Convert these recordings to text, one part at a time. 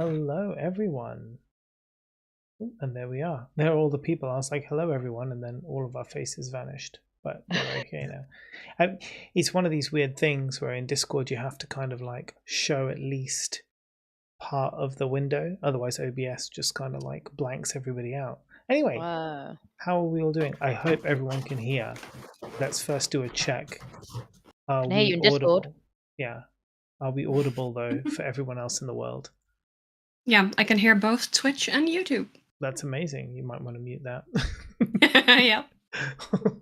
Hello, everyone. And there we are. There are all the people. I was like, hello, everyone. And then all of our faces vanished. But we're okay now. It's one of these weird things where in Discord you have to kind of like show at least part of the window. Otherwise, OBS just kind of like blanks everybody out. Anyway, Wow. How are we all doing? I hope everyone can hear. Let's first do a check. Are Can hear you we in Discord. audible? Yeah. Are we audible though for everyone else in the world? Yeah, I can hear both Twitch and YouTube. That's amazing. You might want to mute that. Yeah.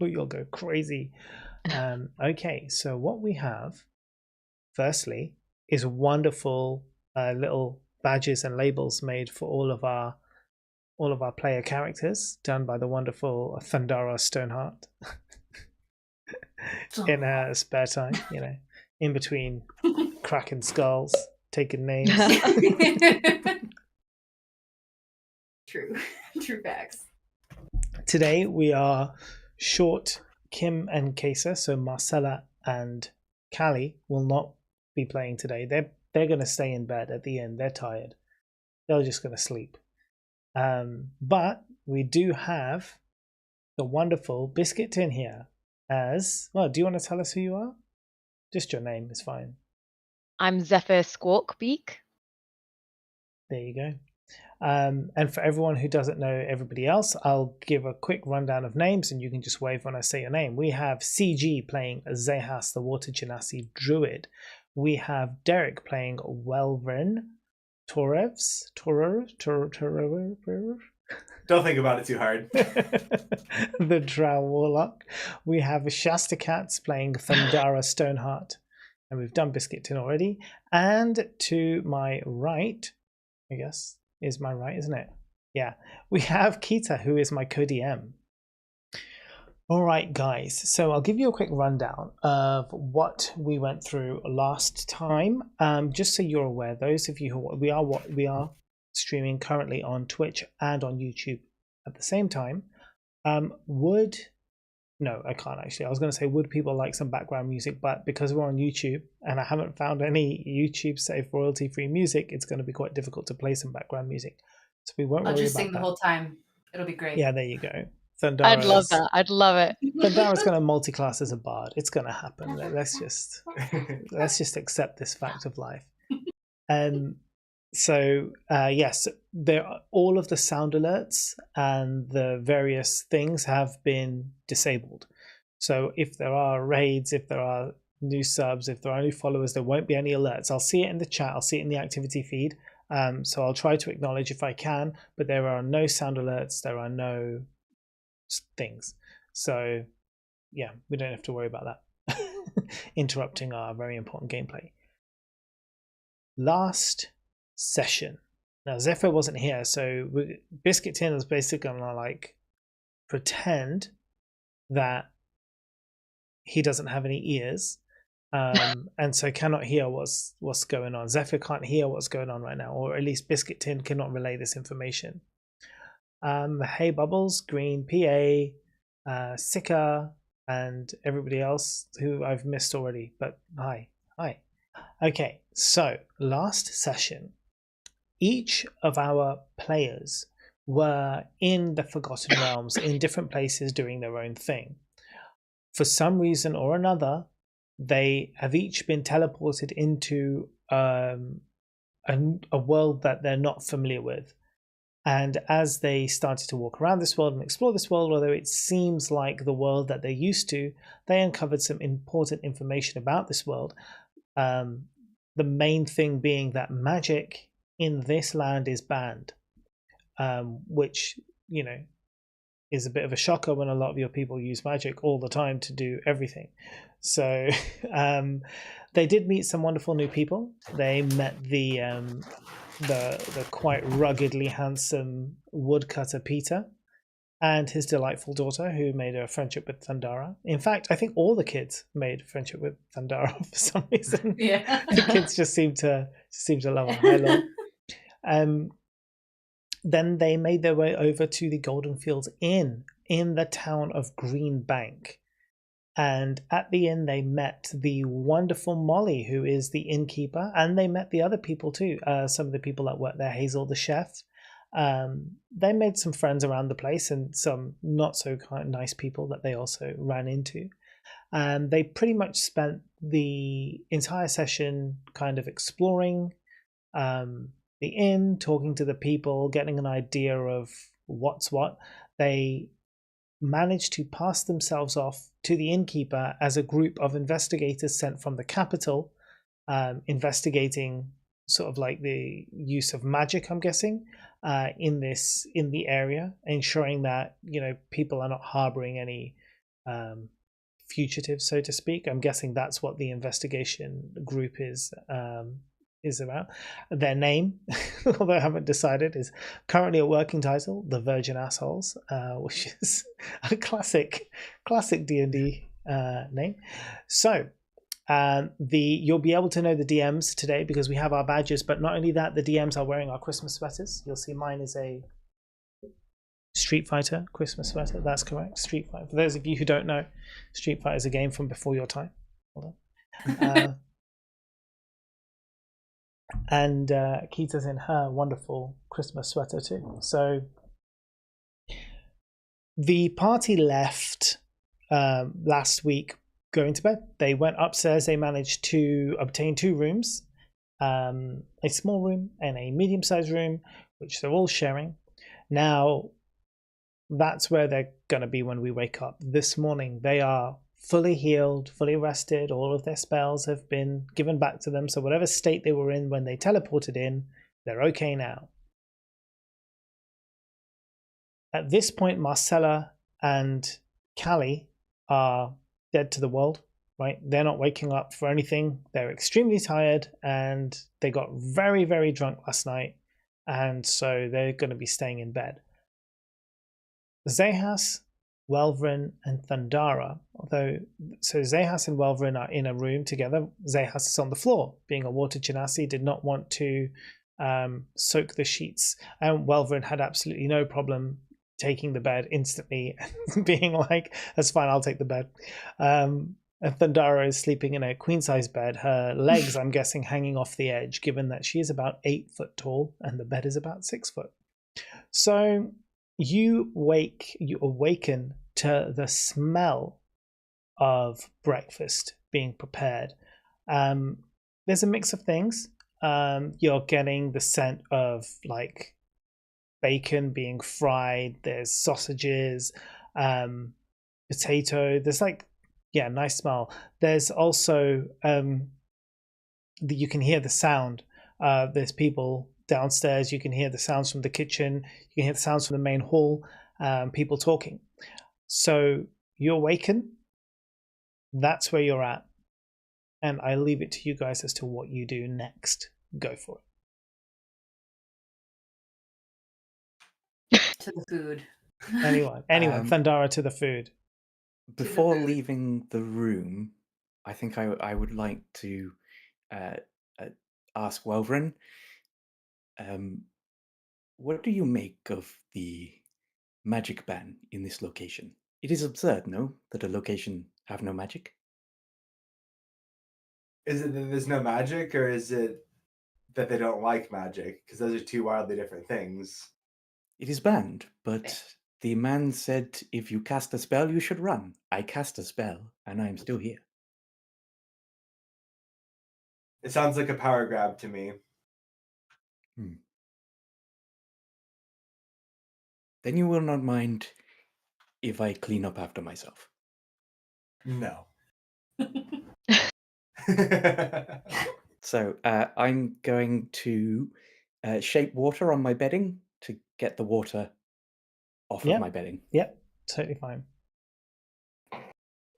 You'll go crazy. Okay, so what we have, firstly, is wonderful little badges and labels made for all of our player characters, done by the wonderful Thundara Stoneheart. In her spare time, in between cracking skulls, taking names. True facts. Today we are short Kim and Kesa, so Marcella and Callie will not be playing today. They're going to stay in bed at the end. They're tired. They're just going to sleep. But we do have the wonderful Biscuit Tin here. As well, do you want to tell us who you are? Just your name is fine. I'm Zephyr Squawkbeak. There you go. And for everyone who doesn't know everybody else, I'll give a quick rundown of names and you can just wave when I say your name. We have CG playing Zehas, the Water Genasi Druid. We have Derek playing Welvrin Torevs. Don't think about it too hard. The Drow Warlock. We have Shasta Cats playing Thundara Stoneheart. And we've done Biscuit Tin already. And to my right, I guess, is my right, isn't it? Yeah. We have Kita, who is my co-DM. All right, guys. So I'll give you a quick rundown of what we went through last time. Just so you're aware, those of you who we are streaming currently on Twitch and on YouTube at the same time. No, I can't actually. I was going to say, would people like some background music? But because we're on YouTube and I haven't found any YouTube safe royalty-free music, it's going to be quite difficult to play some background music. So we won't worry about that. I'll just sing the whole time. It'll be great. Yeah, there you go. I'd love that. I'd love it. Thundara's going to multi-class as a bard. It's going to happen. Let's just accept this fact of life. So yes, all of the sound alerts and the various things have been disabled. So if there are raids, if there are new subs, if there are new followers, there won't be any alerts. I'll see it in the chat. I'll see it in the activity feed. So I'll try to acknowledge if I can, but there are no sound alerts. There are no things. So yeah, we don't have to worry about that interrupting our very important gameplay. Last session. Now Zephyr wasn't here, so Biscuit Tin is basically gonna like pretend that he doesn't have any ears, and so cannot hear what's going on. Zephyr can't hear what's going on right now, or at least Biscuit Tin cannot relay this information. Hey Bubbles, Green, PA, Sika, and everybody else who I've missed already, but hi. Okay, so last session, each of our players were in the Forgotten Realms in different places doing their own thing. For some reason or another, they have each been teleported into a world that they're not familiar with. And as they started to walk around this world and explore this world, although it seems like the world that they're used to, they uncovered some important information about this world. The main thing being that magic in this land is banned, which, is a bit of a shocker when a lot of your people use magic all the time to do everything. So they did meet some wonderful new people. They met the quite ruggedly handsome woodcutter Peter and his delightful daughter, who made a friendship with Thundara. In fact, I think all the kids made friendship with Thundara for some reason. Yeah. The kids just seem to love her. Then they made their way over to the Golden Fields Inn in the town of Green Bank. And at the inn, they met the wonderful Molly, who is the innkeeper, and they met the other people too. Some of the people that work there, Hazel, the chef. They made some friends around the place and some not so nice people that they also ran into. And they pretty much spent the entire session kind of exploring the inn, talking to the people, getting an idea of what's what. They managed to pass themselves off to the innkeeper as a group of investigators sent from the capital, investigating sort of like the use of magic, I'm guessing, in the area, ensuring that people are not harboring any fugitives, so to speak. I'm guessing that's what the investigation group is about. Their name, although I haven't decided, is currently a working title, The Virgin Assholes, which is a classic D&D name. So you'll be able to know the DMs today because we have our badges, but not only that, the DMs are wearing our Christmas sweaters. You'll see mine is a Street Fighter Christmas sweater. That's correct, Street Fighter. For those of you who don't know, Street Fighter is a game from before your time. Hold on. And Kita's in her wonderful Christmas sweater too. So the party left last week going to bed. They went upstairs. They managed to obtain 2 rooms, a small room and a medium-sized room, which they're all sharing. Now, that's where they're going to be when we wake up. This morning, they are fully healed, fully rested. All of their spells have been given back to them. So whatever state they were in when they teleported in, they're okay now. At this point, Marcella and Callie are dead to the world, right? They're not waking up for anything. They're extremely tired and they got very, very drunk last night. And so they're going to be staying in bed. Zehas, Welvrin, and Thundara, so Zehas and Welvrin are in a room together. Zehas is on the floor, being a water genasi, did not want to soak the sheets, and Welvrin had absolutely no problem taking the bed instantly and being like, that's fine, I'll take the bed. And Thundara is sleeping in a queen-size bed, her legs, I'm guessing, hanging off the edge, given that she is about 8 foot tall and the bed is about 6 foot. So you awaken to the smell of breakfast being prepared. There's a mix of things. You're getting the scent of like bacon being fried. There's sausages, potato. There's nice smell. There's also you can hear the sound. There's people downstairs. You can hear the sounds from the kitchen. You can hear the sounds from the main hall. People talking. So you awaken. That's where you're at. And I leave it to you guys as to what you do next. Go for To the food. it. Anyone, Thundara to the food. Before leaving the room, I think I would like to ask Welvrin, what do you make of the magic ban in this location? It is absurd, no, that a location have no magic? Is it that there's no magic, or is it that they don't like magic? Because those are 2 wildly different things. It is banned, but the man said if you cast a spell, you should run. I cast a spell, and I am still here. It sounds like a power grab to me. Then you will not mind if I clean up after myself. No. So I'm going to shape water on my bedding to get the water off of my bedding. Yep, totally fine.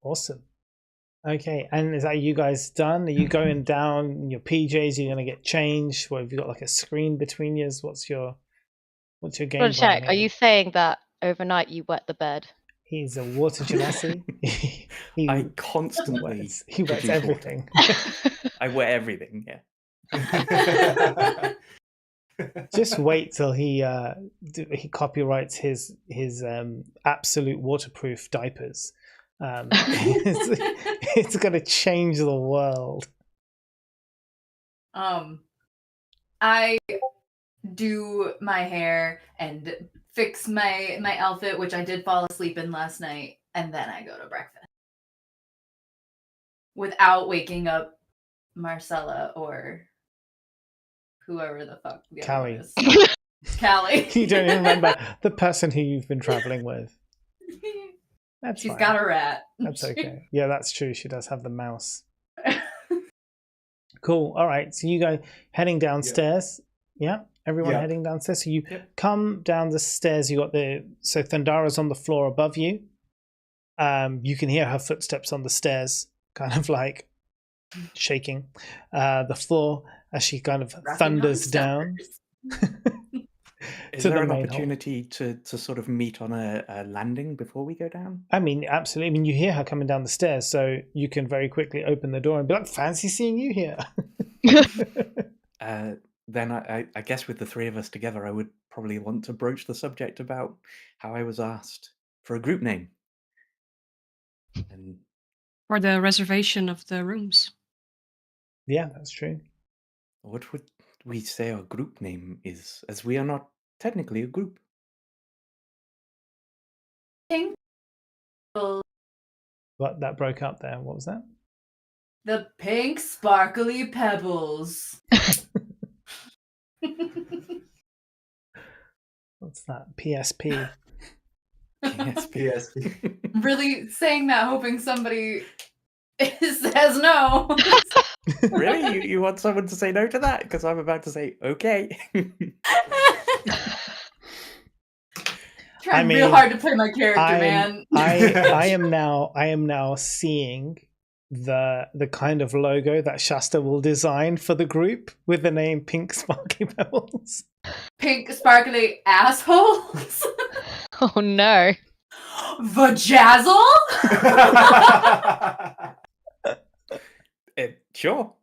Awesome. Okay, and is that you guys done? Are you going down in your PJs? Are you going to get changed? What, have you got like a screen between you? What's your game plan? Check. Are you saying that overnight you wet the bed? He's a water genasi. I constantly he wets everything. I wet everything, yeah. Just wait till he copyrights his absolute waterproof diapers. It's going to change the world. I do my hair and fix my outfit, which I did fall asleep in last night, and then I go to breakfast without waking up Marcella or whoever the fuck the other one is. Callie. You don't even remember the person who you've been traveling with. She's got a rat. That's okay. Yeah, that's true. She does have the mouse. Cool. All right. So you go heading downstairs. Yeah. Everyone heading downstairs. So you come down the stairs. You got so Thandara's on the floor above you. You can hear her footsteps on the stairs, kind of like shaking the floor as she kind of thunders down. Is there an opportunity to sort of meet on a landing before we go down? I mean, absolutely. I mean, you hear her coming down the stairs, so you can very quickly open the door and be like, fancy seeing you here. Then I guess with the three of us together, I would probably want to broach the subject about how I was asked for a group name. And For the reservation of the rooms. Yeah, that's true. what would we say our group name is, as we are not technically a group? But that broke up there. What was that? The pink sparkly pebbles. What's that? PSP. PSP. Really saying that, hoping somebody says no. Really? You want someone to say no to that? Because I'm about to say okay. Trying real hard to play my character, man. I am now seeing the kind of logo that Shasta will design for the group with the name Pink Sparkly Pebbles. Pink sparkly assholes. Oh no. Vajazzle? Sure.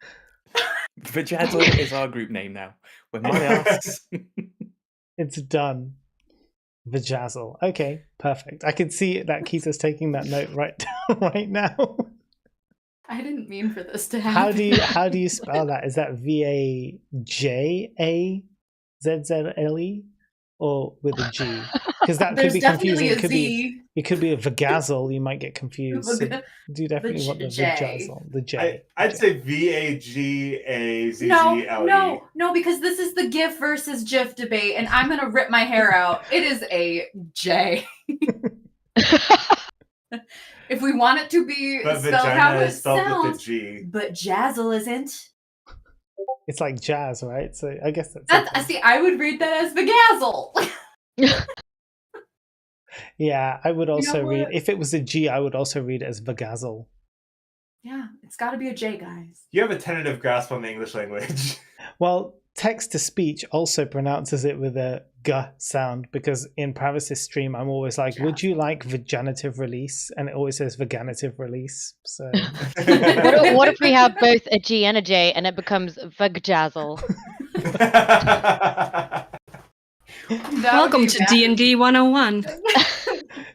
Vajazzle is our group name now. When Molly asks. It's done. Vajazzle. Okay, perfect. I can see that Keita's taking that note right now. I didn't mean for this to happen. How do you spell that? Is that VAJAZZLE or with a G? Because that could be confusing. It could be a Vagazzle. You might get confused. So do you definitely want the Vajazzle? The J. I'd say VAGAZZLE. No, because this is the GIF versus GIF debate, and I'm gonna rip my hair out. It is a J. If we want it to be spelled how it sounds, with a G. But Jazzle isn't. It's like jazz, right? So I guess that's okay. See, I would read that as Vagazzle. Yeah, I would also read, if it was a G, I would also read it as Vagazzle. Yeah, it's got to be a J, guys. You have a tentative grasp on the English language. Well, text-to-speech also pronounces it with a G sound, because in Pravis's stream, I'm always like, would you like vaginative release? And it always says vaginative release. So what if we have both a G and a J and it becomes Vagjazzle? Welcome to D&D 101.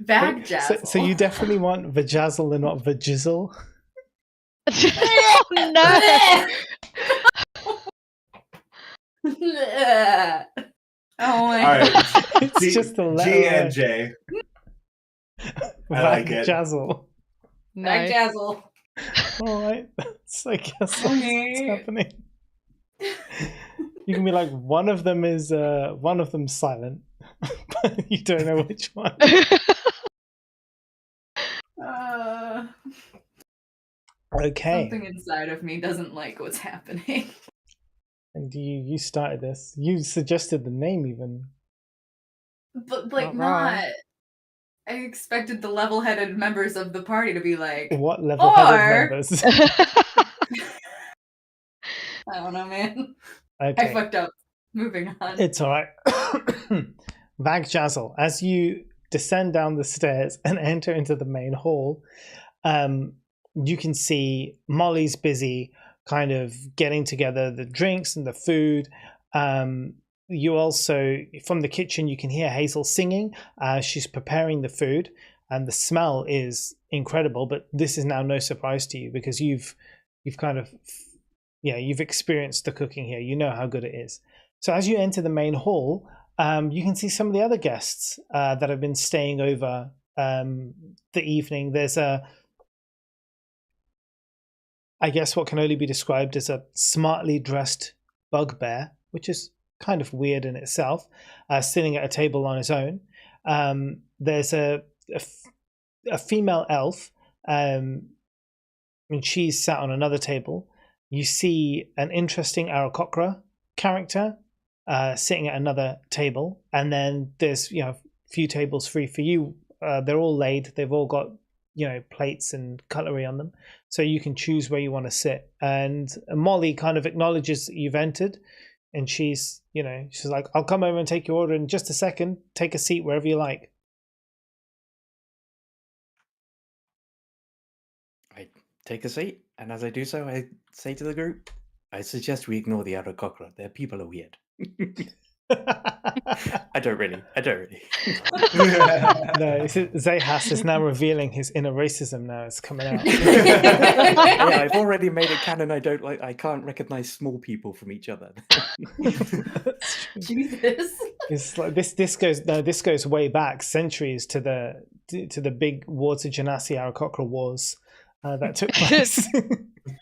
Vagjazzle. So you definitely want Vajazzle and not Vajizzle? Oh, no! Oh my god. Right. It's just a letter. G and J. I like it. Vajazzle. Vagjazzle. Alright. I guess that's what's happening. You can be like, one of them is silent, but you don't know which one. Okay. Something inside of me doesn't like what's happening. And you started this. You suggested the name even. But like not. I expected the level-headed members of the party to be like, what level-headed members? I don't know, man. Okay. I fucked up. Moving on. It's all right. Vagjazzle, as you descend down the stairs and enter into the main hall, you can see Molly's busy kind of getting together the drinks and the food. You also, from the kitchen, you can hear Hazel singing. She's preparing the food. and the smell is incredible. But this is now no surprise to you because you've kind of you've experienced the cooking here. You know how good it is. So as you enter the main hall, you can see some of the other guests that have been staying over the evening. There's I guess what can only be described as a smartly dressed bugbear, which is kind of weird in itself, sitting at a table on his own. There's a female elf, and she's sat on another table. You see an interesting Aarakocra character sitting at another table, and then there's a few tables free for you. They're all laid. They've all got plates and cutlery on them, so you can choose where you want to sit. And Molly kind of acknowledges that you've entered, and she's like, I'll come over and take your order in just a second. Take a seat wherever you like. I take a seat, and as I do so, I say to the group, I suggest we ignore the Aarakocra. Their people are weird. I don't really. No, Zahas is now revealing his inner racism. Now it's coming out. Yeah, I've already made it canon. I can't recognize small people from each other. Jesus. It's like this goes way back, centuries to the big Wards of Genasi Aarakocra wars that took place.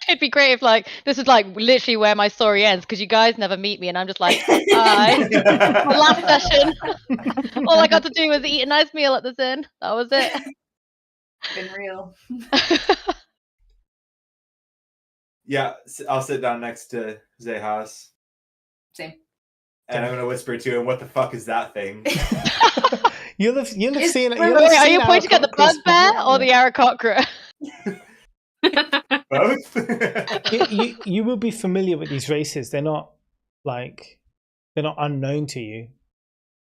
It'd be great if this is literally where my story ends, because you guys never meet me and I'm just like, hi. My last session, all I got to do was eat a nice meal at this inn. That was it. Been real. Yeah, I'll sit down next to Zahas. Same. And I'm gonna whisper to him, "What the fuck is that thing?" You'll have seen it. Wait, are you pointing at the bugbear or the Aarakocra? Both. you will be familiar with these races. They're not unknown to you.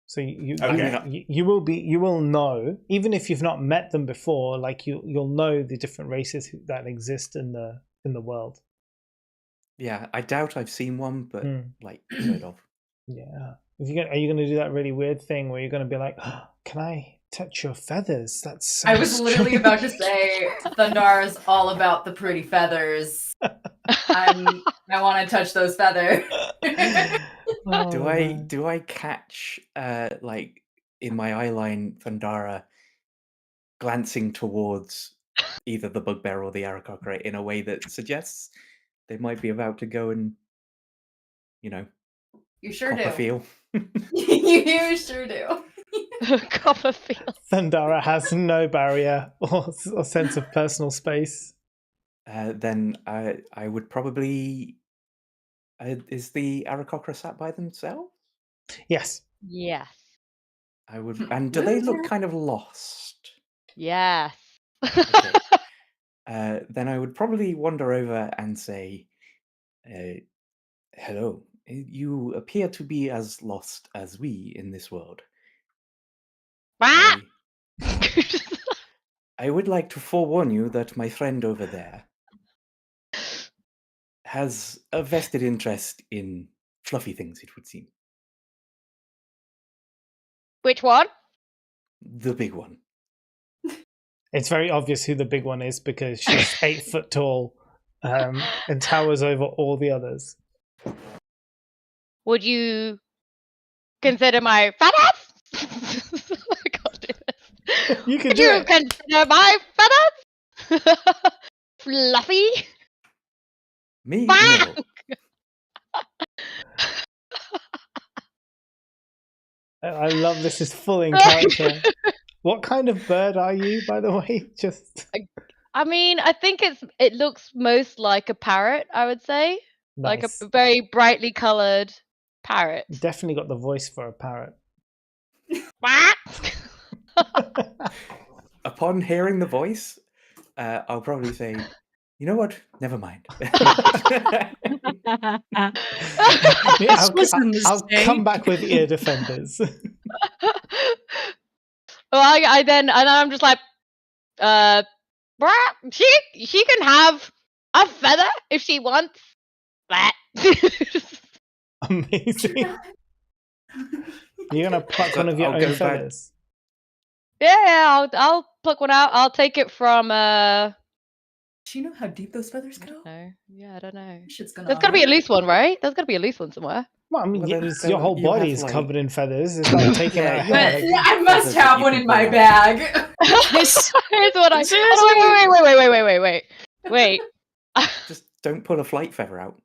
So you will know, even if you've not met them before. You'll know the different races that exist in the world. Yeah, I doubt I've seen one, but heard of. Yeah. Are you going to do that really weird thing where you're going to be like, oh, "Can I touch your feathers?" That's so I was literally strange. about to say Thundara's all about the pretty feathers. I want to touch those feathers. Oh, Do I catch in my eyeline Thundara glancing towards either the bugbear or the Aarakocra in a way that suggests they might be about to go and You sure do. feel? You sure do. Copperfield. Thundara has no barrier or sense of personal space. Then I would probably. Is the Aarakocra sat by themselves? Yes. Yes. I would. And do they look kind of lost? Yes. Okay. Then I would probably wander over and say, "Hello. You appear to be as lost as we in this world. Ah! I would like to forewarn you that my friend over there has a vested interest in fluffy things, it would seem. Which one? The big one." It's very obvious who the big one is because she's 8 foot tall and towers over all the others. Would you consider my fat ass? I can't do this. You can Would do you it. consider my fat ass? Fluffy? Me? Fuck! No. I love this is full in character. What kind of bird are you, by the way? I mean, I think it looks most like a parrot, I would say. Nice. Like a very brightly coloured parrot. Definitely got the voice for a parrot. Upon hearing the voice, I'll probably say, "You know what? Never mind." I'll come back with ear defenders. Well, I'm just like, she can have a feather if she wants that. Amazing. You're gonna pluck one of your I'll own go back. feathers. I'll pluck one out. I'll take it from Do you know how deep those feathers go? no. Yeah, I don't know. Shit's gonna. There's gotta be a loose one, right? There's gotta be a loose one somewhere. Well, I mean, Well, yeah, then- it's then your whole you have, body is like- covered in feathers. It's like taking Yeah, out a you have- head. Yeah, I must Feathers that have you one can in my pull out. bag. This Here's what I. Seriously? Wait. Just don't pull a flight feather out.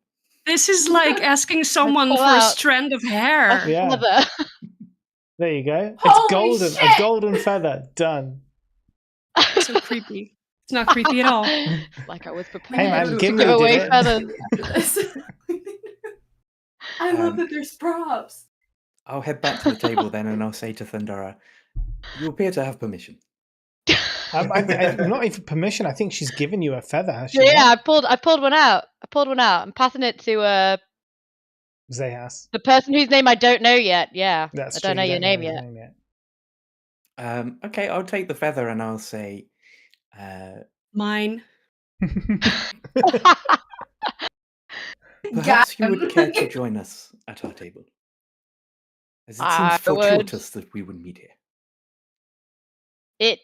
this is like asking someone pull for a out strand of hair. Yeah. Feather. There you go. It's Holy golden. A shit! golden feather. Done. So creepy. It's not creepy at all. Like I was Hey, prepared man, to Gimli go away did it. feathers. I love Um, that there's props. I'll head back to the table then, and I'll say to Thundara, "You appear to have permission." Not even permission. I think she's given you a feather. Has she Yeah, not? I pulled one out. I'm passing it to Zehas. the person whose name I don't know yet. Yeah. That's I true. don't know you your name his yet. name yet. Okay, I'll take the feather, and I'll say, Mine. "Perhaps you Got would care to join us at our table, as it I seems would. fortuitous that we would meet here." It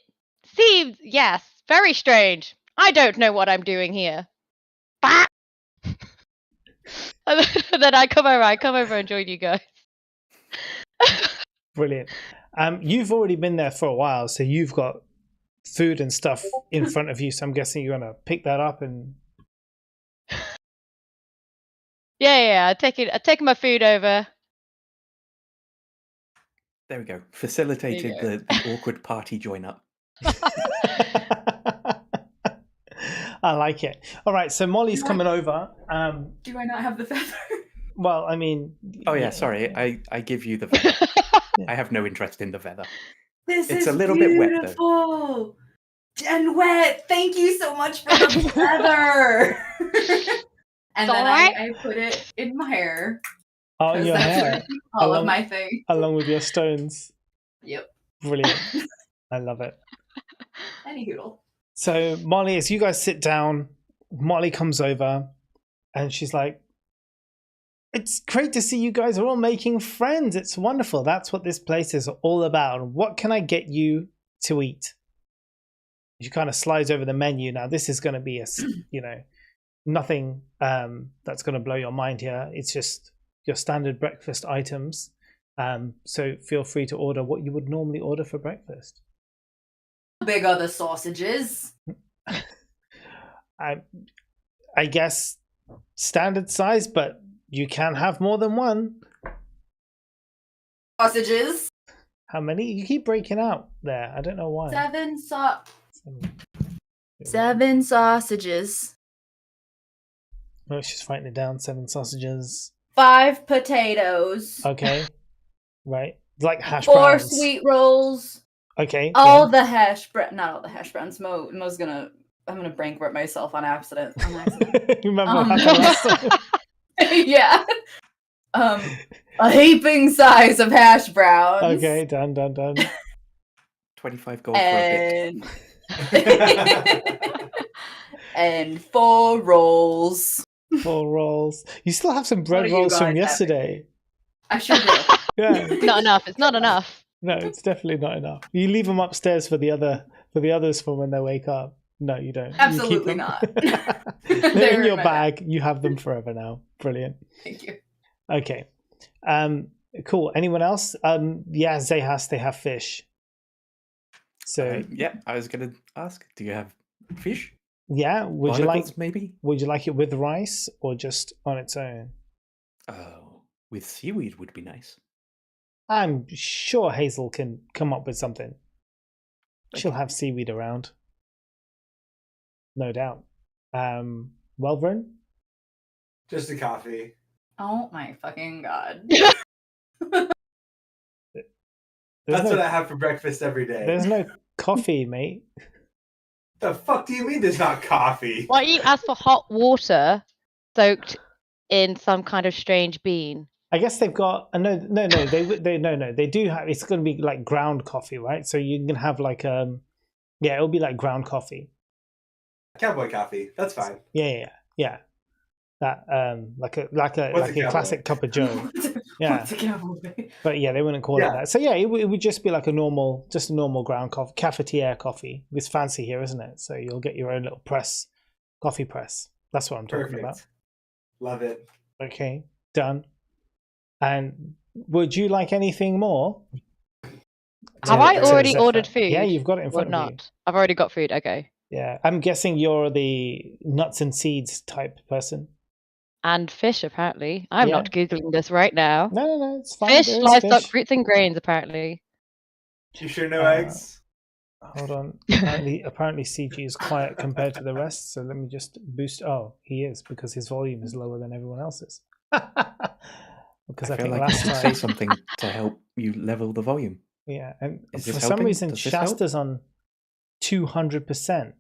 seems, yes, very strange. I don't know what I'm doing here. Bah! And then I come over and join you guys. Brilliant. You've already been there for a while, so you've got food and stuff in front of you. So I'm guessing you're gonna pick that up and. Yeah. I take my food over. There we go. Facilitated go. the awkward party join up. I like it. All right, so Molly's coming over. Do I not have the feather? Well, I mean. Oh yeah, sorry. I give you the feather. I have no interest in the feather. This It's is a little bit wet, though. beautiful and wet. Thank you so much for the feather. And then I put it in my hair. Oh, 'cause your that's hair. what I keep all Along- of my thing. Along with your stones. Yep. Brilliant. I love it. Any hoodle. So, Molly, as you guys sit down, Molly comes over and she's like, "It's great to see you guys are all making friends. It's wonderful. That's what this place is all about. What can I get you to eat?" She kind of slides over the menu. Now, this is going to be nothing that's going to blow your mind here. It's just your standard breakfast items. So feel free to order what you would normally order for breakfast. How big are the sausages? I guess standard size, but you can have more than one. Sausages. How many? You keep breaking out there. I don't know why. 7 sausages. Oh, she's writing it down. 7 sausages. 5 potatoes. Okay. Right. Like hash 4 browns. sweet rolls. Okay. All yeah. the hash brown. Not all the hash browns. Mo's gonna. I'm gonna brain myself on accident. Remember Um, what happened last time? Yeah. A heaping size of hash browns. Okay, done. 25 gold for a bit. And and 4 rolls. 4 rolls. You still have some bread are you rolls from guys yesterday. I sure do. Yeah. Not enough. It's not enough. No, it's definitely not enough. You leave them upstairs for the others for when they wake up. No, you don't. You keep Absolutely them. not. They're They're in in your my bag. You have them forever now. Brilliant. Thank you. Okay. Cool. Anyone else? Yeah, Zehas, they have fish. So Yeah, I was going to ask, do you have fish? yeah, would Barnacles, maybe? you like it with rice or just on its own? Oh, with seaweed would be nice. I'm sure Hazel can come up with something. She'll have seaweed around. No doubt. Welvern? Just a coffee. Oh my fucking god. There's That's no, what I have for breakfast every day. there's no coffee, mate. The fuck do you mean there's not coffee? Why don't you ask for hot water soaked in some kind of strange bean? I guess they've got no. They do have. It's going to be like ground coffee, right? So you can have like yeah, it'll be like ground coffee. Cowboy coffee. That's fine. Yeah. that like a What's a classic cup of Joe. Yeah. What's a cowboy? But yeah, they wouldn't call it that. So yeah, it would just be like a normal ground coffee, cafetiere coffee. It's fancy here, isn't it? So you'll get your own little coffee press. That's what I'm talking Perfect. about. Love it. Okay, done. And would you like anything more? Have I already ordered food? Yeah, you've got it in Or front of you. not? I've already got food. Okay. Yeah, I'm guessing you're the nuts and seeds type person. And fish, apparently. I'm Yeah. not googling this right now. No, it's fine. Fish, There is livestock, fish. fruits, and grains. Apparently. You sure no eggs? Hold on. Apparently CG is quiet compared to the rest. So let me just boost. Oh, he is, because his volume is lower than everyone else's. Because I feel think like last you should time. say something to help you level the volume. Yeah, and Is for this some helping? reason Does this help? Shasta's on 200%.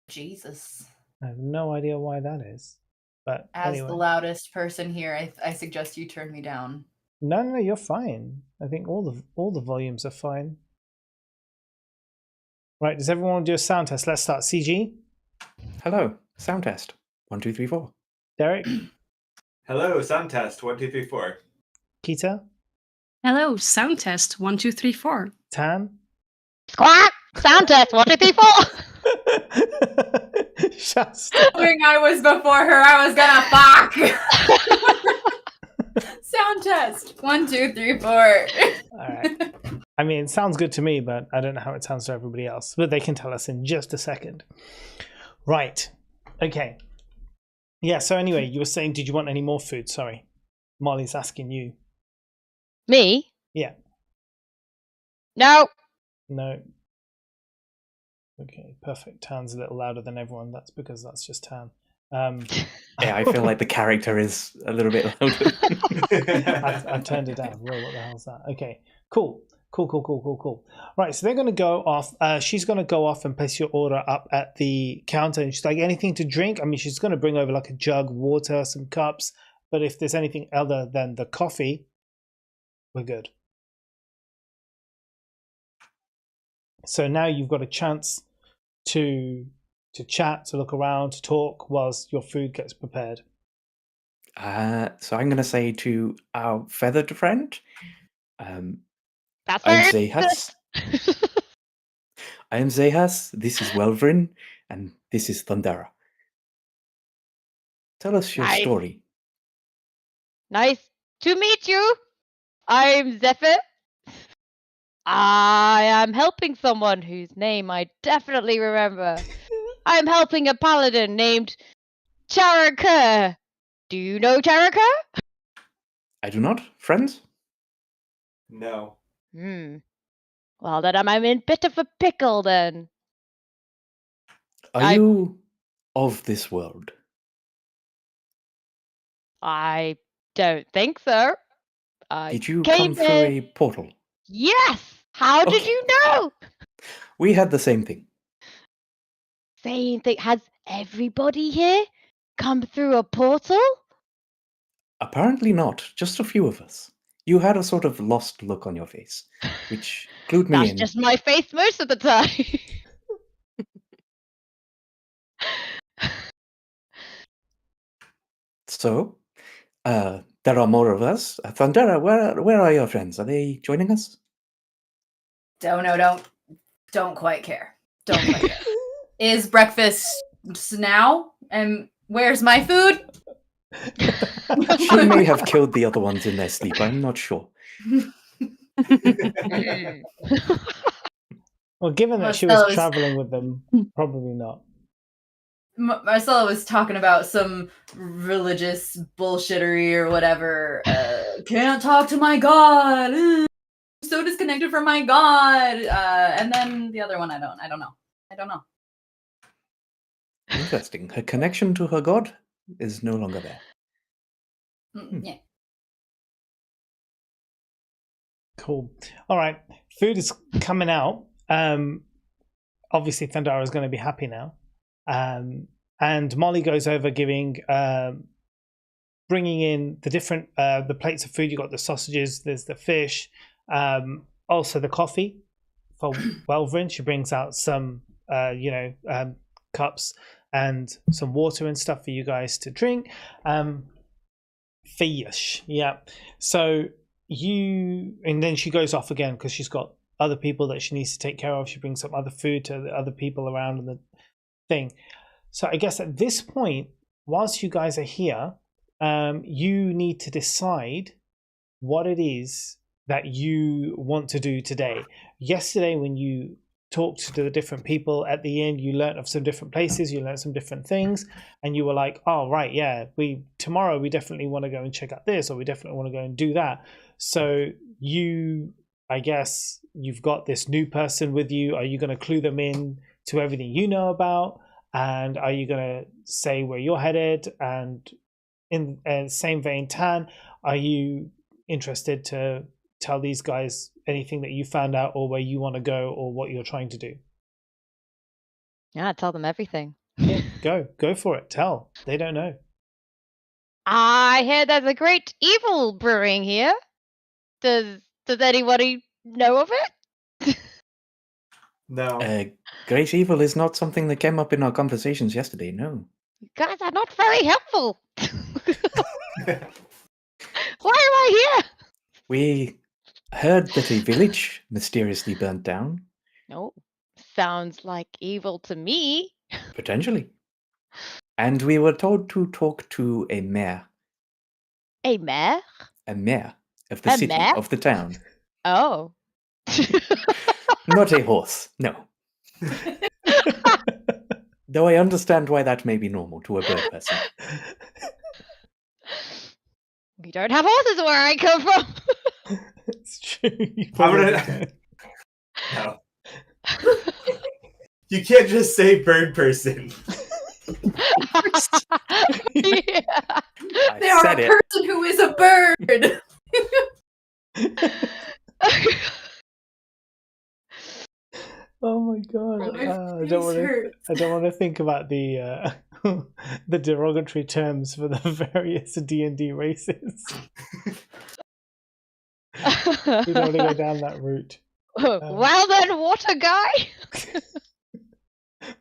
Jesus. I have no idea why that is. But As anyway. the loudest person here, I suggest you turn me down. No, you're fine. I think all the volumes are fine. Right, does everyone want to do a sound test? Let's start. CG, Hello, sound test. 1, 2, 3, 4. Derek, Hello, sound test. 1, 2, 3, 4. Keita, Hello, sound test. 1, 2, 3, 4. Tan, Squawk! Sound test. 1, 2, 3, 4. Shasta. Knowing I was before her, I was gonna fuck. Sound test. 1, 2, 3, 4. All right. I mean, it sounds good to me, but I don't know how it sounds to everybody else. But they can tell us in just a second. Right. Okay. Yeah, so anyway, you were saying, did you want any more food? Sorry. Molly's asking you. Me? Yeah. No. No. Okay, perfect. Tan's a little louder than everyone. That's because that's just Tan. Yeah, I feel like the character is a little bit louder. I've turned it down. Whoa, what the hell's that? Okay, cool. Right, so they're going to go off. She's going to go off and place your order up at the counter. And she's like, anything to drink? I mean, she's going to bring over like a jug, water, some cups. But if there's anything other than the coffee, we're good. So now you've got a chance to chat, to look around, to talk whilst your food gets prepared. So I'm going to say to our feathered friend, That's I'm very Zehas. I am Zehas. This is Welvrin, and this is Thundera. Tell us your Nice. story. Nice to meet you. I'm Zephyr. I am helping someone whose name I definitely remember. I'm helping a paladin named Charaka. Do you know Charaka? I do not, friends. No. Well, then I'm in a bit of a pickle then. Are you of this world? I don't think so. Did you came come through here- a portal? Yes! How did Okay. you know? We had the same thing. Same thing. Has everybody here come through a portal? Apparently not, just a few of us. You had a sort of lost look on your face, which clued me That's in. just my face most of the time. So, there are more of us. Thundera, where are your friends? Are they joining us? Don't quite care. Don't quite care. Is breakfast now? And where's my food? She may have killed the other ones in their sleep. I'm not sure. Well, given that she was Marcella's- traveling with them, probably not. Marcella was talking about some religious bullshittery or whatever. Can't talk to my god. So disconnected from my god. And then the other one, I don't know. Interesting. Her connection to her god is no longer there. Yeah. Cool. All right. Food is coming out. Obviously, Thundara is going to be happy now. And Molly goes over bringing in the different the plates of food. You got the sausages. There's the fish. Also the coffee for Welvrin. She brings out some cups. and some water and stuff for you guys to drink. Fish, yeah. So and then she goes off again because she's got other people that she needs to take care of. She brings some other food to the other people around and the thing. So I guess at this point, whilst you guys are here, you need to decide what it is that you want to do today. Yesterday, when you talked to the different people, at the end you learned of some different places, you learned some different things, and you were like, oh right, yeah, tomorrow we definitely want to go and check out this, or we definitely want to go and do that. So I guess you've got this new person with you. Are you going to clue them in to everything you know about, and are you going to say where you're headed? And in the same vein, Tan, are you interested to tell these guys anything that you found out, or where you want to go, or what you're trying to do? Yeah, tell them everything. Yeah, go for it. Tell. They don't know. I hear there's a great evil brewing here. Does anybody know of it? No. Great evil is not something that came up in our conversations yesterday, no. You guys are not very helpful. Why am I here? We heard that a village mysteriously burnt down. No, sounds like evil to me. Potentially. And we were told to talk to a mayor. A mayor? A mayor of the A city, mayor? of the town. Oh. Not a horse, no. Though I understand why that may be normal to a bird person. We don't have horses where I come from. It's true. No. You can't just say bird person. Yeah. They are a person who is a bird. Oh my god! My I don't want face to. hurts. I don't want to think about the the derogatory terms for the various D&D races. We don't want to go down that route. Well then, what a guy!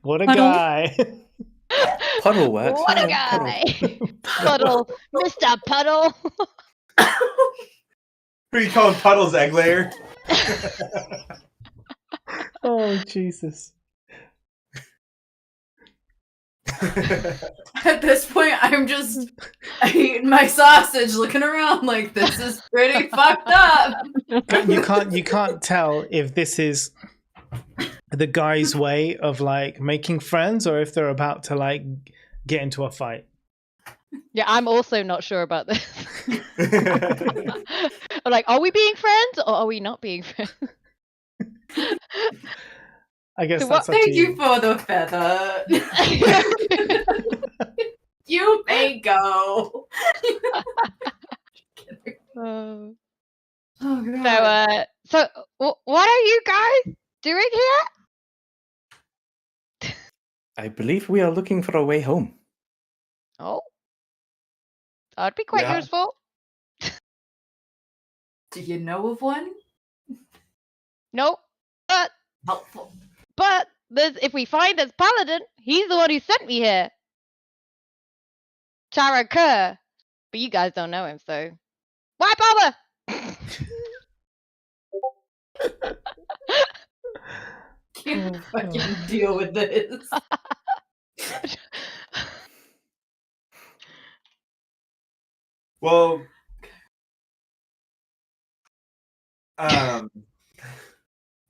What a Puddle. guy! Puddle works. What a yeah, guy! Puddle, Mr. Puddle. Who are you calling Puddles, egg layer? Oh Jesus! At this point, I'm just eating my sausage, looking around like this is pretty fucked up. You can't tell if this is the guy's way of like making friends, or if they're about to like get into a fight. Yeah, I'm also not sure about this. I'm like, are we being friends or are we not being friends? I guess So that's up to Thank you for the feather. You may go. Oh. Oh god. So what are you guys doing here? I believe we are looking for a way home. Oh, that'd be quite Yeah. useful. Do you know of one? No, Helpful. but if we find this paladin, he's the one who sent me here. Chara Kerr. But you guys don't know him, so why bother? Can't fucking deal with this. Well,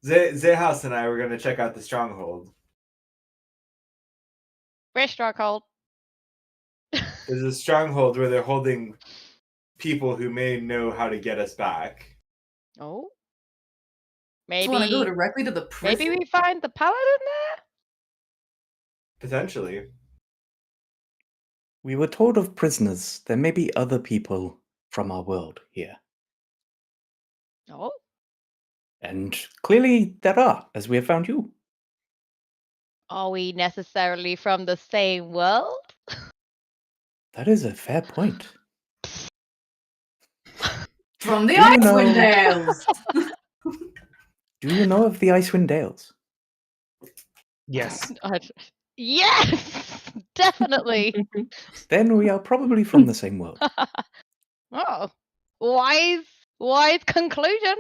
Zayhouse and I were going to check out the stronghold. Where's Stronghold? There's a stronghold where they're holding people who may know how to get us back. Oh, Just want to go maybe directly to the prison. maybe we find the paladin there. Potentially. We were told of prisoners. There may be other people from our world here. Oh, And clearly there are, as we have found you. are we necessarily from the same world? That is a fair point. From the Do you know- Icewind Dales. Do you know of the Icewind Dales? Yes. Yes, Definitely. Then we are probably from the same world. Oh, wise conclusion.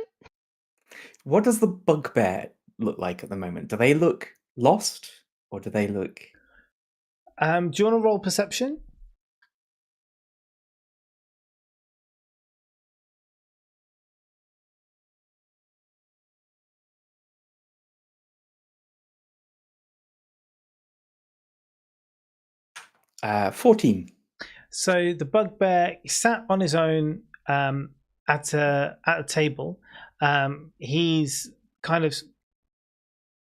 What does the bugbear look like at the moment? Do they look lost, or do they look? Do you want to roll perception? Uh, 14. So the bugbear sat on his own at a table. He's kind of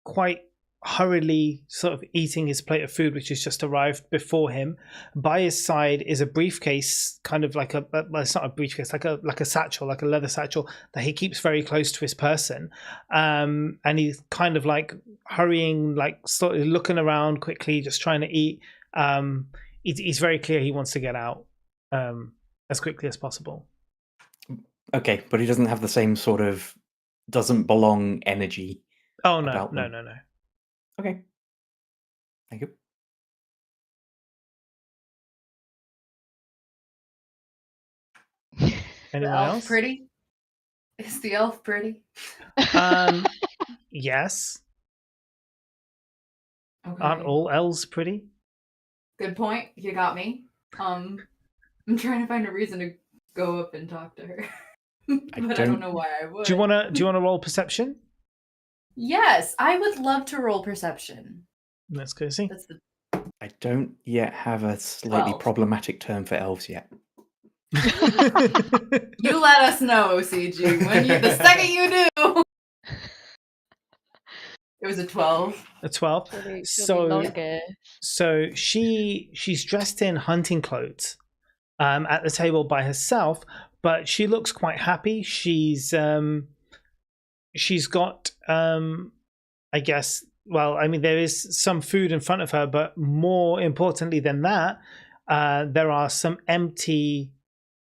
quite hurriedly sort of eating his plate of food, which has just arrived before him. By his side is a briefcase, kind of like well, it's not a briefcase, like a satchel, like a leather satchel that he keeps very close to his person. And he's kind of like hurrying, like sort of looking around quickly, just trying to eat. It's very clear he wants to get out as quickly as possible. Okay, but he doesn't have the same sort of doesn't belong energy. Oh no, about no, them. no. Okay. Thank you. Anyone the elf else? pretty? Is the elf pretty? Yes. Okay. Aren't all elves pretty? Good point. You got me. I'm trying to find a reason to go up and talk to her. But I don't know why I would. Do you wanna roll perception? Yes, I would love to roll perception. Let's go see. That's the I don't yet have a slightly 12. problematic term for elves yet. You let us know, OCG. When the second you do. It was a 12. A 12. So she's dressed in hunting clothes at the table by herself, but she looks quite happy. She's got I guess, well, I mean, there is some food in front of her, but more importantly than that, there are some empty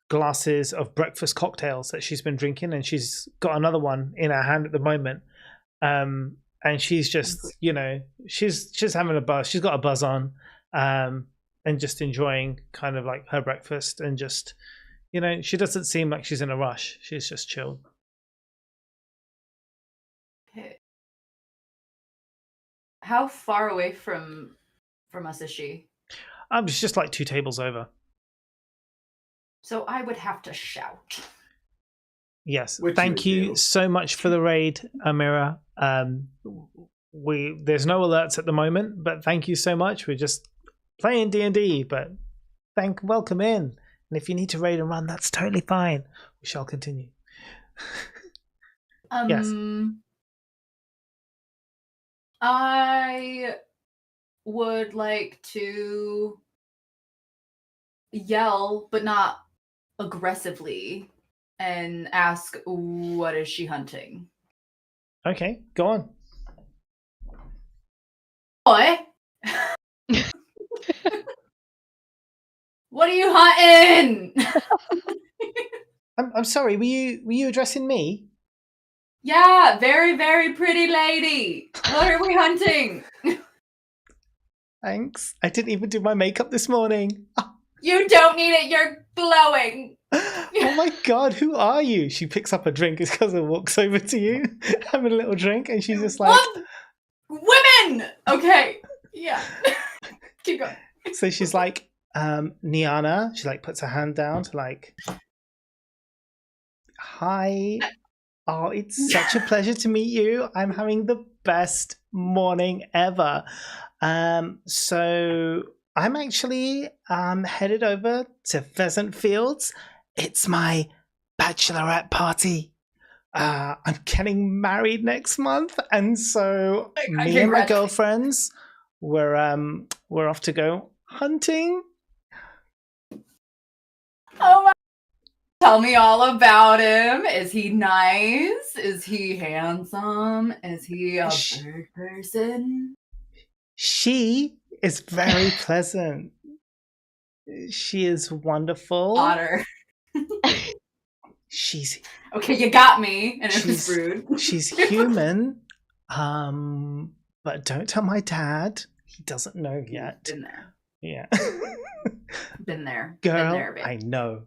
glasses of breakfast cocktails that she's been drinking, and she's got another one in her hand at the moment. And she's just, she's having a buzz. She's got a buzz on, and just enjoying kind of like her breakfast, and just, she doesn't seem like she's in a rush. She's just chilled. Okay. How far away from us is she? It's just like 2 tables over. So I would have to shout. Yes. Which Thank you you do. so much for the raid, Amira. There's no alerts at the moment, but thank you so much. We're just playing D&D, but welcome in. And if you need to raid and run, that's totally fine. We shall continue. Yes. I would like to yell, but not aggressively, and ask, what is she hunting? Okay, go on. Boy! What are you hunting? I'm sorry, were you addressing me? Yeah, very, very pretty lady. What are we hunting? Thanks. I didn't even do my makeup this morning. You don't need it, you're glowing. Oh my god, who are you? She picks up a drink as Cousin walks over to you, having a little drink, and she's just like, Women! Okay, yeah. Keep going. so she's like, Niana, she like puts her hand down to like, hi. Oh, it's such a pleasure to meet you. I'm having the best morning ever. So I'm actually headed over to Pheasant Fields. It's my bachelorette party. I'm getting married next month, and so me and my girlfriends we're off to go hunting. Oh my! Tell me all about him. Is he nice? Is he handsome? Is he a bird person? She is very pleasant. She is wonderful. Otter. She's okay. You got me, and it was rude. She's human, but don't tell my dad. He doesn't know yet. In there. Yeah. Been there. Girl, Been there, I babe. know.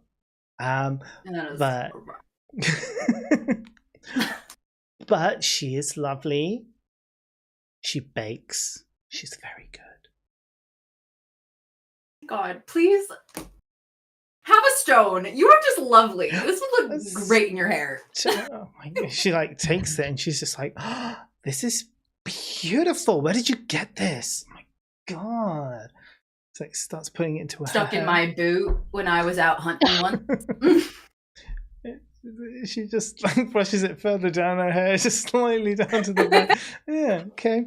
And it was But but she is lovely. She bakes. She's very good. God, please have a stone. You are just lovely. This would look That's- great in your hair. Oh my God. She like takes it and she's just like, oh, this is beautiful. Where did you get this? Oh my God. It's like starts putting it into her Stuck in hair. my boot when I was out hunting once. She just like brushes it further down her hair, just slightly down to the back. Yeah, okay.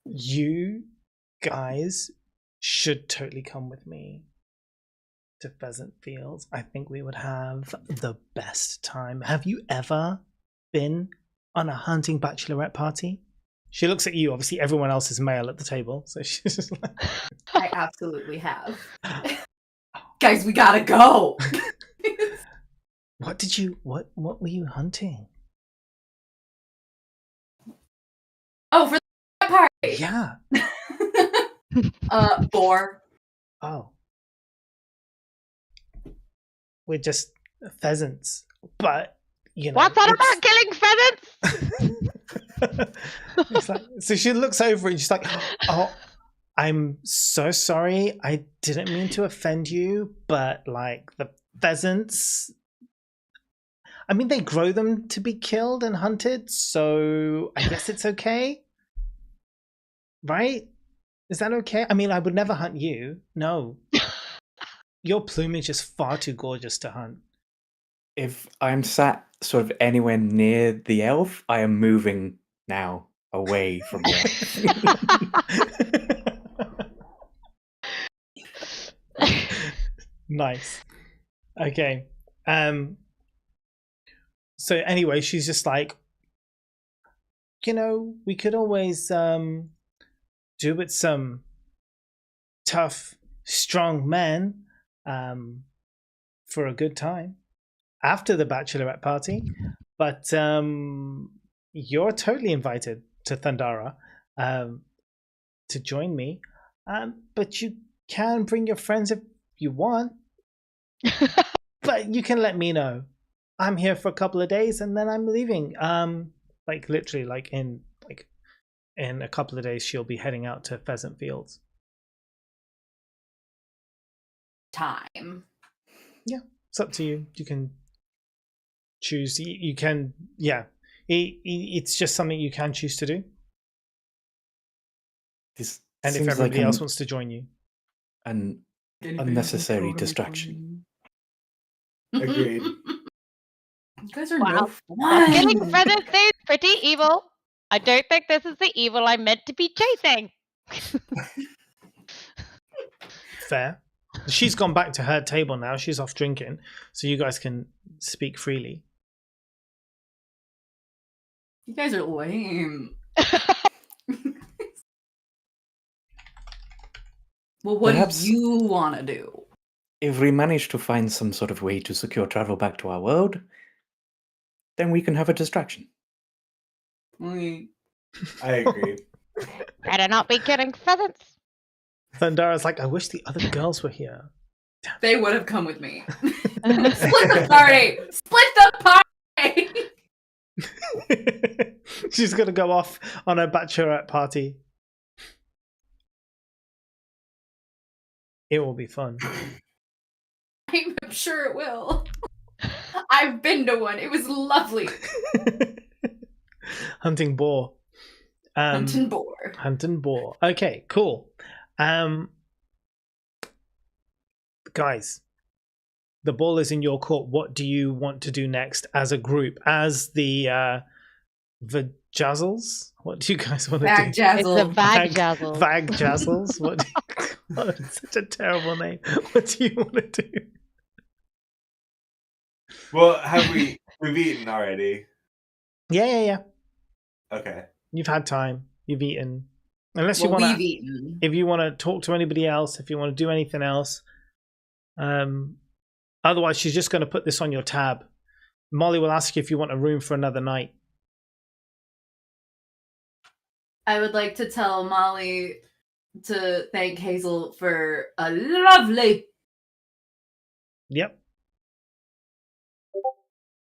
You guys should totally come with me to Pheasant Fields. I think we would have the best time. Have you ever been on a hunting bachelorette party? She looks at you. Obviously, everyone else is male at the table, so she's just like, I absolutely have. Guys, we gotta go. "What did you? What were you hunting?" Oh, for the party. Yeah. Boar. Oh. We're just pheasants, but you know. What's that it's- about killing pheasants? It's like, so she looks over and she's like, "Oh, I'm so sorry. I didn't mean to offend you, but like the pheasants, I mean, they grow them to be killed and hunted, so I guess it's okay, right? Is that okay? I mean, I would never hunt you. No, your plumage is far too gorgeous to hunt." If I'm sat sort of anywhere near the elf, I am moving now away from the elf. Nice. Okay. So anyway, she's just like, we could always do with some tough, strong men for a good time after the bachelorette party. But you're totally invited to Thundara to join me. But you can bring your friends if you want. But you can let me know. I'm here for a couple of days and then I'm leaving. Like literally, like in a couple of days, she'll be heading out to Pheasant Fields. Time. Yeah, it's up to you. You can choose. You can, yeah. It's just something you can choose to do. This And if seems everybody like else wants to join you, an unnecessary distraction. Agreed. You guys are Wow. no fun. Killing pheasants is pretty evil. I don't think this is the evil I'm meant to be chasing. fair. She's gone back to her table now. She's off drinking, so you guys can speak freely. You guys are lame. Well, what Perhaps- do you want to do? If we manage to find some sort of way to secure travel back to our world, then we can have a distraction. We- I agree. Better not be killing pheasants. Thundara's like, I wish the other girls were here. They would have come with me. Split the party! Split the party! She's gonna go off on a bachelorette party. It will be fun. I'm sure it will. I've been to one. It was lovely. Hunting boar. Hunting boar. Hunting boar. Okay, cool. Guys, the ball is in your court. What do you want to do next as a group? As the Vajazzles? What do you guys want to Bag do? It's a jazzle. bag jazzle. Vagjazzles? What do you, God, it's such a terrible name. What do you want to do? Well, we've eaten already? Yeah. Okay. You've had time. You've eaten. Unless you Well, want we've to, eaten. if you want to talk to anybody else, if you want to do anything else. Otherwise, she's just going to put this on your tab. Molly will ask you if you want a room for another night. I would like to tell Molly to thank Hazel for a lovely. Yep.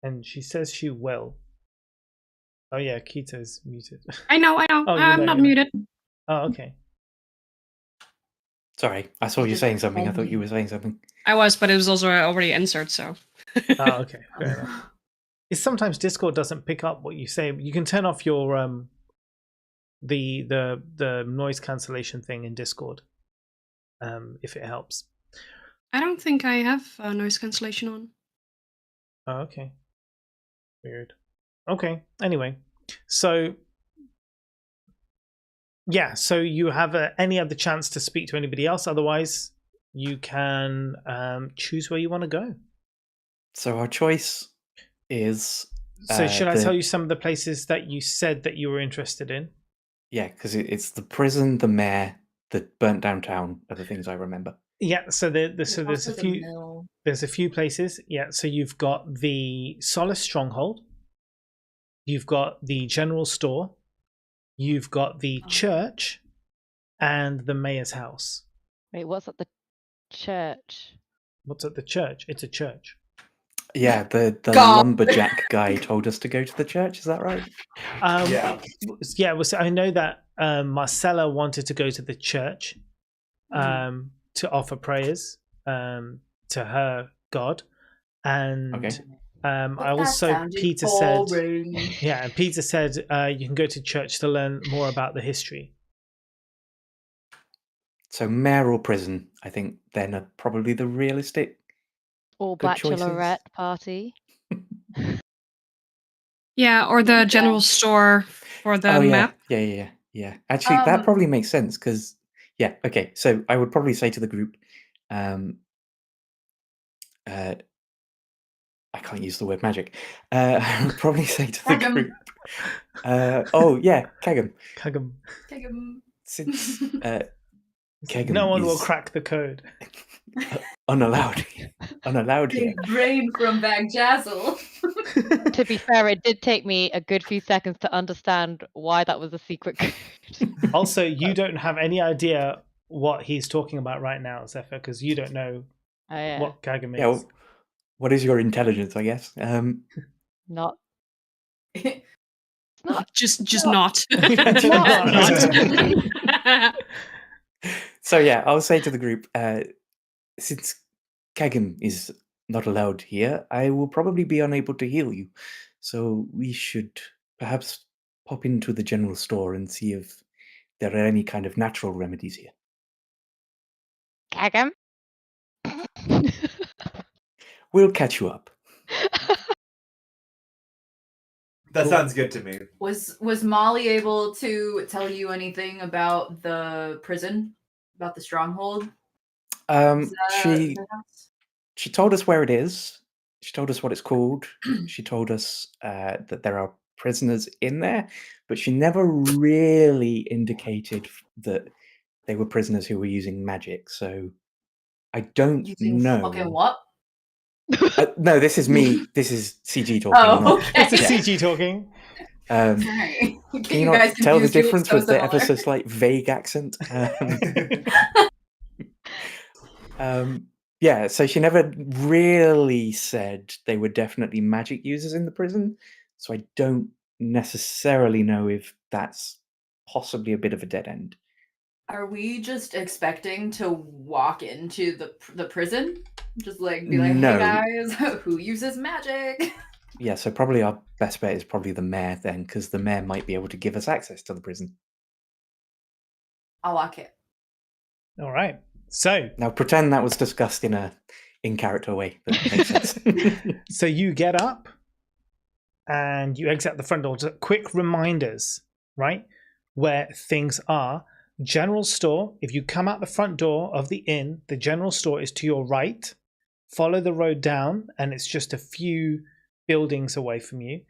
And she says she will. Oh yeah, Kita's muted. I know. Oh, you I'm know, not you know. muted. Oh, okay. Sorry, I saw you saying something. I thought you were saying something. I was, but it was also already answered, so. Oh, okay. Fair enough. It's sometimes Discord doesn't pick up what you say. You can turn off your the noise cancellation thing in Discord, if it helps. I don't think I have noise cancellation on. Oh, okay. Weird. Okay. Anyway, so yeah, so you have any other chance to speak to anybody else. Otherwise, you can choose where you want to go. So our choice is. So should I tell you some of the places that you said that you were interested in? Yeah, because it's the prison, the mayor, the burnt down town are the things I remember. Yeah, so there's Also a the few mill. there's a few places. Yeah, so you've got the Solace Stronghold, you've got the General Store, you've got the church, and the mayor's house. Wait, what's at the church? What's at the church? It's a church. Yeah, the God. lumberjack guy told us to go to the church. Is that right? Yeah. Yeah. Well, so I know that Marcella wanted to go to the church to offer prayers to her god, and Okay. I also Peter said, yeah, and Peter said you can go to church to learn more about the history. So mayor or prison, I think then are probably the realistic. Or Good choices. bachelorette party? Yeah, or the general store for the map. Yeah. Actually, that probably makes sense because, yeah, okay. So I would probably say to the group, I can't use the word magic. I would probably say to the Kagam. group, oh yeah, Kagam. Kagam. Since Kagam No one will is crack the code. unallowed here. Big brain from Bagjazzle. To be fair, it did take me a good few seconds to understand why that was a secret code. Also, you don't have any idea what he's talking about right now, Zephyr, because you don't know Oh, yeah. what Kagam is. Yeah, well, what is your intelligence, I guess? Not. Just not. So yeah, I'll say to the group, since Kagam is not allowed here, I will probably be unable to heal you. So we should perhaps pop into the general store and see if there are any kind of natural remedies here. Kagam? We'll catch you up. That sounds good to me. Was Molly able to tell you anything about the prison? About the stronghold? She told us where it is. She told us what it's called. She told us that there are prisoners in there, but she never really indicated that they were prisoners who were using magic. So I don't know. Fucking what? No, this is me. This is CG talking. Oh, okay. It's a CG talking. Sorry. Can you not tell the difference with the ever so slight vague accent? Yeah, so she never really said they were definitely magic users in the prison. So I don't necessarily know if that's possibly a bit of a dead end. Are we just expecting to walk into the prison? Just like be like, No. hey guys, who uses magic? Yeah, so probably our best bet is probably the mayor then, because the mayor might be able to give us access to the prison. I'll walk it. All right. So Now pretend that was discussed in a in-character way. That makes sense. so you get up and you exit the front door. Just quick reminders, right? Where things are. General store. If you come out the front door of the inn, the general store is to your right. Follow the road down, and it's just a few buildings away from you.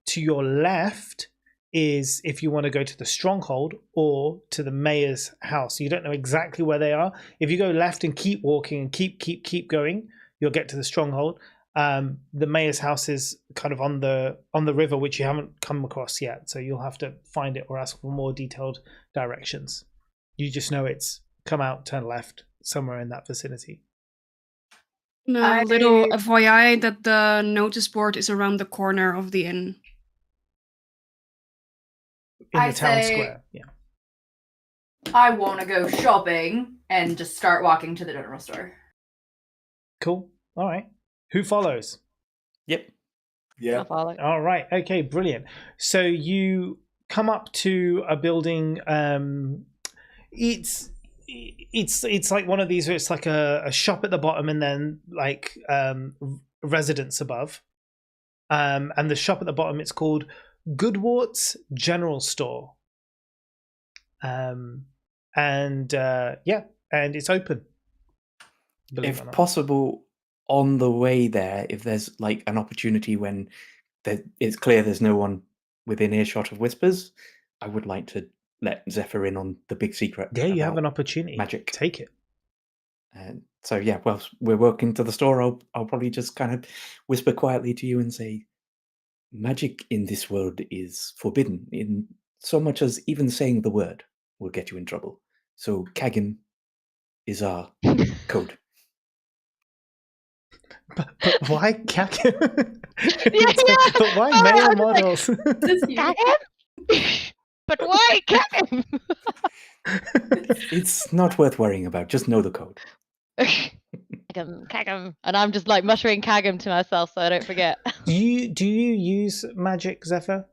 To your left is if you want to go to the stronghold or to the mayor's house. You don't know exactly where they are. If you go left and keep walking and keep going, you'll get to the stronghold. The mayor's house is kind of on the river, which you haven't come across yet, so you'll have to find it or ask for more detailed directions. You just know it's come out, turn left, somewhere in that vicinity. A little FYI that the notice board is around the corner of the inn. In I the town say- square, yeah. I want to go shopping and just start walking to the general store. Cool. All right. Who follows? Yep. Yeah. I'll follow. All right. Okay. Brilliant. So you come up to a building. It's like one of these where it's like a shop at the bottom and then like residence above. And the shop at the bottom, it's called Goodwart's General Store. And it's open. believe it or If not. possible, on the way there, if there's like an opportunity when it's clear there's no one within earshot of whispers, I would like to let Zephyr in on the big secret. Yeah, you have about an opportunity. magic. Take it. And so yeah, well, we're walking to the store. I'll probably just kind of whisper quietly to you and say, magic in this world is forbidden, in so much as even saying the word will get you in trouble. So Kagan is our code. But why Kagan? Yeah. But why Oh, male I was like, models? Cat him? But why cat him? It's not worth worrying about. Just know the code. Kagam, Kagam. And I'm just like muttering Kagam to myself so I don't forget. Do you use magic, Zephyr?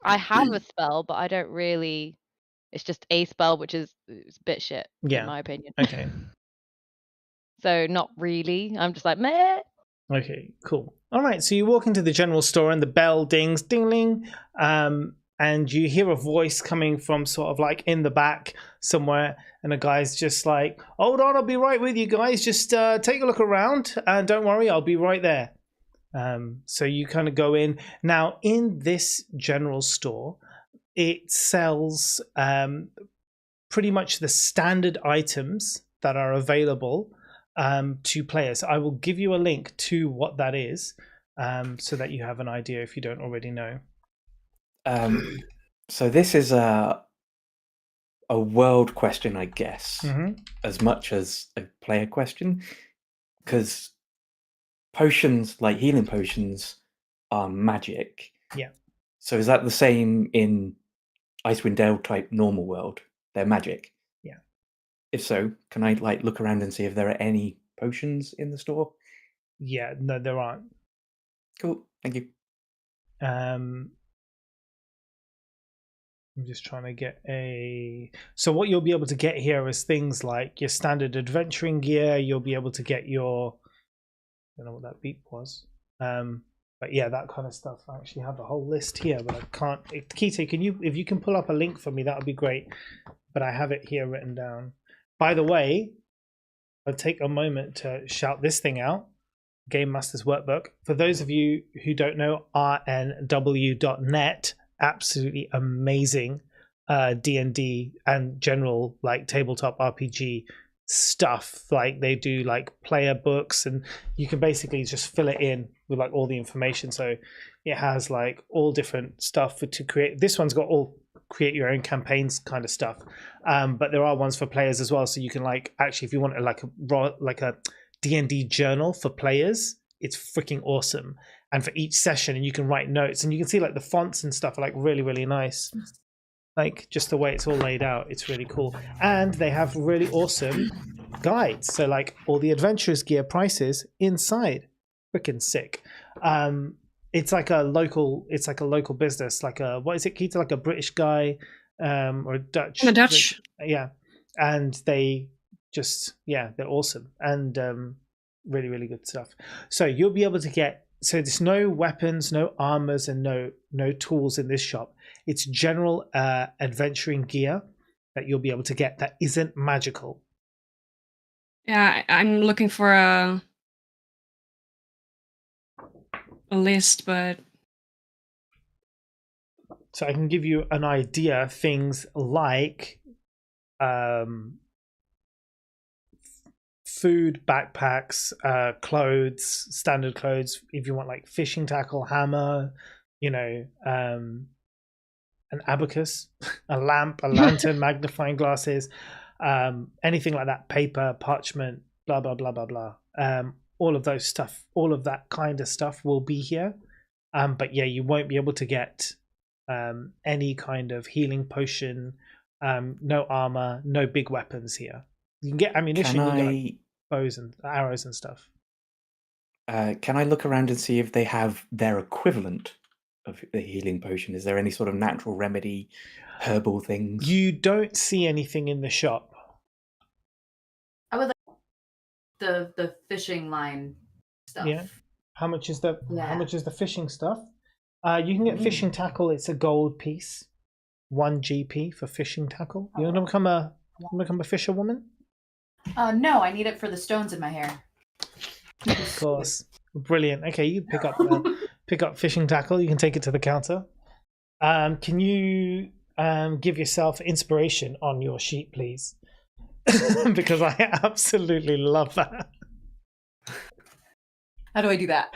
I have a spell, but I don't really. It's just a spell, which is it's a bit shit, Yeah. in my opinion. Okay. So not really. I'm just like meh. Okay, cool. All right, so you walk into the general store and the bell dings, ding-ling, and you hear a voice coming from sort of like in the back somewhere, and a guy's just like, hold on, I'll be right with you guys. Just take a look around, and don't worry, I'll be right there. So you kind of go in. Now, in this general store, it sells pretty much the standard items that are available to players. I will give you a link to what that is, so that you have an idea if you don't already know. So this is a world question, I guess, Mm-hmm. as much as a player question, because potions, like healing potions, are magic. Yeah. So is that the same in Icewind Dale type normal world? They're magic. Yeah. If so, can I like look around and see if there are any potions in the store? Yeah, no, there aren't. Cool, thank you. I'm just trying to get so what you'll be able to get here is things like your standard adventuring gear. You'll be able to get your, I don't know what that beep was. But yeah, that kind of stuff. I actually have a whole list here, but I can't. Kite, if you can pull up a link for me, that would be great. But I have it here written down. By the way, I'll take a moment to shout this thing out. Game Master's Workbook. For those of you who don't know, rnw.net, absolutely amazing D&D and general like tabletop RPG stuff. Like they do like player books, and you can basically just fill it in with like all the information. So it has like all different stuff to create. This one's got all create your own campaigns kind of stuff, but there are ones for players as well. So you can like actually, if you want like a D&D journal for players, it's freaking awesome. And for each session, and you can write notes, and you can see like the fonts and stuff are like really, really nice. Like just the way it's all laid out, it's really cool. And they have really awesome guides. So like all the adventurers gear prices inside, freaking sick. It's like a local business, like a, what is it, Keita? Like a British guy, or a Dutch. The Dutch. Yeah. And they just, yeah, they're awesome. And really, really good stuff. So you'll be able to get, so there's no weapons, no armors, and no tools in this shop. It's general adventuring gear that you'll be able to get that isn't magical. Yeah, I'm looking for a list, but So I can give you an idea. Things like food, backpacks, clothes, standard clothes. If you want like fishing tackle, hammer, an abacus, a lamp, a lantern, magnifying glasses, anything like that, paper, parchment, blah blah blah blah blah. All of those stuff, all of that kind of stuff will be here. But yeah, you won't be able to get any kind of healing potion, no armor, no big weapons here. You can get ammunition, you can get like bows and arrows and stuff. Can I look around and see if they have their equivalent of the healing potion? Is there any sort of natural remedy, herbal things? You don't see anything in the shop. I would like the fishing line stuff. Yeah. How much is the Yeah. fishing stuff? You can get fishing tackle. It's a gold piece, 1 GP for fishing tackle. You want to become a fisherwoman? No, I need it for the stones in my hair. Of course. Brilliant. Okay, you pick up fishing tackle. You can take it to the counter. Can you give yourself inspiration on your sheet, please? Because I absolutely love that. How do I do that?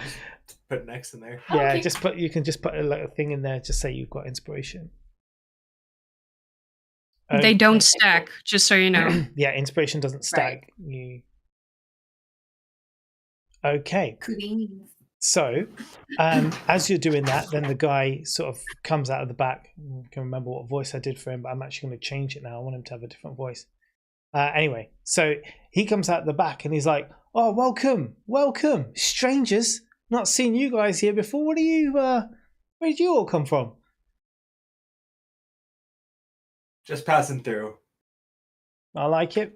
Put an X in there. Yeah, Okay. you can just put a little thing in there. Just say you've got inspiration. They don't stack, just so you know. Yeah, inspiration doesn't stack. Okay. Queens. So, as you're doing that, then the guy sort of comes out of the back. I can remember what voice I did for him, but I'm actually going to change it now. I want him to have a different voice. Anyway, so he comes out the back and he's like, "Oh, welcome, strangers. Not seen you guys here before. What are you? Where did you all come from?" Just passing through. I like it.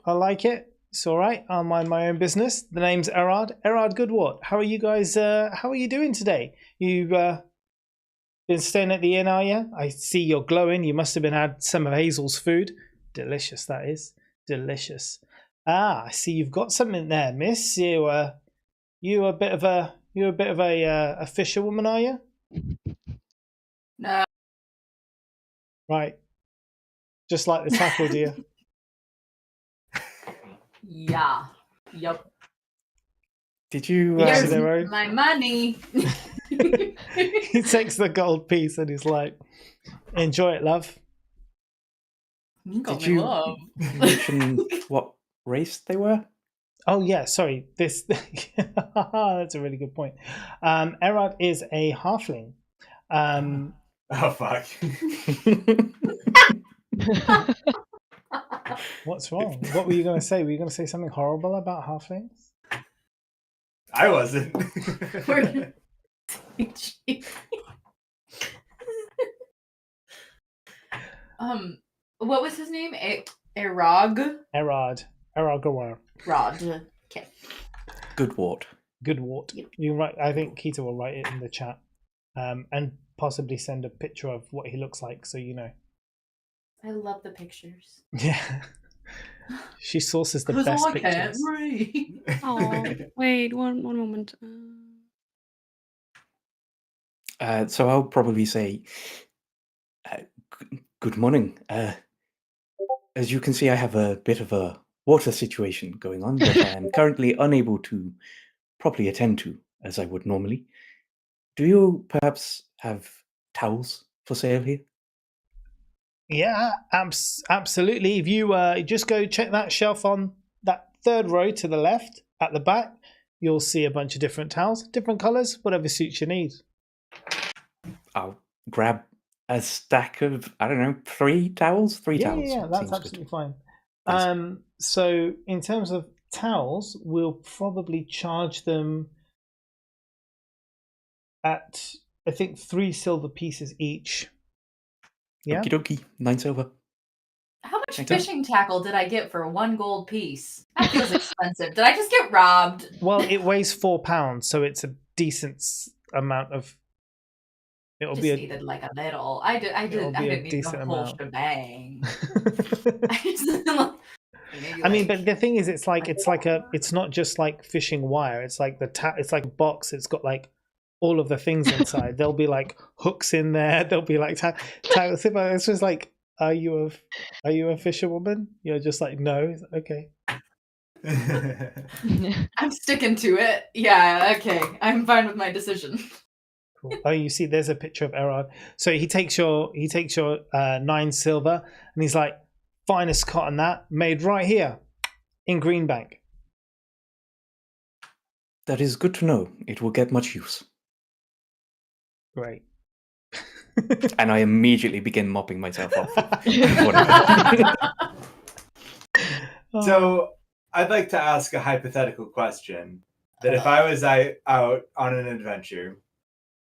It's all right. I'll mind my own business. The name's Erard. Erard Goodwort. How are you guys? How are you doing today? You've been staying at the inn, are you? I see you're glowing. You must have been had some of Hazel's food. Delicious, that is. Delicious. I see you've got something there, miss. You a bit of a fisherwoman, are you? No. Right. Just like the tackle, dear. Yeah. Yup. Did you? Here's there are- my money. He takes the gold piece and he's like, "Enjoy it, love." Did you mention what race they were? Oh yeah, sorry. This that's a really good point. Erard is a halfling. Oh fuck. What's wrong? What were you going to say? Were you going to say something horrible about halflings? I wasn't. What was his name? Erag? Erard Gawar. Rod. Okay. Goodwort. Goodwort. Yep. You can write. I think Keita will write it in the chat, and possibly send a picture of what he looks like, so you know. I love the pictures. Yeah. She sources the 'Cause best I can't pictures. breathe. Oh, wait, one moment. So I'll probably say, good morning. As you can see, I have a bit of a water situation going on that I am currently unable to properly attend to as I would normally. Do you perhaps have towels for sale here? Yeah, absolutely. If you just go check that shelf on that third row to the left at the back, you'll see a bunch of different towels, different colours, whatever suits your needs. I'll grab a stack of, I don't know, 3 towels? 3 towels. Yeah, that's seems good. absolutely fine. Please. So in terms of towels, we'll probably charge them at, I think, 3 silver pieces each. Yeah. Okie dokie, 9 silver. How much Thank you. fishing tackle did I get for 1 gold piece? That feels expensive. Did I just get robbed? Well, it weighs 4 pounds, so it's a decent amount of. It'll Just be a. needed like a little. I It'll didn't be a need the decent whole amount. shebang. I just, maybe I mean, like- but the thing is, it's not just like fishing wire. It's like it's like a box. It's got like all of the things inside. There'll be like hooks in there. There'll be like it's just like, are you a fisherwoman? You're just like, no. Okay. I'm sticking to it. Yeah, okay. I'm fine with my decision. Cool. Oh, you see, there's a picture of Erard. So he takes your 9 silver, and he's like, finest cotton that made right here in Greenbank. That is good to know. It will get much use. Great. And I immediately begin mopping myself off. Oh. So I'd like to ask a hypothetical question. That if I was out on an adventure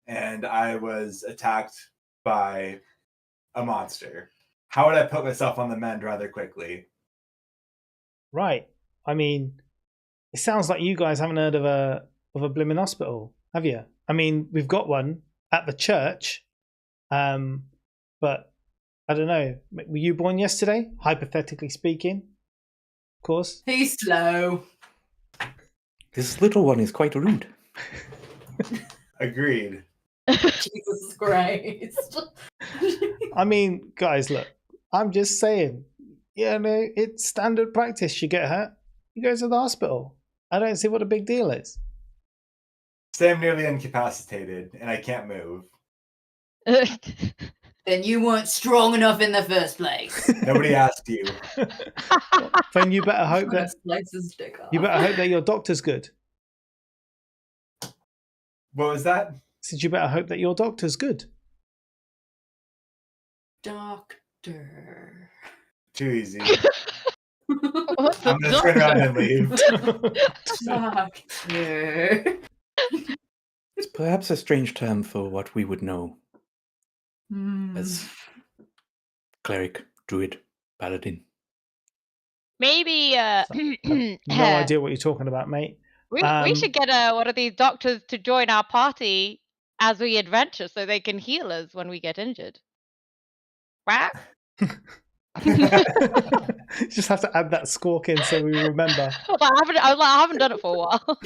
and I was attacked by a monster, how would I put myself on the mend rather quickly? Right. I mean, it sounds like you guys haven't heard of a blimmin' hospital, have you? I mean, we've got one at the church, but I don't know. Were you born yesterday? Hypothetically speaking, of course. He's slow. This little one is quite rude. Agreed. Jesus Christ. I mean, guys, look. I'm just saying. Yeah, no, it's standard practice. You get hurt, you go to the hospital. I don't see what a big deal is. Say I'm nearly incapacitated and I can't move. Then you weren't strong enough in the first place. Nobody asked you. Then you better hope that Slice his dick off. you better hope that your doctor's good. What was that? Since you better hope that your doctor's good. Doctor. Too easy. What's I'm gonna turn around and leave. Doctor. It's perhaps a strange term for what we would know Hmm. as cleric, druid, paladin. Maybe No idea what you're talking about, mate. we should get one of these doctors to join our party as we adventure so they can heal us when we get injured. Right? Just have to add that squawk in so we remember. I haven't done it for a while.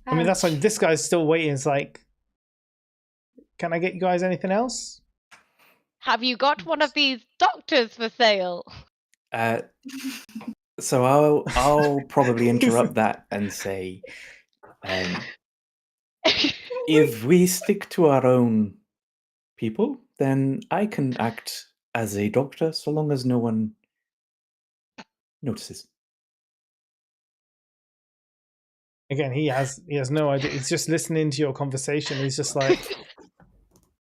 I mean, that's like this guy's still waiting. It's like, can I get you guys anything else? Have you got one of these doctors for sale? So I'll probably interrupt that and say, if we stick to our own people, then I can act as a doctor so long as no one notices. Again, he has no idea. He's just listening to your conversation. He's just like,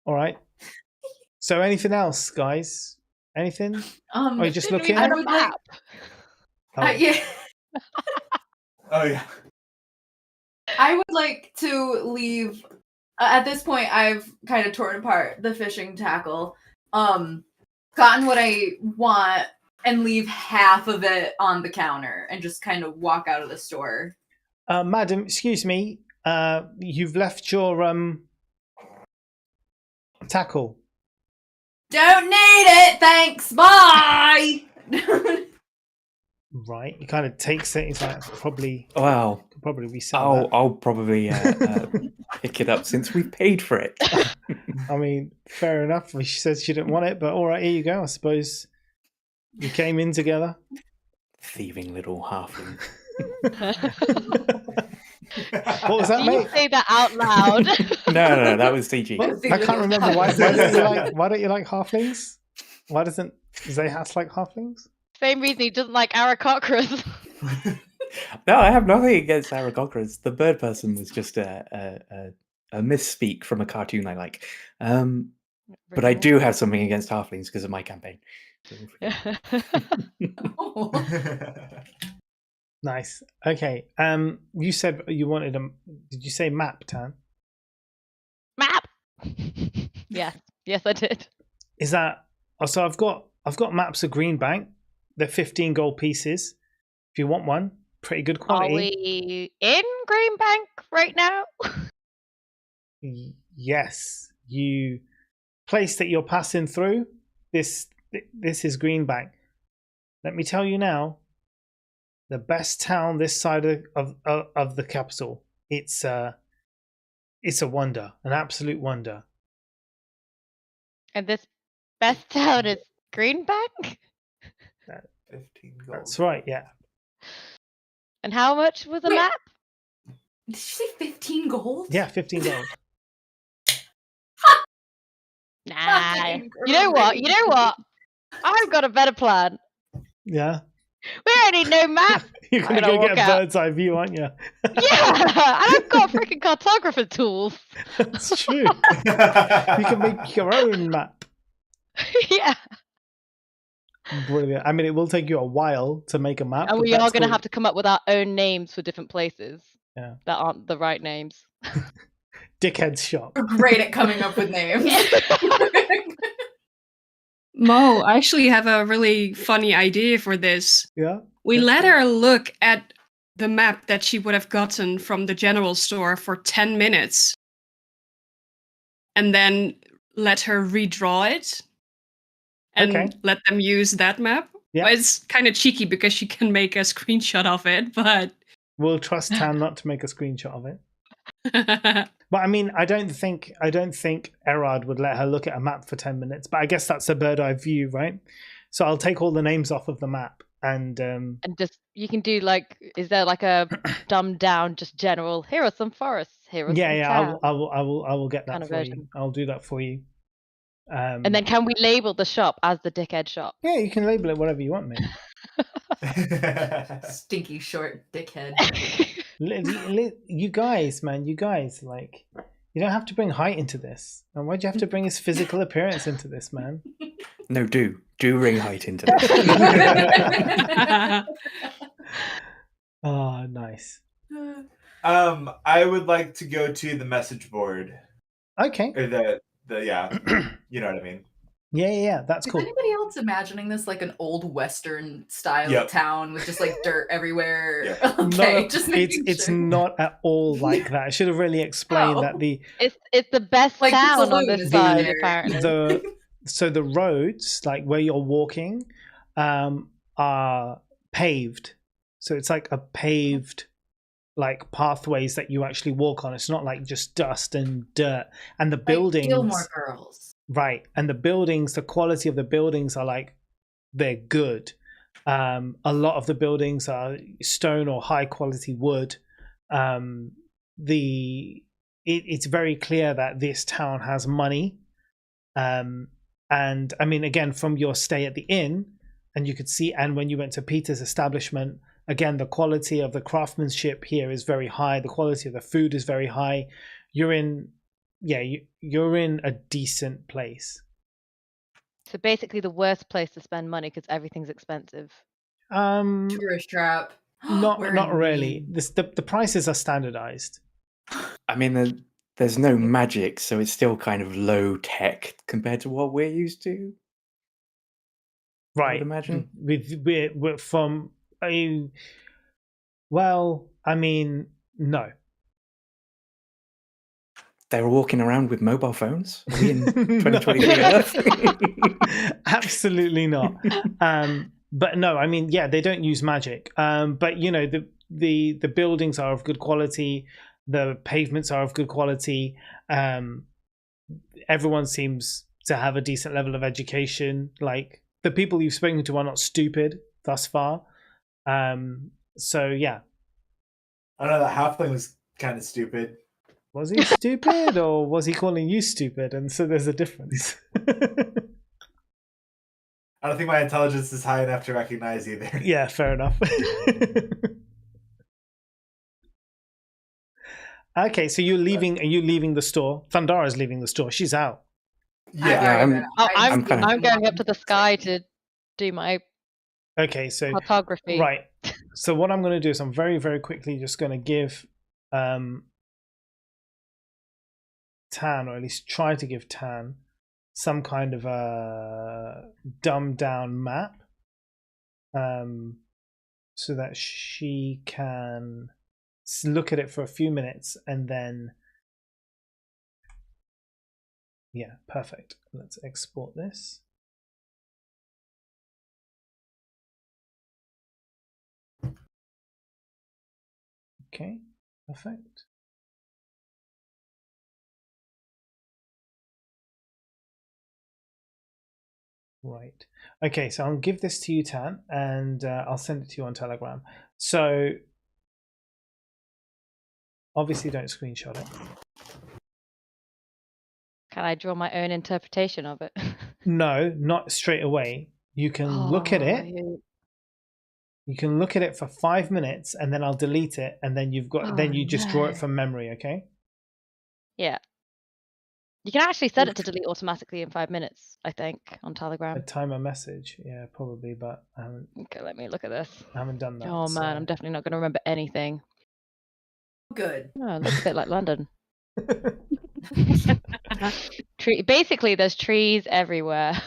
all right. So anything else, guys? Anything? Are you just looking? I would like. Yeah. Oh yeah. I would like to leave. At this point, I've kind of torn apart the fishing tackle, gotten what I want, and leave half of it on the counter and just kind of walk out of the store. Madam, excuse me. You've left your tackle. Don't need it, thanks. Bye. Right. He kind of takes it. He's like, probably. Wow. Could probably resell I'll probably pick it up since we paid for it. that. I mean, fair enough. She said she didn't want it, but all right, here you go. I suppose you came in together. Thieving little halfling. What was that, Do you mate? say that out loud? No, that was CG. I can't remember. Why don't you like halflings? Why doesn't Zayhas like halflings? Same reason he doesn't like Aarakocras. No, I have nothing against Aarakocras. The bird person was just a misspeak from a cartoon I like. But I do have something against halflings because of my campaign. Nice. Okay. You said you wanted a. Did you say map, Tan? Map. Yes, I did. Is that? Oh, so I've got maps of Greenbank. They're 15 gold pieces. If you want one, pretty good Are quality. we in Greenbank right now? Yes. You place that you're passing through. This is Greenbank. Let me tell you now. The best town this side of the capital. It's a wonder, an absolute wonder. And this best town is Greenbank? 15 gold. That's right, yeah. And how much was a Wait. map? Did you say 15 gold? Yeah, 15 gold. Nah. Fucking You know what? You know what? I've got a better plan. Yeah. We don't need no map. You're I'm going to gonna go get walk a out. bird's eye view, aren't you? Yeah, and I've got freaking cartographer tools. That's true. You can make your own map. Yeah, Brilliant. I mean, it will take you a while to make a map. and but we are that's going to cool. have to come up with our own names for different places. Yeah. That aren't the right names. Dickhead's shop. We're great at coming up with names. Mo, I actually have a really funny idea for this. Yeah. We That's let cool. her look at the map that she would have gotten from the general store for 10 minutes. And then let her redraw it. And Okay. let them use that map. Yeah. But it's kind of cheeky because she can make a screenshot of it, but We'll trust Tan not to make a screenshot of it. But I mean, I don't think Erard would let her look at a map for 10 minutes. But I guess that's a bird eye view, right? So I'll take all the names off of the map and And just you can do like, is there like a dumbed down, just general? Here are some forests. Here are some towns. I will get that kind of for you. version. I'll do that for you. And then can we label the shop as the dickhead shop? Yeah, you can label it whatever you want, mate. Stinky short dickhead. You guys, man, like, you don't have to bring height into this. And why'd you have to bring his physical appearance into this, man? No, do bring height into this. Oh, nice. I would like to go to the message board. Okay. Or the yeah, you know what I mean. Yeah, that's Is cool. anybody else imagining this like an old Western style Yep. town with just like dirt everywhere? Yeah. Okay, No, just making it's sure. not at all like that. I should have really explained that It's the best Like the town on saloon this is side, there. apparently. so the roads, like where you're walking, are paved. So it's like a paved like pathways that you actually walk on. It's not like just dust and dirt. And the buildings, Like Gilmore Girls. right? And the buildings, the quality of the buildings are like they're good. A lot of the buildings are stone or high quality wood. It's very clear that this town has money. And I mean, again, from your stay at the inn, and you could see, and when you went to Peter's establishment, again, the quality of the craftsmanship here is very high. The quality of the food is very high. You're in a decent place. So basically, the worst place to spend money because everything's expensive. Tourist trap. Not We're in really. Maine. The prices are standardized. I mean, there's no magic, so it's still kind of low tech compared to what we're used to. I Right. would imagine. We're from a. Well, I mean, no. They were walking around with mobile phones. Are we in 2023 No. Earth? Absolutely not. But no, I mean, yeah, they don't use magic. But you know, the buildings are of good quality. The pavements are of good quality. Everyone seems to have a decent level of education. Like the people you've spoken to are not stupid thus far. So yeah. I don't know, the halfling was kind of stupid. Was he stupid or was he calling you stupid? And so there's a difference. I don't think my intelligence is high enough to recognize either. Yeah, fair enough. Okay, so are you leaving the store? Thundara's leaving the store. She's out. Yeah. I'm kinda- going up to the sky to do my Okay, so cartography. right. So what I'm going to do is I'm very, very quickly just going to give Tan, or at least try to give Tan, some kind of a dumbed down map, so that she can look at it for a few minutes and then, yeah, perfect. Let's export this. Okay, perfect. Right. Okay, so I'll give this to you, Tan, and I'll send it to you on Telegram. So obviously don't screenshot it. Can I draw my own interpretation of it? No, not straight away. You can look at it. You can look at it for 5 minutes, and then I'll delete it, and then then you just draw it from memory. Okay. Yeah. You can actually set it to delete automatically in 5 minutes, I think, on Telegram. A timer message, yeah, probably, but I haven't. Okay, let me look at this. I haven't done that. Oh man, I'm definitely not going to remember anything. Good. Oh, it looks a bit like London. Basically, there's trees everywhere.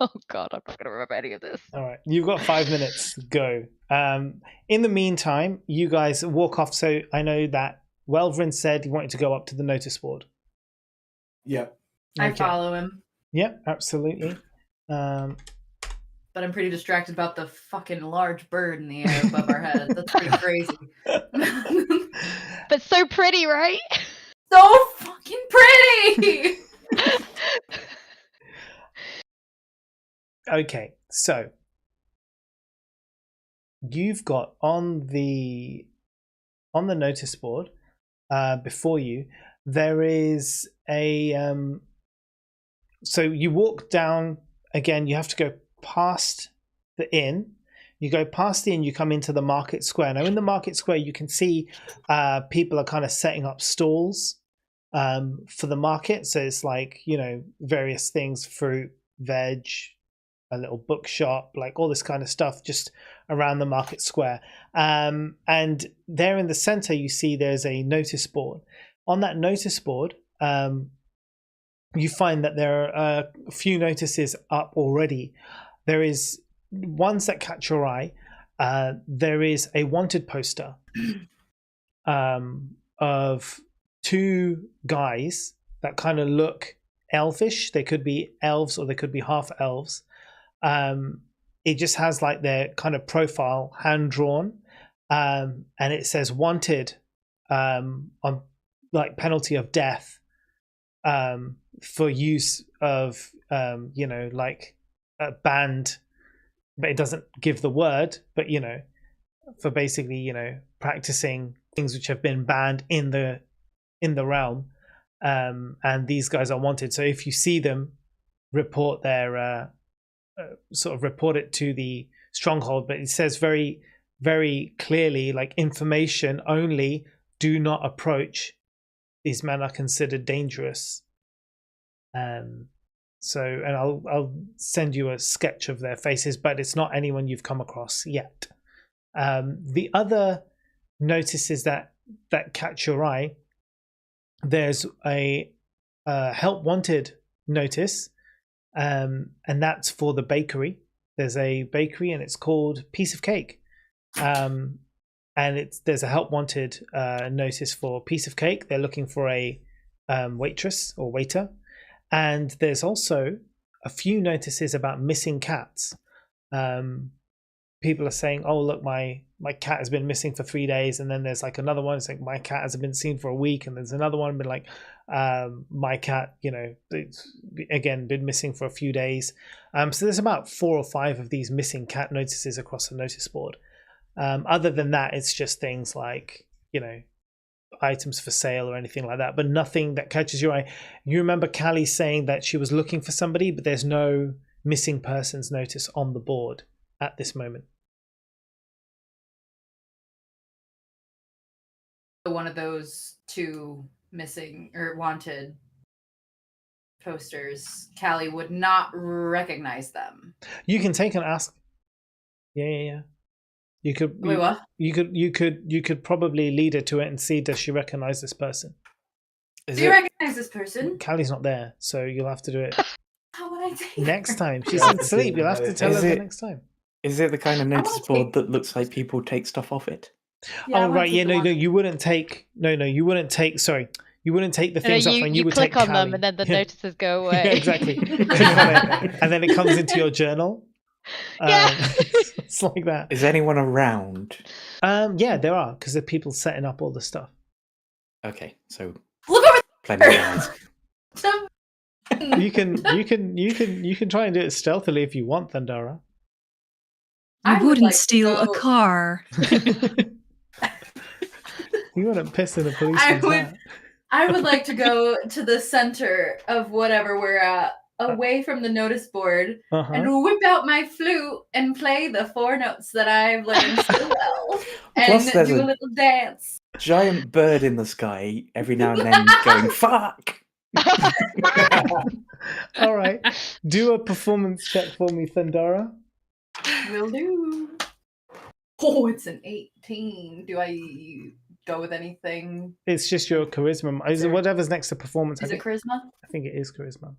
Oh god, I'm not going to remember any of this. All right, you've got 5 minutes. Go. In the meantime, you guys walk off. So I know that Welvrin said he wanted to go up to the notice board. Yep. I follow him. Yep, absolutely. But I'm pretty distracted about the fucking large bird in the air above our heads. That's pretty crazy. But so pretty, right? So fucking pretty! Okay, so you've got on the notice board before you, there is a so you walk down again. You have to go past the inn. You go past the inn, you come into the market square. Now in the market square you can see people are kind of setting up stalls for the market. So it's like, you know, various things, fruit, veg, a little bookshop, like all this kind of stuff just around the market square. And there in the center you see there's a notice board. On that notice board, you find that there are a few notices up already. There is ones that catch your eye. There is a wanted poster of two guys that kind of look elfish. They could be elves or they could be half elves. It just has like their kind of profile hand drawn, and it says wanted on like penalty of death for use of you know, like a banned, but it doesn't give the word, but you know, for basically, you know, practicing things which have been banned in the realm, and these guys are wanted. So if you see them, report their sort of report it to the stronghold. But it says very, very clearly, like, information only, do not approach. These men are considered dangerous. So, and I'll send you a sketch of their faces, but it's not anyone you've come across yet. The other notices that catch your eye, there's a help wanted notice, and that's for the bakery. There's a bakery and it's called Piece of Cake, and there's a help wanted notice for Piece of Cake. They're looking for a waitress or waiter. And there's also a few notices about missing cats. People are saying, oh, look, my cat has been missing for 3 days. And then there's like another one. It's like, my cat hasn't been seen for a week. And there's another one been like, my cat, you know, it's, again, been missing for a few days. So there's about 4 or 5 of these missing cat notices across the notice board. Other than that, it's just things like, you know, items for sale or anything like that, but nothing that catches your eye. You remember Callie saying that she was looking for somebody, but there's no missing persons notice on the board at this moment. One of those 2 missing or wanted posters, Callie would not recognize them. You can take and ask. Yeah. You could. Wait, what? You could probably lead her to it and see, does she recognize this person? Do you recognize this person? Callie's not there, so you'll have to do it How would I take next her? time. She's asleep. You'll have to tell her the next time. Is it the kind of notice take- board that looks like people take stuff off it? Yeah, I Oh wanna right, take yeah, the no, one- you wouldn't take. No, you wouldn't take. Sorry, you wouldn't take the things off, and you would click take on them, Callie. and then the Yeah. notices go away. Yeah, exactly. Click on it, and then it comes into your journal. Yeah. It's like that. Is anyone around? Yeah, there are, because there are people setting up all the stuff. Okay, so Look over plenty of eyes. there! You can try and do it stealthily if you want, Thundara. I I would wouldn't like to steal a go- car. You wouldn't piss in the I policeman's would- hat. I would like to go to the center of whatever we're at, away from the notice board, Uh-huh. and whip out my flute and play the 4 notes that I've learned so well, and Plus there's do a a- little dance. Giant bird in the sky every now and then going, fuck! All right. Do a performance check for me, Thundara. Will do. Oh, it's an 18. Do I go with anything? It's just your charisma. Is it whatever's next to performance? Is it charisma? I think it is charisma.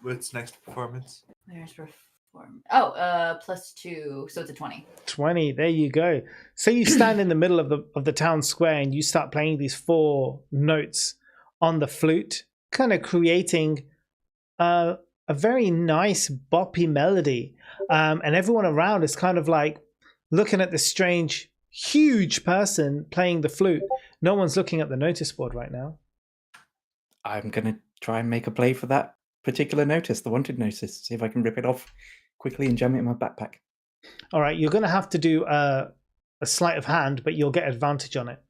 What's next performance? There's perform. Oh, +2, so it's a 20. 20. There you go. So you stand in the middle of the town square and you start playing these 4 notes on the flute, kind of creating a very nice boppy melody. And everyone around is kind of like looking at this strange, huge person playing the flute. No one's looking at the notice board right now. I'm going to try and make a play for that particular notice, the wanted notice, see if I can rip it off quickly and jam it in my backpack. All right, you're going to have to do a sleight of hand, but you'll get advantage on it.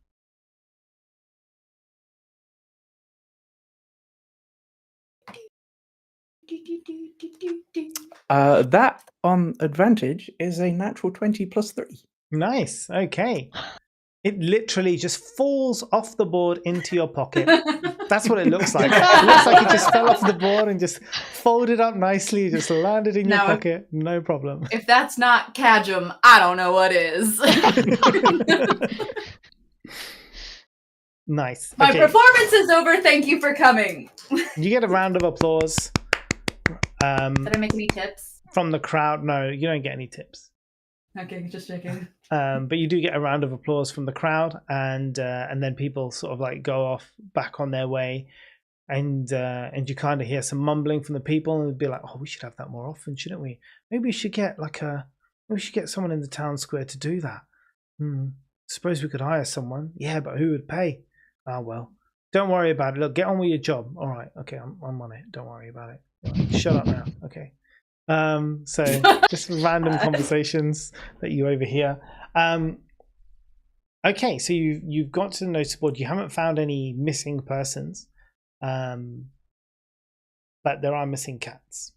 That on advantage is a natural 20 plus 3. Nice. Okay. It literally just falls off the board into your pocket. That's what it looks like. It looks like it just fell off the board and just folded up nicely, just landed in your Now, pocket. No problem. If that's not Kajum, I don't know what is. Nice. My Okay. performance is over. Thank you for coming. You get a round of applause Did I make any tips? from the crowd. No, you don't get any tips. Okay, just checking. But you do get a round of applause from the crowd, and then people sort of like go off back on their way, and you kind of hear some mumbling from the people, and they'd be like, "Oh, we should have that more often, shouldn't we? Maybe we should get someone in the town square to do that. Suppose we could hire someone. Yeah, but who would pay? Oh well, don't worry about it. Look, get on with your job. All right, okay, I'm on it. Don't worry about it. Right, shut up now. Okay." So just random conversations that you overhear. Okay, so you've got to the notice board. You haven't found any missing persons, but there are missing cats.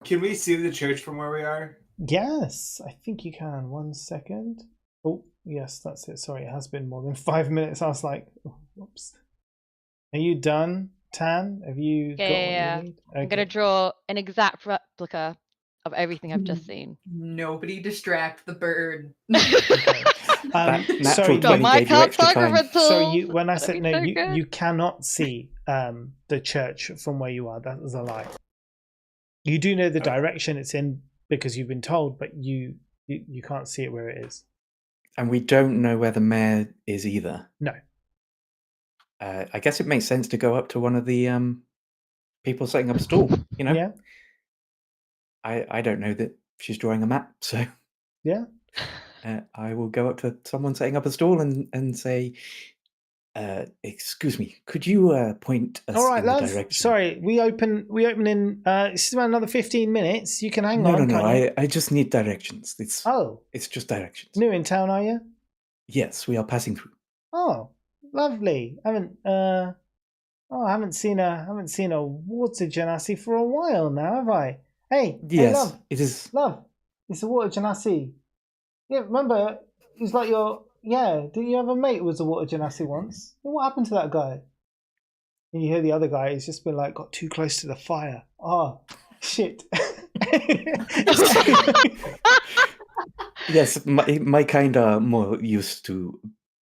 Can we see the church from where we are? Yes, I think you can. 1 second. Oh, yes, that's it. Sorry, it has been more than 5 minutes. I was like, oh, whoops. Are you done, Tan? Have you got what you need? Okay. I'm going to draw an exact replica of everything I've just seen. Nobody distract the bird. Okay. That natural Sorry, 20 my gave you extra time. so you, when I That'd said be no, so you, good. you cannot see the church from where you are. That was a lie. You do know the direction it's in because you've been told, but you can't see it where it is. And we don't know where the mayor is either. No. I guess it makes sense to go up to one of the people setting up a stall, you know? Yeah. I don't know that she's drawing a map, so Yeah. I will go up to someone setting up a stall and say, excuse me, could you point us All right, in the love. direction? Sorry, we open in this is about another 15 minutes. You can hang No, on. no, can't you? I just need directions. Oh, It's just directions. new in town, are you? Yes, we are passing through. Oh, lovely. I haven't seen a water genasi for a while now, have I? Hey, Yes, love, it is. love, it's a water genasi. Yeah, remember, it's like didn't you have a mate who was a water genasi once? What happened to that guy? And you hear the other guy, he's just been like, got too close to the fire. Oh, shit. Yes, my kind are more used to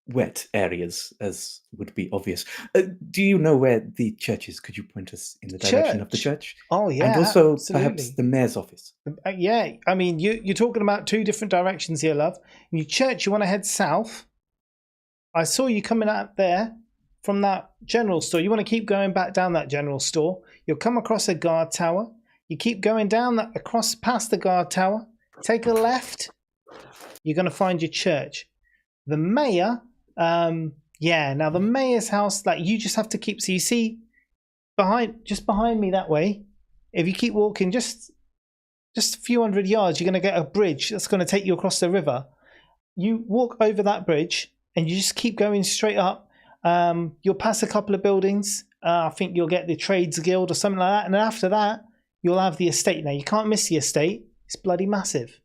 wet areas, as would be obvious. Do you know where the church is? Could you point us in the direction of the church? Oh, yeah, and also absolutely. perhaps the mayor's office. Yeah, I mean, you're talking about 2 different directions here, love. In your church, you want to head south. I saw you coming out there from that general store. You want to keep going back down that general store. You'll come across a guard tower. You keep going down across past the guard tower. Take a left. You're going to find your church. The mayor, now the mayor's house, like you just have to keep. So you see just behind me that way. If you keep walking just a few hundred yards, you're going to get a bridge that's going to take you across the river. You walk over that bridge and you just keep going straight up. You'll pass a couple of buildings. I think you'll get the Trades Guild or something like that. And then after that, you'll have the estate. Now, you can't miss the estate. It's bloody massive.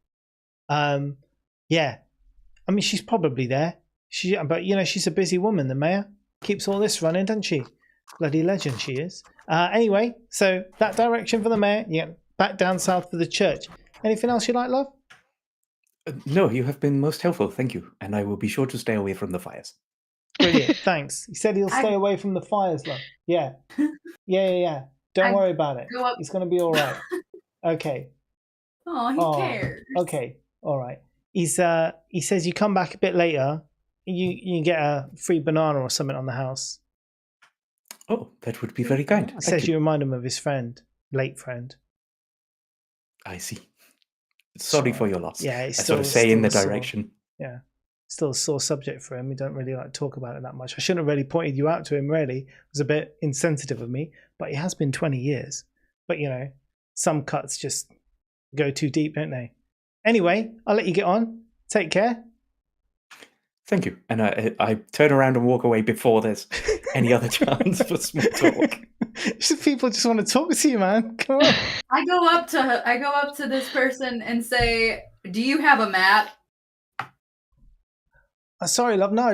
Yeah. I mean, she's probably there. But, you know, she's a busy woman, the mayor. Keeps all this running, doesn't she? Bloody legend she is. Anyway, so that direction for the mayor. You get back down south for the church. Anything else you'd like, love? No, you have been most helpful. Thank you. And I will be sure to stay away from the fires. Brilliant. Thanks. He said he'll stay away from the fires, love. Yeah. Yeah. Don't worry about it. It's going to be all right. Okay. Oh, he cares. Okay. All right. He says you come back a bit later. You get a free banana or something on the house. Oh, that would be very kind. He says you remind him of his friend, late friend. I see. Sorry for your loss. Yeah, it's I sort of say in the still direction. Yeah. Still a sore subject for him. We don't really like to talk about it that much. I shouldn't have really pointed you out to him, really. It was a bit insensitive of me, but it has been 20 years. But, you know, some cuts just go too deep, don't they? Anyway, I'll let you get on. Take care. Thank you. And I turn around and walk away before there's any other chance for small talk. People just want to talk to you, man. Come on. I go up to this person and say, "Do you have a map?" Sorry, love. No, I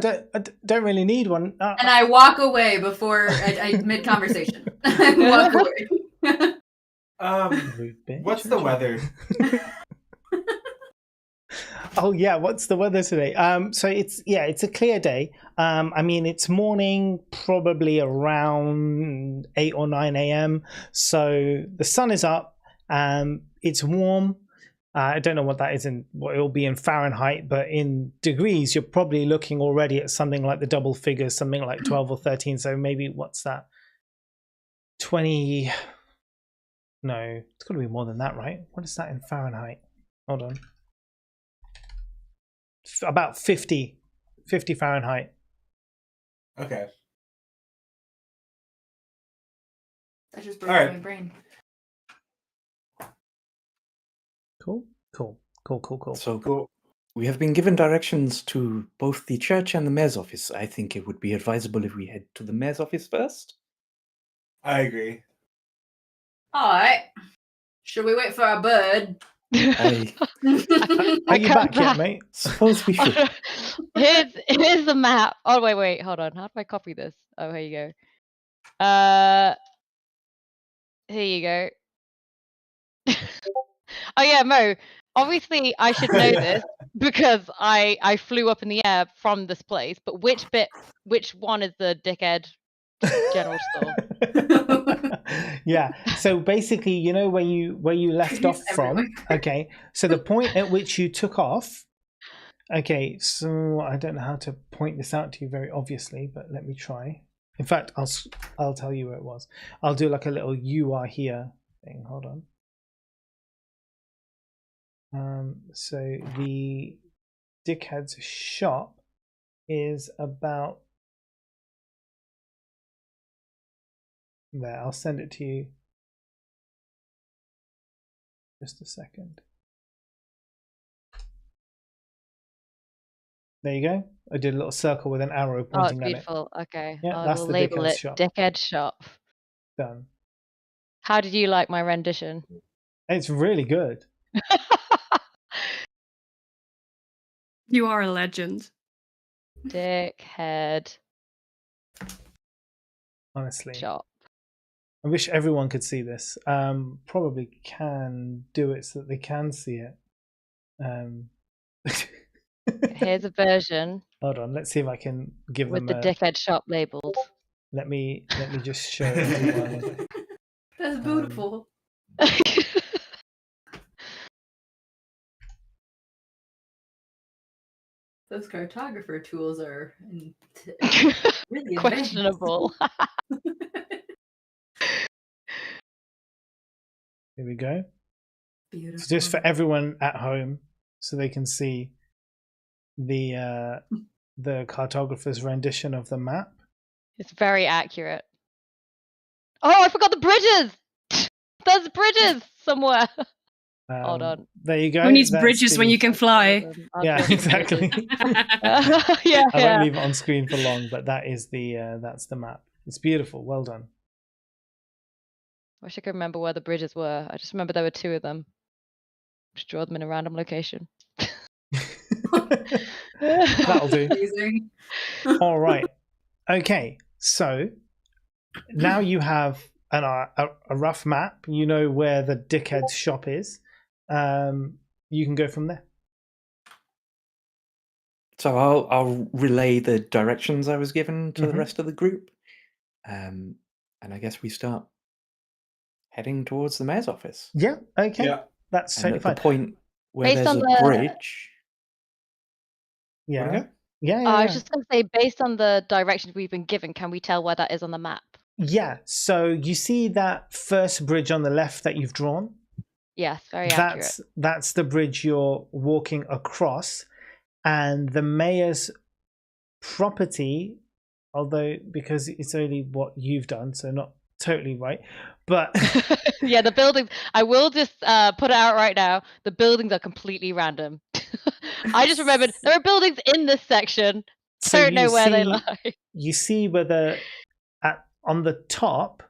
don't really need one. And I walk away before I mid conversation. Walk away. What's the weather? Oh yeah, what's the weather today? So it's a clear day. I mean, it's morning, probably around 8 or 9 a.m. So the sun is up. It's warm. I don't know what that is what it'll be in Fahrenheit, but in degrees, you're probably looking already at something like the double figures, something like 12 or 13. So maybe what's that? 20? No, it's got to be more than that, right? What is that in Fahrenheit? Hold on. About 50 Fahrenheit. Okay. That just broke my brain. Cool. So cool. We have been given directions to both the church and the mayor's office. I think it would be advisable if we head to the mayor's office first. I agree. All right. Should we wait for our bird? Are you back yet, mate? Suppose we should. Here's the map. Oh wait, hold on. How do I copy this? Oh, here you go. Here you go. Oh yeah, Mo. Obviously, I should know this because I flew up in the air from this place. But which one is the dickhead general store? Yeah. So basically, you know where you left off from. Okay. So the point at which you took off. Okay. So I don't know how to point this out to you very obviously, but let me try. In fact, I'll tell you where it was. I'll do like a little "you are here" thing. Hold on. So the dickhead's shop is about there. I'll send it to you. Just a second. There you go. I did a little circle with an arrow pointing at it. Beautiful. Okay. Yeah, I that's will the label dickhead's it shop. Dickhead Shop. Done. How did you like my rendition? It's really good. You are a legend. Dickhead Honestly. Shop. I wish everyone could see this. Probably can do it so that they can see it. Here's a version. Hold on, let's see if I can give with them the Dickhead Shop labeled. Let me just show everyone. That's beautiful. Those cartographer tools are really questionable. Here we go. Beautiful. So just for everyone at home, so they can see the cartographer's rendition of the map. It's very accurate. Oh, I forgot the bridges. There's bridges somewhere. Hold on. There you go. Who needs That's bridges when the- you can fly? I'll Yeah, draw some exactly. bridges. I Yeah, won't yeah. leave it on screen for long, but that is that's the map. It's beautiful. Well done. Wish I could remember where the bridges were. I just remember there were 2 of them. Just draw them in a random location. That'll do. Amazing. All right. Okay. So now you have a rough map. You know where the dickhead's shop is. You can go from there. So I'll relay the directions I was given to the Mhm. rest of the group, and I guess we start heading towards the mayor's office. Yeah. Okay. Yeah. That's And totally at the fine. point where Based there's on a the- bridge. Yeah. Wanna go? Yeah. I Yeah. was just going to say, based on the directions we've been given, can we tell where that is on the map? Yeah. So you see that first bridge on the left that you've drawn? Yes, very accurate. That's the bridge you're walking across, and the mayor's property, although because it's only what you've done, so not totally right, but Yeah, the buildings. I will just put it out right now. The buildings are completely random. I just remembered there are buildings in this section. so Don't know you where they see- lie. You see whether on the top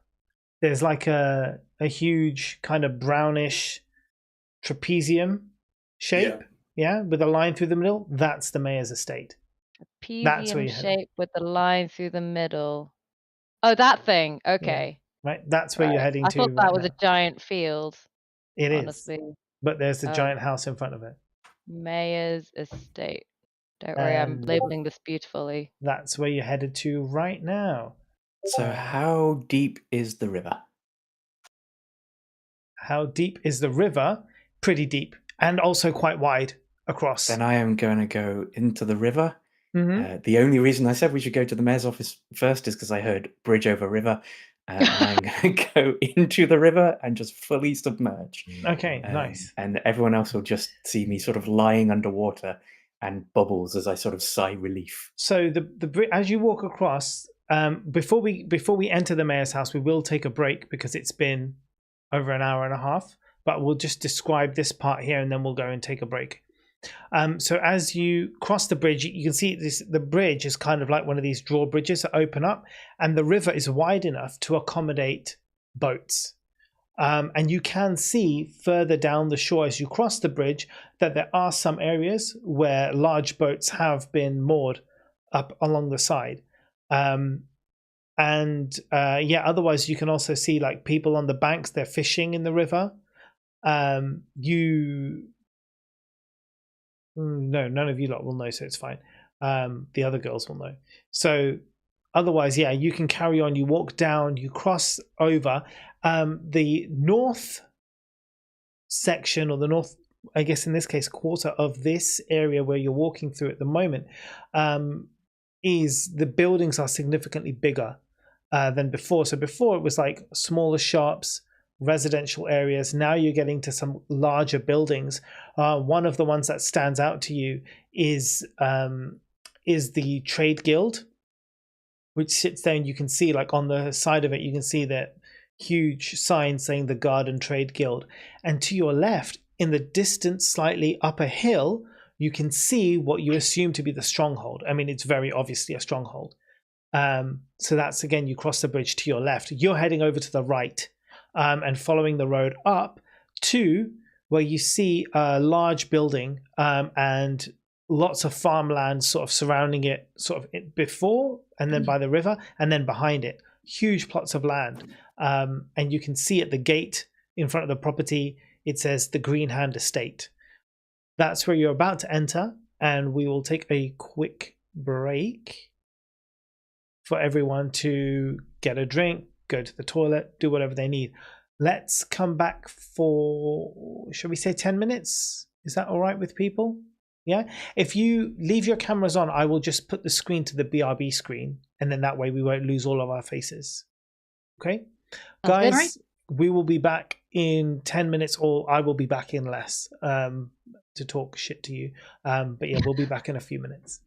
there's like a huge kind of brownish trapezium shape, yeah, with a line through the middle. That's the mayor's estate. That's where Trapezium you're heading. shape with the line through the middle. Oh, that thing. Okay. Right, that's where you're Right. heading I to. thought that right was now. a giant field. It is, Honestly, but there's a Oh. giant house in front of it. Mayor's estate. Don't worry, I'm And- labeling this beautifully. That's where you're headed to right now. So how deep is the river? How deep is the river? Pretty deep, and also quite wide across. Then I am going to go into the river. Mhm. The only reason I said we should go to the mayor's office first is because I heard bridge over river. And I'm going to go into the river and just fully submerge. Okay, nice. And everyone else will just see me sort of lying underwater and bubbles as I sort of sigh relief. So as you walk across, before we enter the mayor's house, we will take a break because it's been over an hour and a half. But we'll just describe this part here, and then we'll go and take a break. So as you cross the bridge, you can see the bridge is kind of like one of these drawbridges that open up, and the river is wide enough to accommodate boats. And you can see further down the shore as you cross the bridge that there are some areas where large boats have been moored up along the side. Otherwise you can also see like people on the banks, they're fishing in the river. No, none of you lot will know, so it's fine. The other girls will know. So otherwise, yeah, you can carry on. You walk down, you cross over. The north section, or the north, I guess in this case, quarter of this area where you're walking through at the moment, is the buildings are significantly bigger than before. So before it was like smaller shops, residential areas. Now you're getting to some larger buildings. One of the ones that stands out to you is the Trade Guild, which sits there, and you can see like on the side of it, you can see that huge sign saying the Garden Trade Guild. And to your left, in the distance, slightly up a hill, you can see what you assume to be the stronghold. I mean, it's very obviously a stronghold. So that's, again, you cross the bridge to your left. You're heading over to the right. And following the road up to where you see a large building and lots of farmland sort of surrounding it, sort of before and then by the river, and then behind it, huge plots of land. And you can see at the gate in front of the property, it says the Green Hand Estate. That's where you're about to enter, and we will take a quick break for everyone to get a drink, go to the toilet, do whatever they need. Let's come back for, shall we say 10 minutes? Is that all right with people? Yeah. If you leave your cameras on, I will just put the screen to the BRB screen, and then that way we won't lose all of our faces. Okay. Guys, right. we will be back in 10 minutes, or I will be back in less to talk shit to you. But yeah, we'll be back in a few minutes.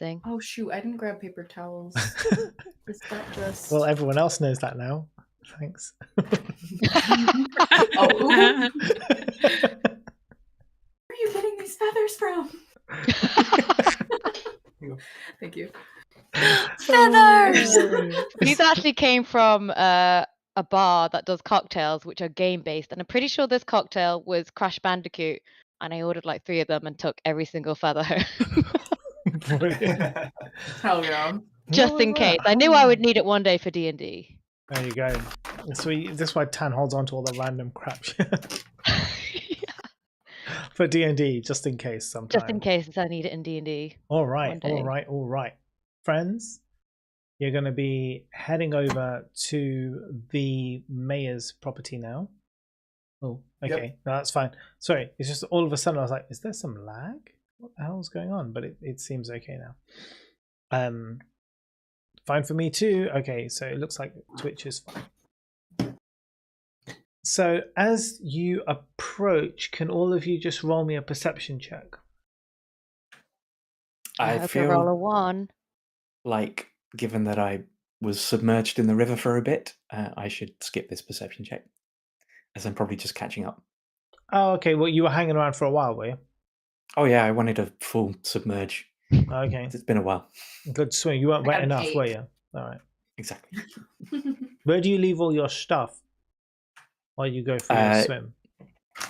missing. Oh shoot! I didn't grab paper towels. Is that just? Well, everyone else knows that now. Thanks. Oh, where are you getting these feathers from? Thank you. Feathers! Oh, These actually came from a bar that does cocktails, which are game-based. And I'm pretty sure this cocktail was Crash Bandicoot. And I ordered like 3 of them and took every single feather home. brilliant. Hell yeah. Just What in was case. that? I knew I would need it one day for D&D. There you go. So this is why Tan holds on to all the random crap for D&D, just in case sometime. Just in case I need it in D&D. All right, one day. all right. Friends, you're going to be heading over to the mayor's property now. Oh, okay. Yep. No, that's fine. Sorry, it's just all of a sudden I was like, is there some lag? What the hell's going on? But it seems okay now. Fine for me too. Okay, so it looks like Twitch is fine. So as you approach, can all of you just roll me a perception check? I I hope you roll a feel 1. like, given that I was submerged in the river for a bit, I should skip this perception check, as I'm probably just catching up. Oh, okay. Well, you were hanging around for a while, were you? Oh yeah, I wanted a full submerge. Okay. It's been a while. Good swim. You weren't I wet got an enough, were 8. you? All right. Exactly. Where do you leave all your stuff while you go for your swim?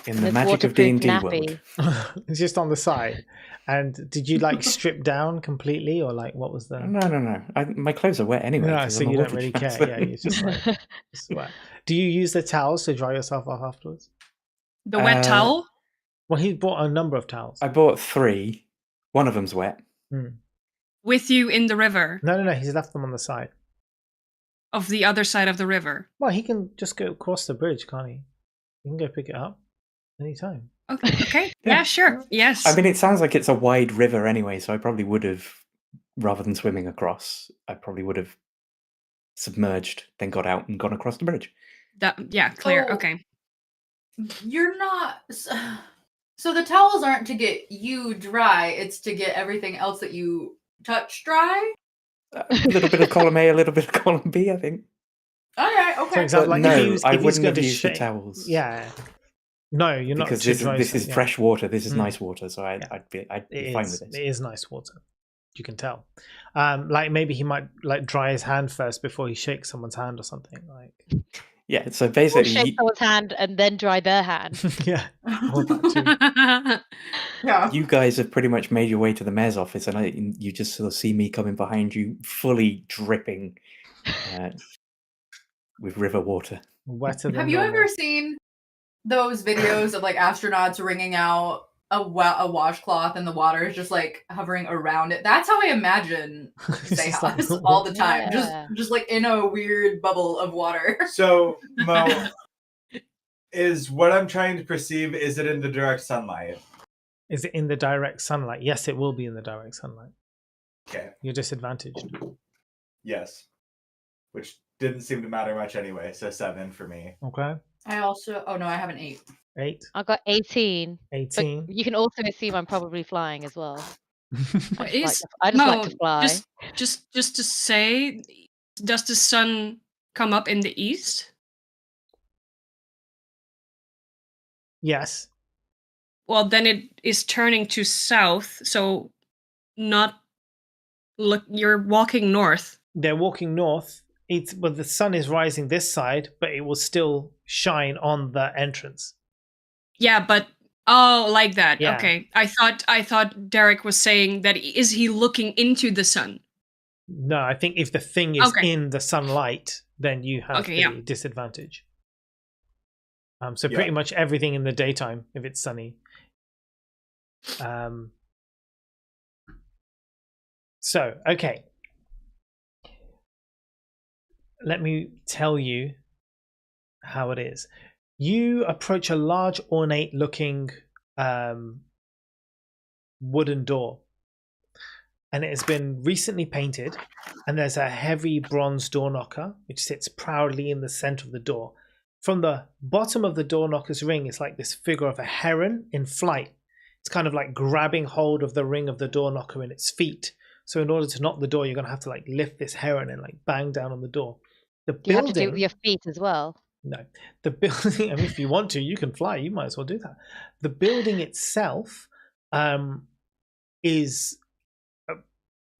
In the This magic of waterproof D&D nappy. world. It's just on the side. And did you like strip down completely, or like what was the? No. My clothes are wet anyway. No, 'cause so I'm a you don't water really child, care. so- Yeah, it's just like it's wet. Do you use the towels to dry yourself off afterwards? The wet towel? Well, he bought a number of towels. I bought 3. One of them's wet. With you in the river? No. He's left them on the side. Of the other side of the river? Well, he can just go across the bridge, can't he? He can go pick it up anytime. Okay. Yeah, sure. Yes. I mean, it sounds like it's a wide river anyway, so I probably would have, rather than swimming across, I probably would have submerged, then got out and gone across the bridge. Yeah, clear. Oh. Okay. You're not. So the towels aren't to get you dry. It's to get everything else that you touch dry. A little bit of column A, a little bit of column B, I think. All right. For Okay. example, But like no, if he's I going wouldn't have to used the shake, towels. yeah. No, you're not. Because to dry this is yourself, yeah. fresh water. This is Mm. nice water, so I'd be It fine is. with It this. is nice water. You can tell. Like maybe he might like dry his hand first before he shakes someone's hand or something. Like Yeah, so Or basically, shake someone's hand and then dry their hand. yeah. Or that too. Yeah. you guys have pretty much made your way to the mayor's office, and you just sort of see me coming behind you, fully dripping with river water. Wetter than Have you normal. ever seen those videos of like astronauts wringing out a washcloth and the water is just like hovering around it? That's how I imagine It's just like- Seance all the time. Yeah. Just like in a weird bubble of water. So, Mo, is what I'm trying to perceive, is it in the direct sunlight? Is it in the direct sunlight? Yes, it will be in the direct sunlight. Okay. You're disadvantaged. Yes. Which didn't seem to matter much anyway, so 7 for me. Okay. I also I have an 8. 8, I got 18. But 18. you can also assume I'm probably flying as well. What I is just like to fly. just to say, does the sun come up in the east? Yes. Well, then it is turning to south, so not look. You're walking north. They're walking north. The sun is rising this side, but it will still shine on the entrance. Yeah, but like that. Yeah. Okay. I thought Derek was saying that is he looking into the sun? No, I think if the thing is Okay. in the sunlight, then you have Okay, the yeah. disadvantage. So Yeah. pretty much everything in the daytime, if it's sunny. So, okay. Let me tell you how it is. You approach a large, ornate-looking wooden door, and it has been recently painted, and there's a heavy bronze door knocker which sits proudly in the center of the door. From the bottom of the door knocker's ring is like this figure of a heron in flight. It's kind of like grabbing hold of the ring of the door knocker in its feet, So in order to knock the door, you're gonna have to like lift this heron and like bang down on the door. The You have to do it building, with your feet as well. no, the building. I mean, if you want to, you can fly. You might as well do that. The building itself is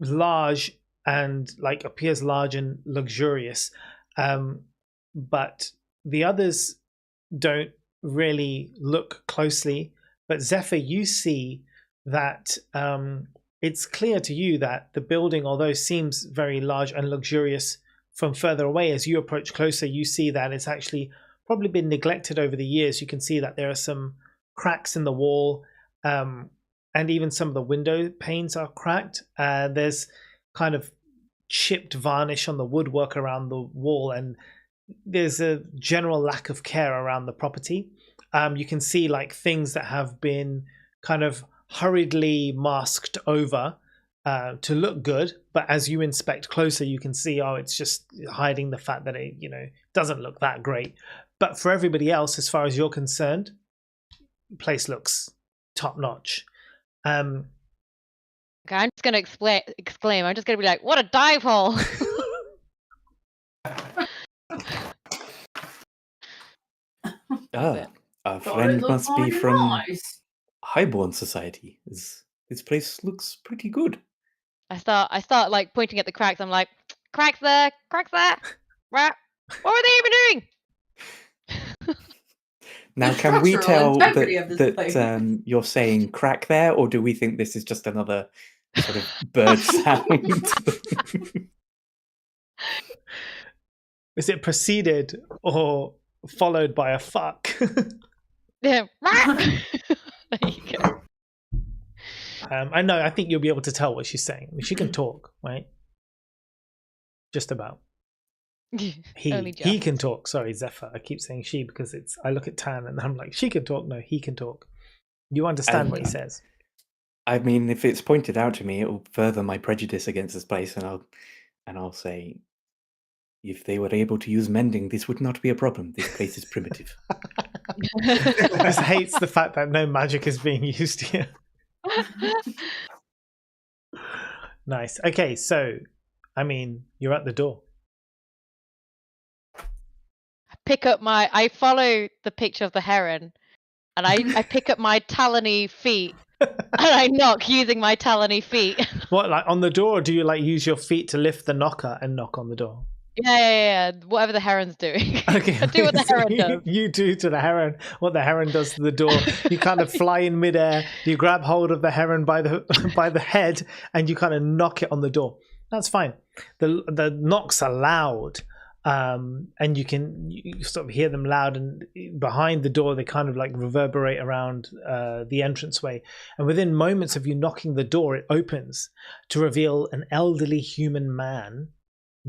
large and like appears large and luxurious, but the others don't really look closely. But Zephyr, you see that it's clear to you that the building, although seems very large and luxurious from further away, as you approach closer, you see that it's actually probably been neglected over the years. You can see that there are some cracks in the wall, and even some of the window panes are cracked. There's kind of chipped varnish on the woodwork around the wall, and there's a general lack of care around the property. You can see like things that have been kind of hurriedly masked over to look good, but as you inspect closer, you can see, oh, it's just hiding the fact that it, doesn't look that great. But for everybody else, as far as you're concerned, the place looks top notch. Okay, I'm just gonna exclaim. I'm just gonna be like, "What a dive hole!" Our Thought friend it looked must be mighty from nice. Highborn Society. This place looks pretty good. I start like pointing at the cracks. I'm like, "Cracks there, cracks there. What were they even doing?" Now, The can we structural tell integrity of this place. that you're saying crack there, or do we think this is just another sort of bird sound? Is it preceded or followed by a fuck? Yeah. There you go. I know. I think you'll be able to tell what she's saying. I mean, she can talk, right? Just about. Only He just. can talk. Sorry, Zephyr. I keep saying she because I look at Tan and I'm like, she can talk. No, he can talk. You understand what he says. I mean, if it's pointed out to me, it will further my prejudice against this place, and I'll say, if they were able to use mending, this would not be a problem. This place is primitive. Just hates the fact that no magic is being used here. Nice. Okay, so I mean, you're at the door. I follow the picture of the heron, and I pick up my talony feet, and I knock using my talony feet. What, like on the door, or do you like use your feet to lift the knocker and knock on the door? Yeah. Whatever the heron's doing. Okay. I do what the heron does. You do to the heron what the heron does to the door. You kind of fly in midair. You grab hold of the heron by the head, and you kind of knock it on the door. That's fine. The knocks are loud, and you sort of hear them loud, and behind the door they kind of like reverberate around the entranceway. And within moments of you knocking the door, it opens to reveal an elderly human man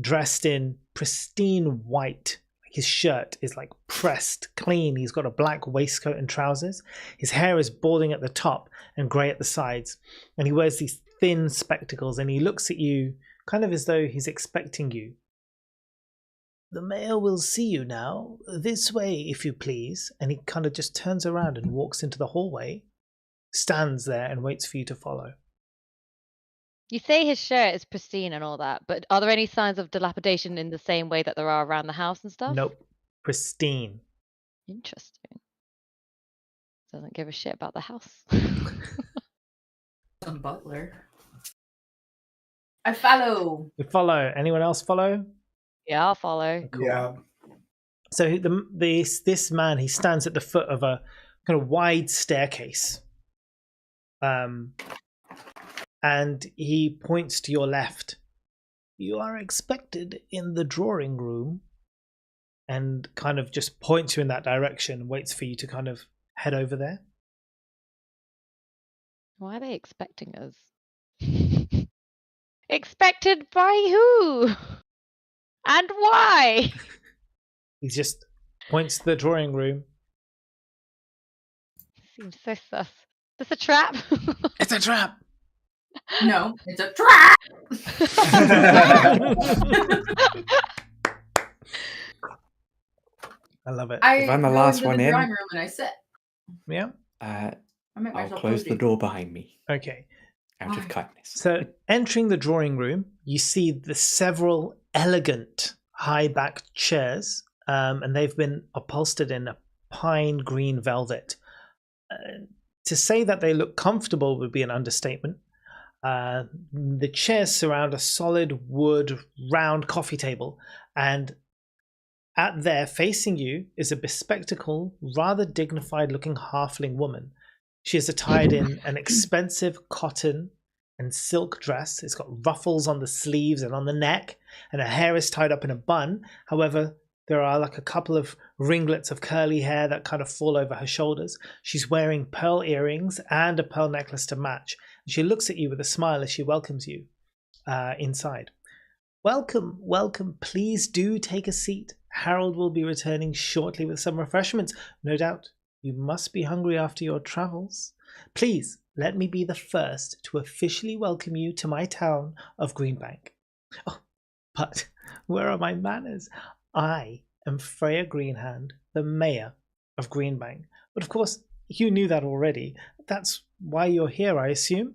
dressed in pristine white. His shirt is like pressed clean. He's got a black waistcoat and trousers. His hair is balding at the top and grey at the sides. And he wears these thin spectacles, and he looks at you kind of as though he's expecting you. The mayor will see you now. This way, if you please. And he kind of just turns around and walks into the hallway, stands there and waits for you to follow. You say his shirt is pristine and all that, but are there any signs of dilapidation in the same way that there are around the house and stuff? Nope. Pristine. Interesting. Doesn't give a shit about the house. Some butler. I follow. You follow. Anyone else follow? Yeah, I'll follow. Cool. Yeah. So this man, he stands at the foot of a kind of wide staircase. And he points to your left. You are expected in the drawing room, and kind of just points you in that direction, waits for you to kind of head over there. Why are they expecting us? Expected by who? And why? He just points to the drawing room. Seems so sus. Is this a trap? It's a trap! No, it's a trap. I love it. If I'm the go last into one the in- drawing room and I sit. Yeah? I make I'll myself close the cozy. door behind me. Okay. out of Why? kindness. So, entering the drawing room, you see the several elegant high-backed chairs, and they've been upholstered in a pine green velvet. To say that they look comfortable would be an understatement. The chairs surround a solid wood round coffee table, and at there, facing you, is a bespectacled, rather dignified-looking halfling woman. She is attired in an expensive cotton and silk dress. It's got ruffles on the sleeves and on the neck, and her hair is tied up in a bun. However, there are like a couple of ringlets of curly hair that kind of fall over her shoulders. She's wearing pearl earrings and a pearl necklace to match. She looks at you with a smile as she welcomes you inside. Welcome, welcome. Please do take a seat. Harold will be returning shortly with some refreshments. No doubt you must be hungry after your travels. Please let me be the first to officially welcome you to my town of Greenbank. Oh, but where are my manners? I am Freya Greenhand, the mayor of Greenbank. But of course, you knew that already. That's why you're here, I assume.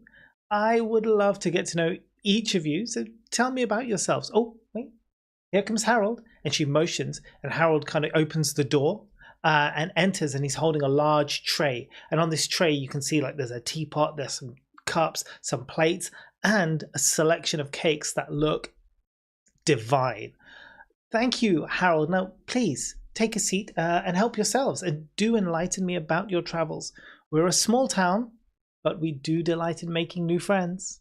I would love to get to know each of you, so tell me about yourselves. Oh, wait, here comes Harold. And she motions, and Harold kind of opens the door and enters, and he's holding a large tray. And on this tray, you can see like there's a teapot, there's some cups, some plates, and a selection of cakes that look divine. Thank you, Harold. Now, please take a seat and help yourselves, and do enlighten me about your travels. We're a small town, but we do delight in making new friends.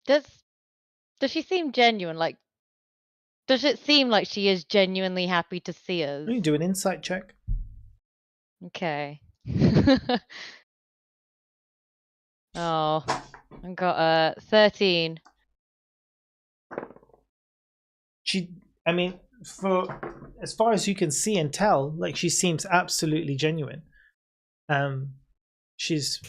Does she seem genuine? Like, does it seem like she is genuinely happy to see us? You do an insight check. Okay. Oh, I got 13. I mean, for as far as you can see and tell, like she seems absolutely genuine. She's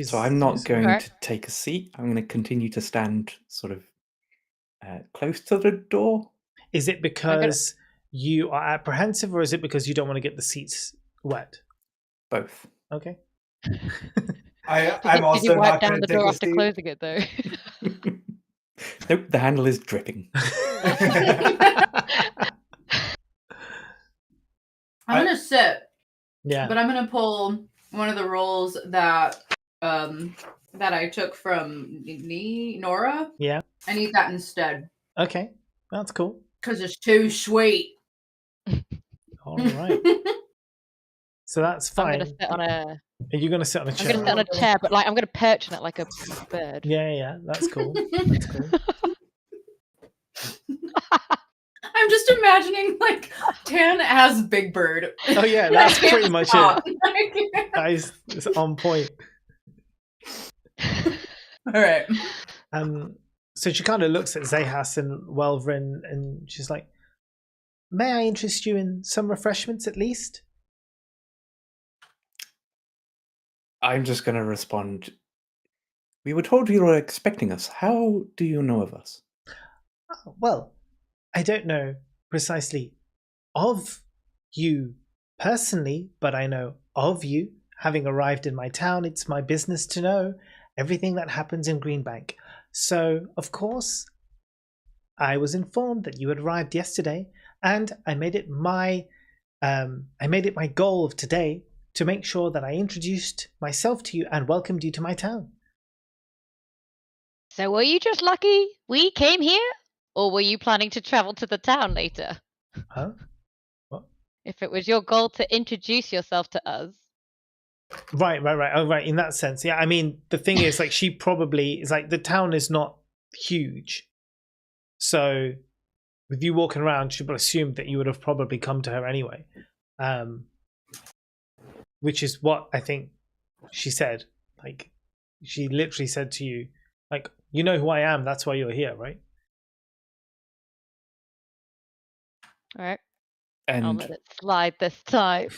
So I'm not going Alright. to take a seat. I'm going to continue to stand sort of close to the door. Is it because you are apprehensive, or is it because you don't want to get the seats wet? Both. Okay. I'm also Did you wipe not down going the to take door a after seat. closing it though? Nope, the handle is dripping. I'm gonna sit, Yeah. but I'm gonna pull one of the rolls that I took from Nora. Yeah. I need that instead Okay. That's cool. because it's too sweet. All right. So that's I'm fine. gonna sit on a. Are you going to sit on a I'm chair? gonna sit on a chair, but like I'm gonna perch on it like a bird. Yeah. That's cool. That's cool. I'm just imagining like Tan as Big Bird. Oh yeah, that's pretty much Stop. it. That is it's on point. All right. So she kind of looks at Zahas and Welvrin, and she's like, "May I interest you in some refreshments at least?" I'm just going to respond. We were told you were expecting us. How do you know of us? Oh, well, I don't know precisely of you personally, but I know of you. Having arrived in my town, it's my business to know everything that happens in Greenbank. So, of course, I was informed that you had arrived yesterday, and I made it my goal of today to make sure that I introduced myself to you and welcomed you to my town. So were you just lucky we came here, or were you planning to travel to the town later? Huh? What? If it was your goal to introduce yourself to us. Right. Oh, right. In that sense, yeah. I mean, the thing is, like, she probably is like the town is not huge, so with you walking around, she would assume that you would have probably come to her anyway, which is what I think she said. Like, she literally said to you, like, "You know who I am. That's why you're here, right?" All right. I'll And let it slide this time.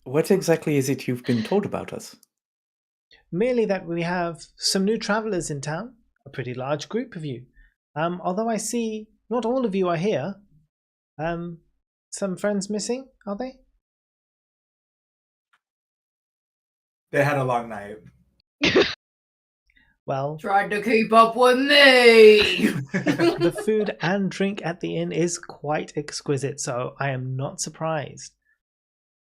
what exactly is it you've been told about us? Merely that we have some new travelers in town, a pretty large group of you. Although I see not all of you are here. Some friends missing, are they? They had a long night. Well, Tried to keep up with me. the food and drink at the inn is quite exquisite, so I am not surprised.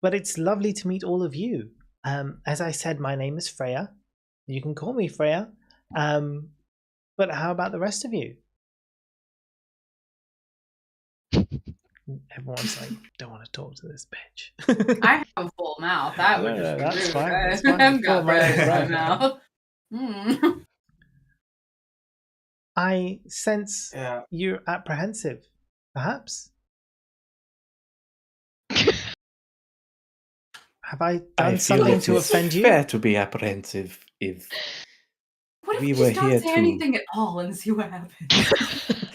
But it's lovely to meet all of you. As I said, my name is Freya. You can call me Freya. But how about the rest of you? Everyone's like, don't want to talk to this bitch. I have a full mouth. That would No, just be that's rude. fine, I that's fine. haven't got Full mouth bread is in my right. mouth. Mm. I sense Yeah. you're apprehensive, perhaps. Have I I done feel something it to is offend you? fair to be apprehensive if What if We we were just don't here say to- anything at all and see what happens?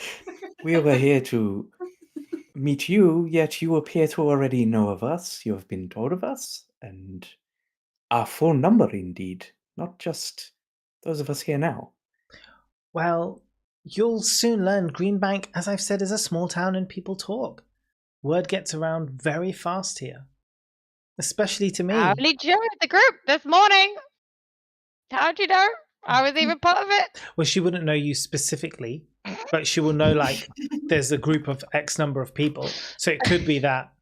we were here to meet you, yet you appear to already know of us. You have been told of us, and our full number indeed, not just those of us here now. Well, you'll soon learn Greenbank, as I've said, is a small town and people talk. Word gets around very fast here. Especially to me. I only joined the group this morning. How'd you know? I was even part of it. Well, she wouldn't know you specifically, but she will know, like, there's a group of X number of people. So it could be that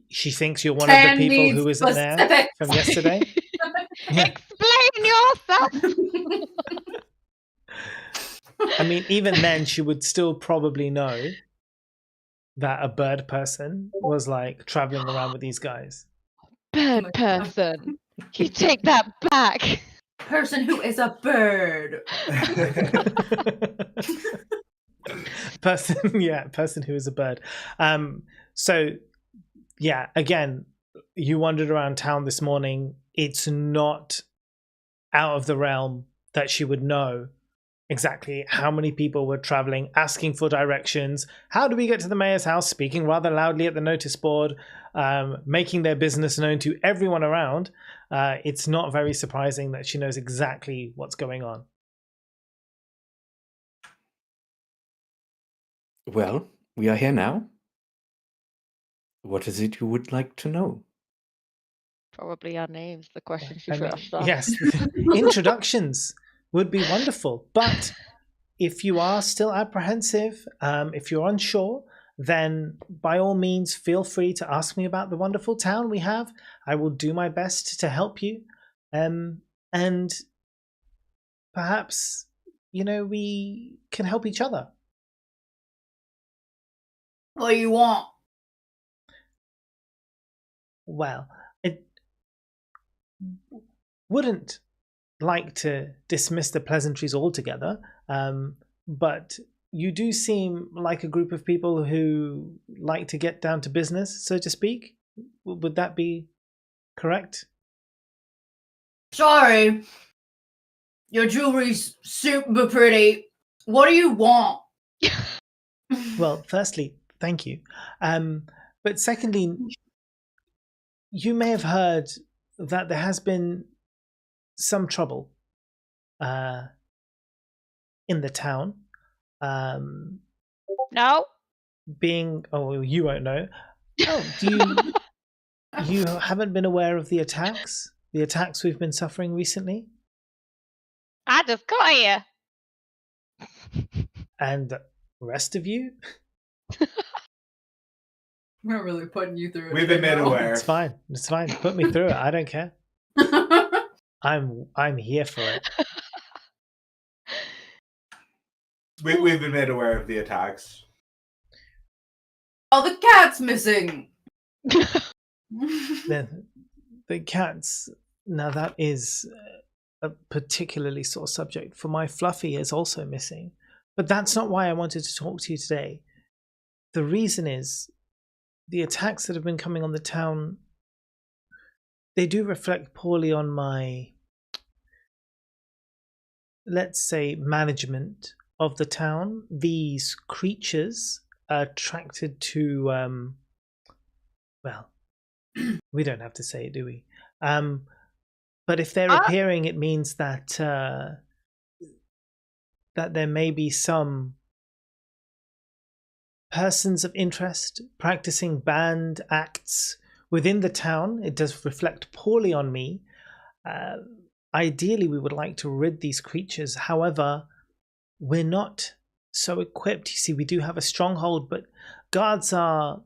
she thinks you're one of the Can people need who isn't there specifics. from yesterday. Yeah. Explain yourself. I mean, even then, she would still probably know that a bird person was, like, traveling around with these guys. Bird person. You take that back. Person who is a bird. person who is a bird. So yeah, again, you wandered around town this morning. It's not out of the realm that she would know exactly how many people were traveling, asking for directions. How do we get to the mayor's house? Speaking rather loudly at the notice board, making their business known to everyone around. It's not very surprising that she knows exactly what's going on. Well, we are here now. What is it you would like to know? Probably our names, the question she I mean, first asked. yes, introductions would be wonderful. But if you are still apprehensive, if you're unsure, then by all means, feel free to ask me about the wonderful town we have. I will do my best to help you. And perhaps, we can help each other. What do you want? Well, I wouldn't like to dismiss the pleasantries altogether, but you do seem like a group of people who like to get down to business, so to speak. Would that be correct? Sorry. Your jewelry's super pretty. What do you want? Well, firstly, thank you. But secondly, you may have heard that there has been some trouble in the town. No? You won't know. Oh, you haven't been aware of the attacks we've been suffering recently? I just got here. And the rest of you? I'm not really putting you through it. We've been made aware. It's fine. Put me through it. I don't care. I'm here for it. We've been made aware of the attacks. Oh, the cat's missing. The cats. Now that is a particularly sore subject, for my Fluffy is also missing. But that's not why I wanted to talk to you today. The reason is the attacks that have been coming on the town, they do reflect poorly on my, let's say, management of the town. These creatures are attracted to, well, we don't have to say it, do we? But if they're appearing, it means that that there may be some persons of interest practicing banned acts within the town. It does reflect poorly on me. Ideally, we would like to rid these creatures. However, we're not so equipped. You see, we do have a stronghold, but guards are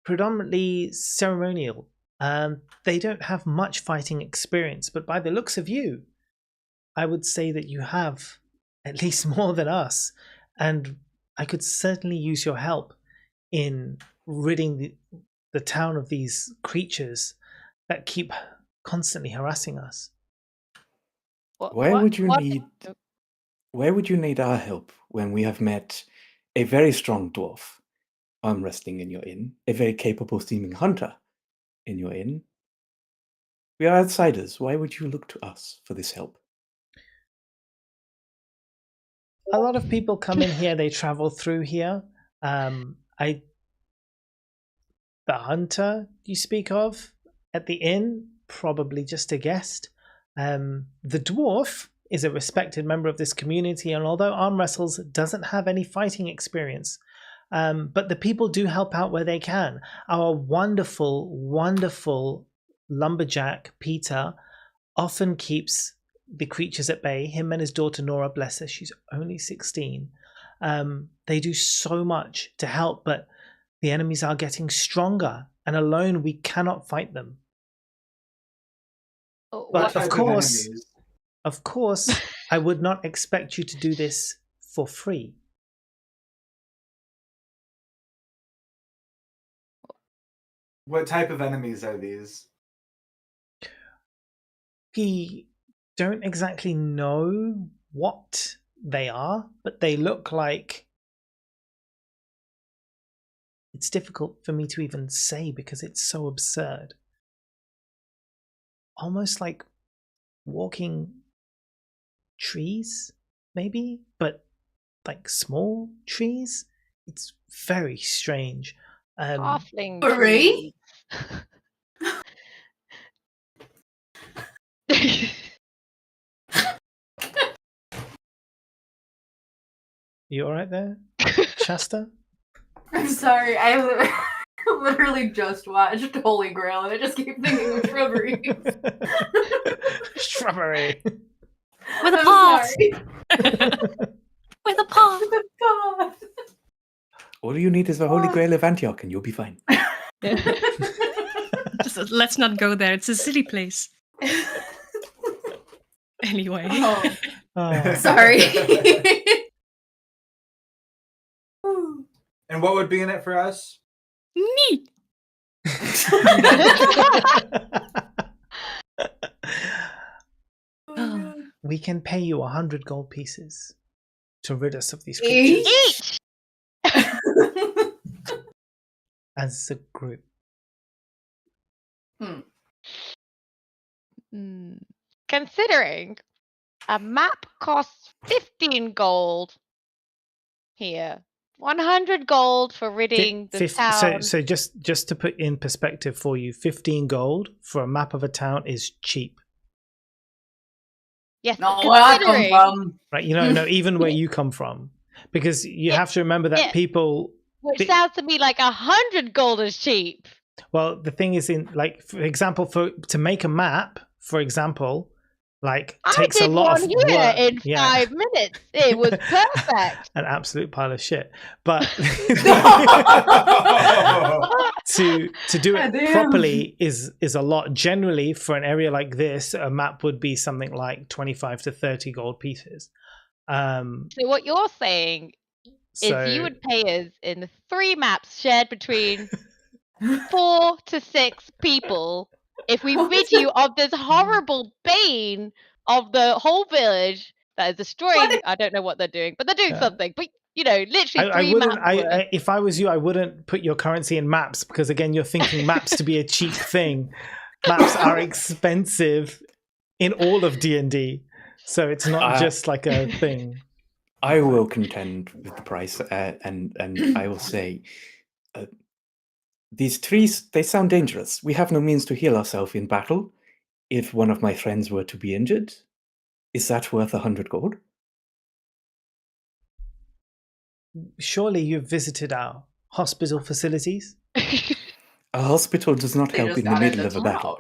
predominantly ceremonial. They don't have much fighting experience, but by the looks of you, I would say that you have at least more than us, and I could certainly use your help in ridding the town of these creatures that keep constantly harassing us. Where would you need our help when we have met a very strong dwarf arm wrestling in your inn, a very capable seeming hunter in your inn? We are outsiders. Why would you look to us for this help? A lot of people come in here, they travel through here. The hunter you speak of at the inn, probably just a guest. The dwarf is a respected member of this community, and although arm wrestles doesn't have any fighting experience, but the people do help out where they can. Our wonderful, wonderful lumberjack, Peter, often keeps the creatures at bay. Him and his daughter Nora, bless her, she's only 16. They do so much to help, but the enemies are getting stronger, and alone we cannot fight them. But of course, I would not expect you to do this for free. What type of enemies are these? We don't exactly know what they are, but they look like... It's difficult for me to even say because it's so absurd. Almost like walking trees, maybe, but like small trees. It's very strange. Halfling Hooray! You all right there, Shasta? I'm sorry, I literally just watched Holy Grail and I just keep thinking of shrubbery. Shrubbery. With a I'm paw. sorry. With a paw. With a paw. All you need is the Holy Grail of Antioch and you'll be fine. Just, let's not go there. It's a silly place. Anyway. Oh. Sorry. And what would be in it for us? Me. We can pay you 100 gold pieces to rid us of these creatures Each? as a group. Considering a map costs 15 gold here, 100 gold for ridding the town. So just to put in perspective for you, 15 gold for a map of a town is cheap. Yes, Not where I come from. Right, no, even where you come from. Because you have to remember that people... Which sounds to me like 100 gold is cheap. Well, the thing is, for example, to make a map, for example, takes a lot of work. I did one here in 5 minutes. It was perfect. An absolute pile of shit. But to do it properly is a lot. Generally, for an area like this, a map would be something like 25 to 30 gold pieces. So what you're saying is you would pay us in 3 maps shared between 4 to 6 people if we rid you of this horrible bane of the whole village that is destroying. I don't know what they're doing, but they're doing something. But literally three maps. If I was you, I wouldn't put your currency in maps because again, you're thinking maps to be a cheap thing. Maps are expensive in all of D&D, so it's not just like a thing. I will contend with the price, and I will say, these trees, they sound dangerous. We have no means to heal ourselves in battle. If one of my friends were to be injured, is that worth 100 gold? Surely you've visited our hospital facilities? A hospital does not help in the middle of a battle.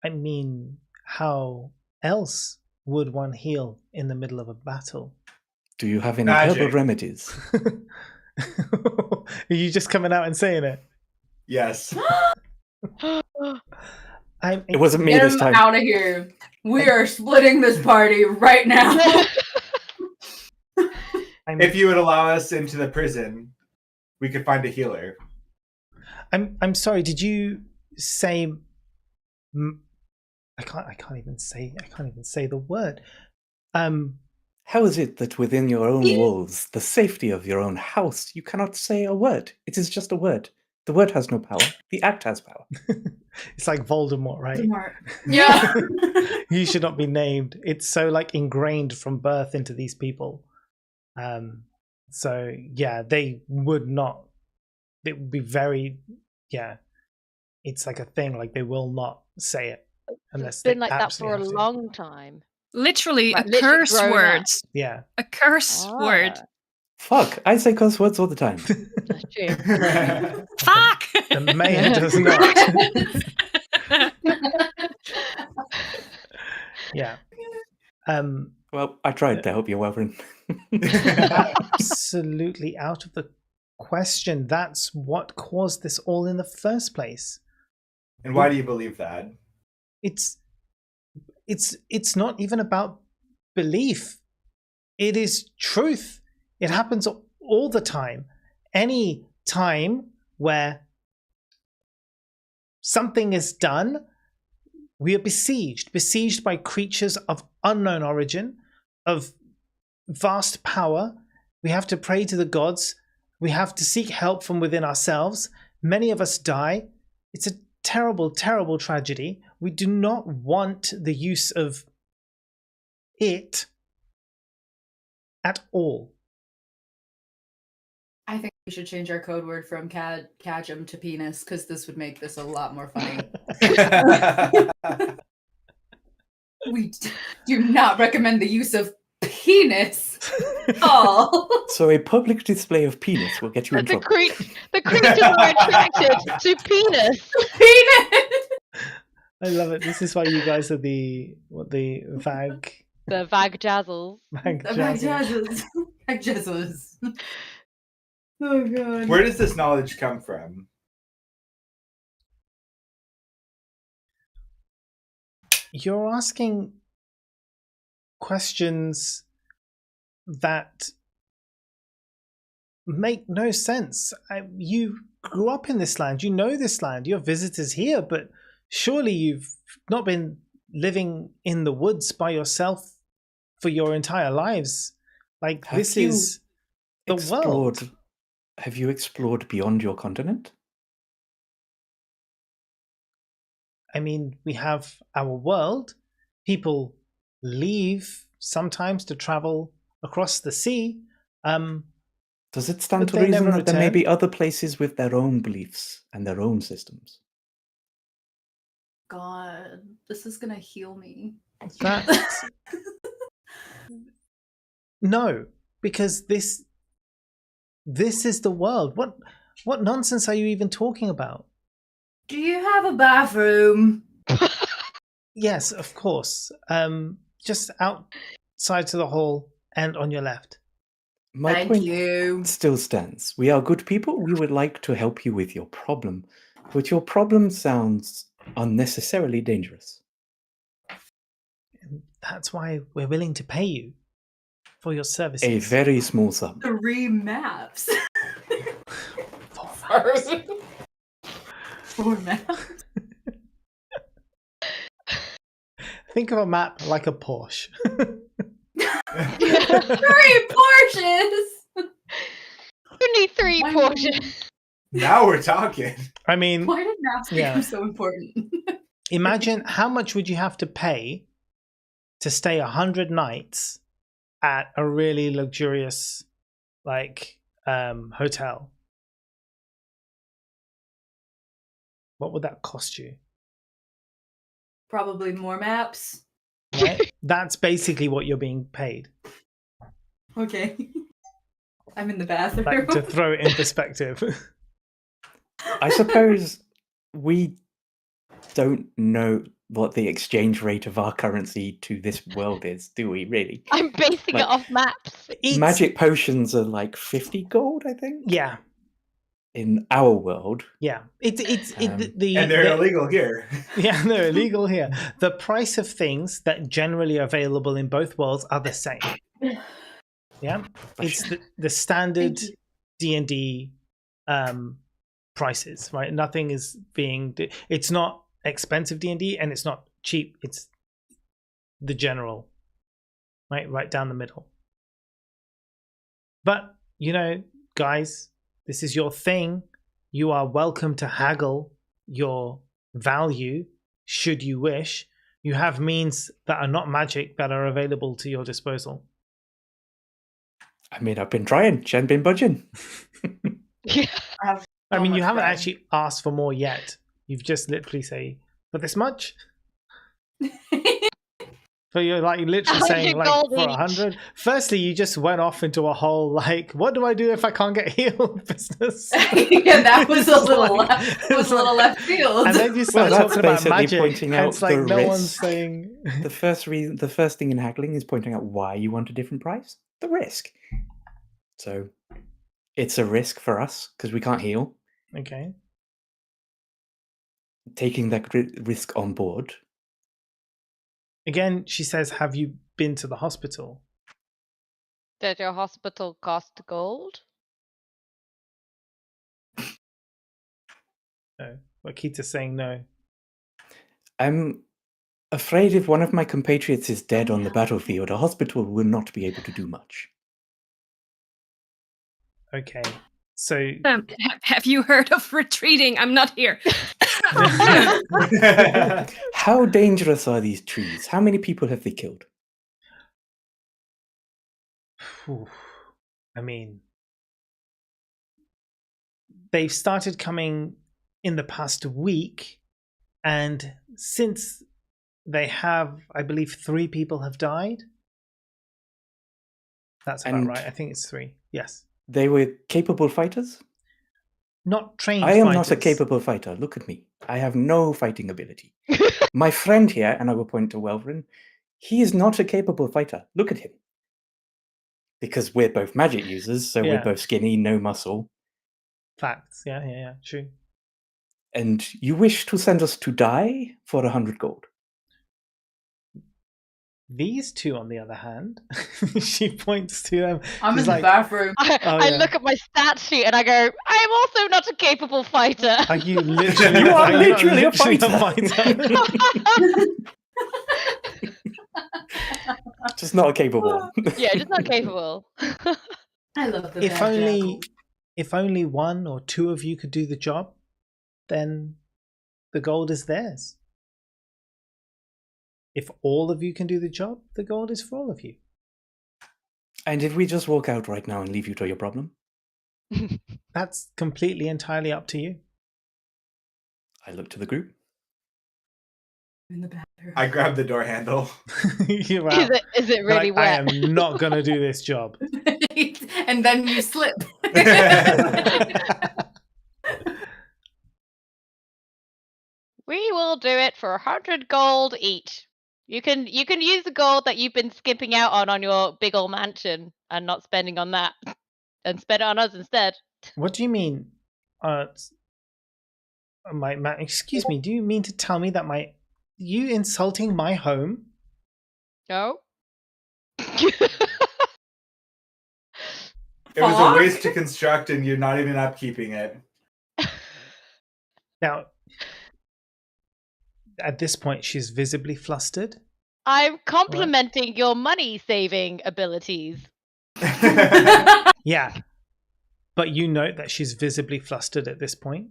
I mean, how else would one heal in the middle of a battle? Do you have any Magic. herbal remedies? Are you just coming out and saying it? Yes. It wasn't me Get this him time. out of here. We are splitting this party right now. If you would allow us into the prison, we could find a healer. I'm sorry. Did you say? I can't even say the word. How is it that within your own walls, the safety of your own house, you cannot say a word? It is just a word. The word has no power. The act has power. It's like Voldemort, right? Yeah. You should not be named. It's so like ingrained from birth into these people. So yeah, they would not. It would be very, yeah. It's like a thing. Like they will not say it unless It's been they like that for a absolutely have to. long time. Literally Like, a literally curse grown up. word. Yeah. A curse word. Fuck, I say curse words all the time. That's true. Fuck! The mayor does not. Yeah. Well, I tried to help you, Wyvern. Absolutely out of the question. That's what caused this all in the first place. And why do you believe that? It's not even about belief. It is truth. It happens all the time. Any time where something is done, we are besieged by creatures of unknown origin, of vast power. We have to pray to the gods. We have to seek help from within ourselves. Many of us die. It's a terrible, terrible tragedy. We do not want the use of it at all. I think we should change our code word from catchem to penis, because this would make this a lot more funny. We do not recommend the use of penis at all. So a public display of penis will get you in The trouble. creatures are attracted to penis. Penis! I love it. This is why you guys are the vag The vag jazzles. jazzles. Jazzles. Oh god. Where does this knowledge come from? You're asking questions that make no sense. You grew up in this land. You know this land. You're visitors here, but surely you've not been living in the woods by yourself for your entire lives. Like, Have this you is the world. Have you explored beyond your continent? I mean, we have our world. People leave sometimes to travel across the sea. Does it stand But to they reason never that there may return. be other places with their own beliefs and their own systems? God, this is gonna heal me. That's no, because this is the world. What nonsense are you even talking about? Do you have a bathroom? Yes, of course. Just outside to the hall and on your left. My Thank point you. still stands. We are good people. We would like to help you with your problem. But your problem sounds unnecessarily dangerous. That's why we're willing to pay you for your services. A very small sum. 3 maps. 4 maps. 4 maps. Think of a map like a Porsche. 3 Porsches. Only 3 Why- portions. Now we're talking. I mean, Why did maps become Yeah. so important? imagine how much would you have to pay to stay 100 nights at a really luxurious hotel? What would that cost you? Probably more maps. Right? That's basically what you're being paid. Okay. I'm in the bathroom. Like, to throw it in perspective. I suppose we don't know what the exchange rate of our currency to this world is, do we really? I'm basing Like- it off maps. Magic potions are like 50 gold, I think. Yeah, In our world. yeah. It's Um, And they're illegal here. Yeah, they're illegal here. The price of things that generally are available in both worlds are the same. Yeah, it's the standard D&D prices, right? Nothing is being. It's not expensive D&D, and it's not cheap. It's the general, right down the middle. But guys, this is your thing. You are welcome to haggle your value should you wish. You have means that are not magic that are available to your disposal. I mean, I've been trying. She hasn't been budging. Yeah. I mean, you much haven't pride. actually asked for more yet. You've just literally say, for this much? So you're like literally 100 saying like gold for each. 100. Firstly, you just went off into a whole like, what do I do if I can't get healed business? Yeah, that was a It's little like- left. It was a little left field. And then you start that's talking about basically magic. pointing and out it's like the no one's risk. saying. The first thing in haggling is pointing out why you want a different price. The risk. So it's a risk for us because we can't heal. Okay. Taking that risk on board. Again, she says, "Have you been to the hospital?" Did your hospital cost gold? No. Wakita's saying no. I'm afraid if one of my compatriots is dead on the battlefield, a hospital will not be able to do much. Okay. So Have you heard of retreating? I'm not here. How dangerous are these trees? How many people have they killed? Phew. I mean, they've started coming in the past week, and since they have, I believe, 3 people have died. That's about And- right. I think it's 3. Yes. They were capable fighters? Not trained I am fighters. not a capable fighter. Look at me. I have no fighting ability. My friend here, and I will point to Welverin, he is not a capable fighter. Look at him. Because we're both magic users, so Yeah. we're both skinny, no muscle. Facts. Yeah. True. And you wish to send us to die for 100 gold. These 2, on the other hand, she points to them. I'm She's in like, the bathroom. I yeah. look at my stat sheet and I go, I am also not a capable fighter. Are you literally? You are not literally a fighter? Just not a capable one. Yeah, just not capable. I love the if bad only, jackal. if only 1 or 2 of you could do the job, then the gold is theirs. If all of you can do the job, the gold is for all of you. And if we just walk out right now and leave you to your problem? That's completely entirely up to you. I look to the group. In the bathroom. I grabbed the door handle. You're Is out. it really Like, I wet? am not going to do this job. And then you slip. We will do it for 100 gold each. You can use the gold that you've been skipping out on your big old mansion and not spending on that, and spend it on us instead. What do you mean? Excuse me. Do you mean to tell me that you insulting my home? No. It was a Fuck. waste to construct, and you're not even upkeeping it. Now, at this point, she's visibly flustered. I'm complimenting your money saving abilities. Yeah, but you note that she's visibly flustered at this point.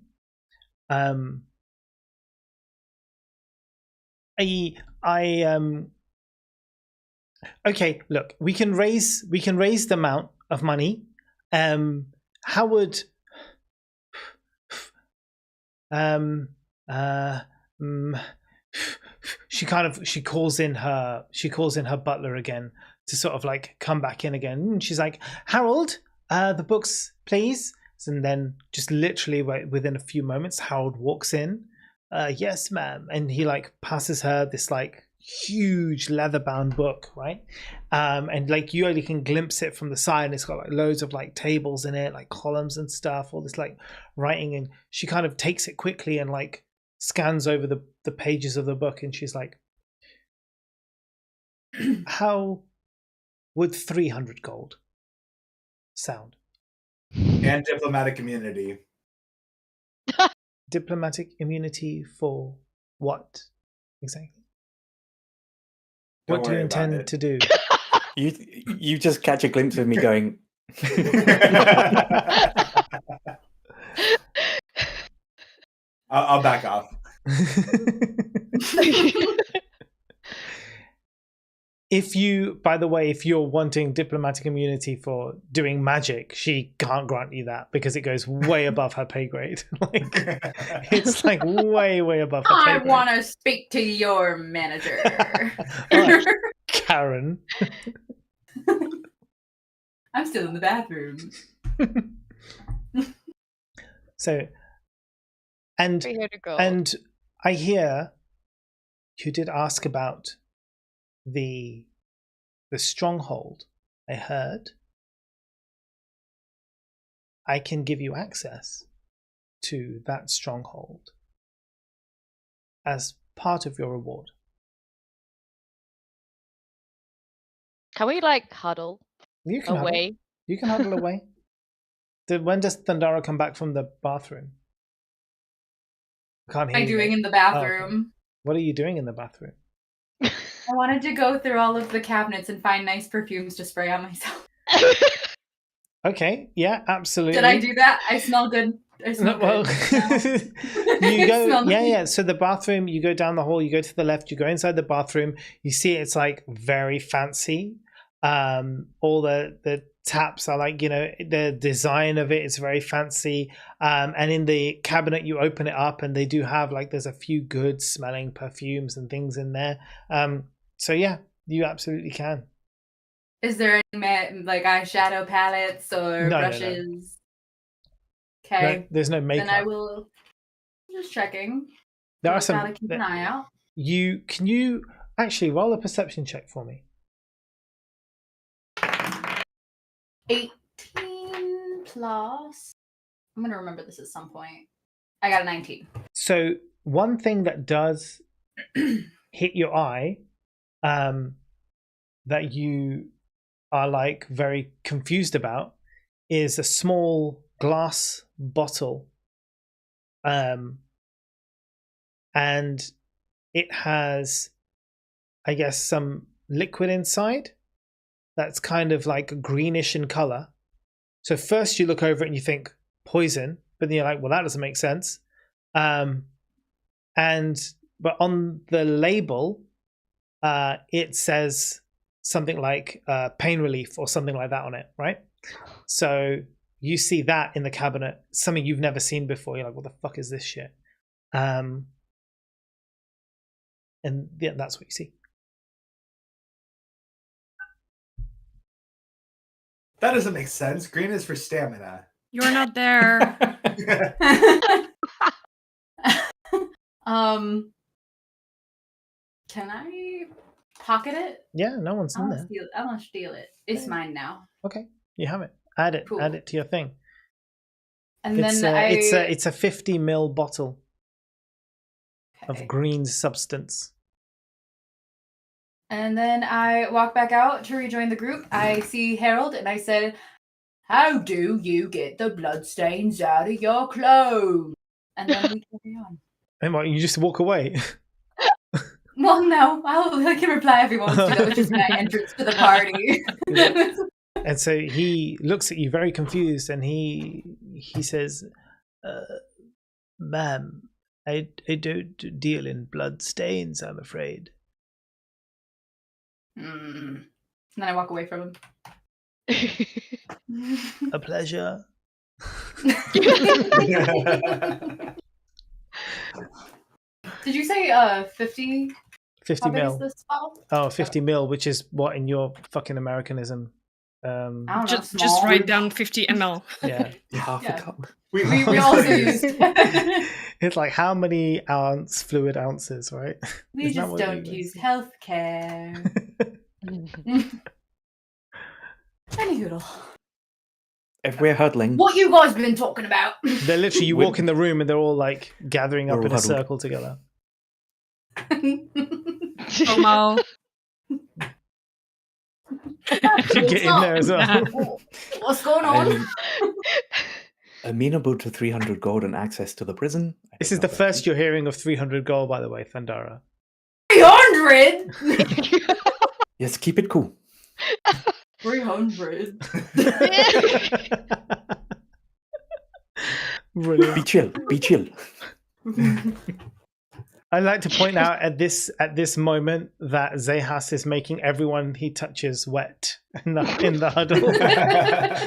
Okay, look, we can raise the amount of money. How would she calls in her butler again to sort of like come back in again. And she's like, Harold, the books, please. And then just literally within a few moments, Harold walks in yes, ma'am. And he like passes her this like huge leather-bound book, right? And like you only can glimpse it from the side, and it's got like loads of like tables in it, like columns and stuff, all this like writing. And she kind of takes it quickly and like scans over the pages of the book, and she's like, how would 300 gold sound? And diplomatic immunity. Diplomatic immunity for what exactly? Don't What do you worry about intend it. to do? You just catch a glimpse of me going, I'll back off. If you, by the way, if you're wanting diplomatic immunity for doing magic, she can't grant you that because it goes way above her pay grade. Like, it's like way above her pay I grade. want to speak to your manager. All right, Karen. I'm still in the bathroom. So, and 300 gold. and I hear you did ask about the stronghold. I heard I can give you access to that stronghold as part of your reward. Can we like huddle You can away? huddle. You can huddle away. When does Thundara come back from the bathroom? Can't hear What am I you, doing mate. in the bathroom? What are you doing in the bathroom? I wanted to go through all of the cabinets and find nice perfumes to spray on myself. Okay, yeah, absolutely. Did I do that? I smell good. I smell Well, good. you go, Smell yeah, nice. yeah. So the bathroom, you go down the hall, you go to the left, you go inside the bathroom. You see it's like very fancy. All the taps are like, you know, the design of it is very fancy. And in the cabinet, you open it up, and they do have like there's a few good smelling perfumes and things in there. So yeah, you absolutely can. Is there any like eyeshadow palettes or No. brushes? No, Okay. there's no makeup. Then I will. Just checking. There are Just gotta some. keep an eye out. You actually roll a perception check for me? 18 plus. I'm gonna remember this at some point. I got a 19. So one thing that does hit your eye, that you are like very confused about, is a small glass bottle, and it has, I guess, some liquid inside that's kind of like greenish in color. So first you look over it and you think poison, but then you're like, well, that doesn't make sense. But on the label, it says something like pain relief or something like that on it, right? So you see that in the cabinet, something you've never seen before. You're like, what the fuck is this shit? And yeah, that's what you see. That doesn't make sense. Green is for stamina. You're not there. Can I pocket it? Yeah, no one's in there. I'm gonna steal it. It's mine now. Okay, you have it. Add it. Cool. Add it to your thing. And It's then it's a 50 ml bottle Okay. of green substance. And then I walk back out to rejoin the group. I see Harold and I said, "How do you get the bloodstains out of your clothes?" And then we carry on. And what, you just walk away? Well, no, I can reply if he wants to. That was just my entrance to the party. And so he looks at you very confused, and he says, "Ma'am, I don't deal in blood stains, I'm afraid." And then I walk away from him. A pleasure. Did you say 50? 50 How big is mil. this bottle? Oh, 50 mil, which is what in your fucking Americanism? I don't know, Just small. write down 50 ml. Yeah. Half Yeah. a cup. We also used. It's like how many fluid ounces, right? We Isn't that just what don't you use guys- healthcare. Anywho, If we're huddling, what you guys been talking about? They're literally, you walk in the room and they're all like gathering We're up all in a huddled. circle together. Homo. You get in there as well. What's going on? I'm amenable to 300 gold and access to the prison. I This don't is know the about first you. you're hearing of 300 gold, by the way, Thundara. 300? Yes, keep it cool. 300. Brilliant. Be chill. Be chill. I'd like to point out at this moment that Zehas is making everyone he touches wet in the huddle.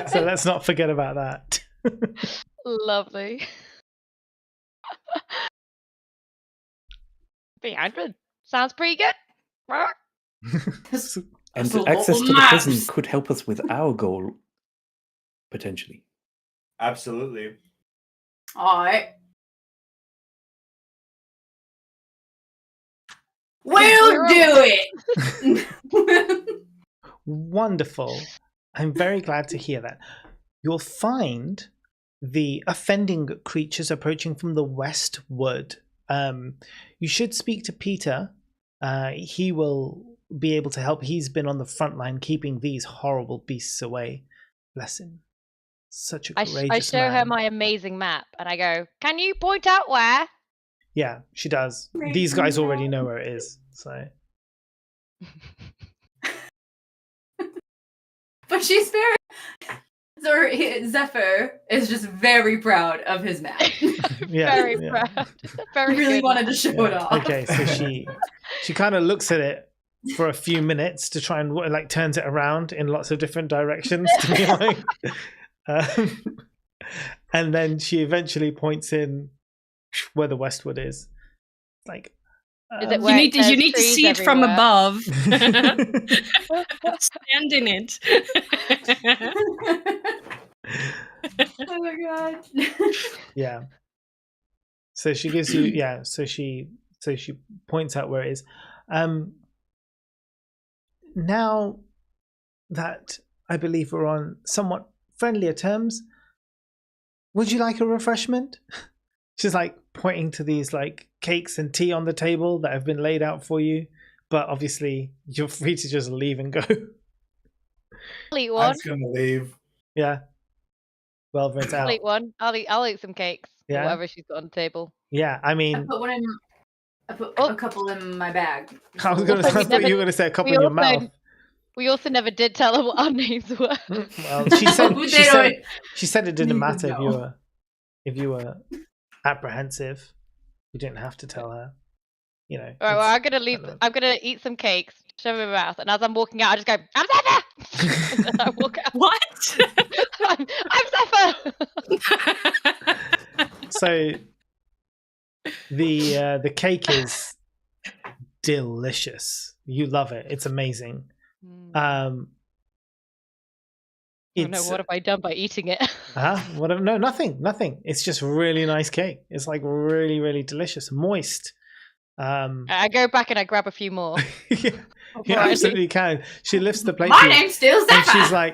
So let's not forget about that. Lovely. 300 sounds pretty good. And That's a lot access of to the prison maps. could help us with our goal, potentially. Absolutely. Alright. We'll do it! Wonderful. I'm very glad to hear that. You'll find the offending creatures approaching from the westward. You should speak to Peter. He will be able to help. He's been on the front line keeping these horrible beasts away. Bless him. Such a I courageous show her man. my amazing map and I go, can you point out where? Yeah, she does. These guys already know where it is. So But she's very. So Zephyr is just very proud of his map. yeah, Very yeah. proud. He Very really good wanted map. to show it Yeah. off. Okay, so she kind of looks at it for a few minutes to try and like turns it around in lots of different directions to be like, and then she eventually points in where the westward is. Like, Is it You where need to, there's you need to trees see it from everywhere? above. Stand in it. Oh my god. yeah. So she gives you yeah. So she points out where it is. Now that I believe we're on somewhat friendlier terms, would you like a refreshment? She's like pointing to these like cakes and tea on the table that have been laid out for you, but obviously you're free to just leave and go. I'll eat I'm one. just gonna leave. Yeah. Well, it's I'll out. eat one. I'll eat some cakes. Or Yeah? whatever she's got on the table. Yeah, I I mean, put one in. I put Oh. a couple in my bag. I was going to Also, we say you were never- going to say a couple we in your also- mouth. We also never did tell her what our names were. Well, she said They she don't- said it didn't need to matter know. if you were apprehensive. You didn't have to tell her. You know. All right, well, it's- I'm gonna leave. relevant. I'm gonna eat some cakes, shove them in my mouth, and as I'm walking out, I just go, "I'm Zephyr!" And then I walk out. What? I'm Zephyr. So the cake is delicious. You love it. It's amazing. Oh no, It's what have I done by eating it? what? No, nothing. It's just really nice cake. It's like really, really delicious, moist. I go back and I grab a few more. Yeah, you before I leave. absolutely can. She lifts the plate. My to you, name's still Zephyr.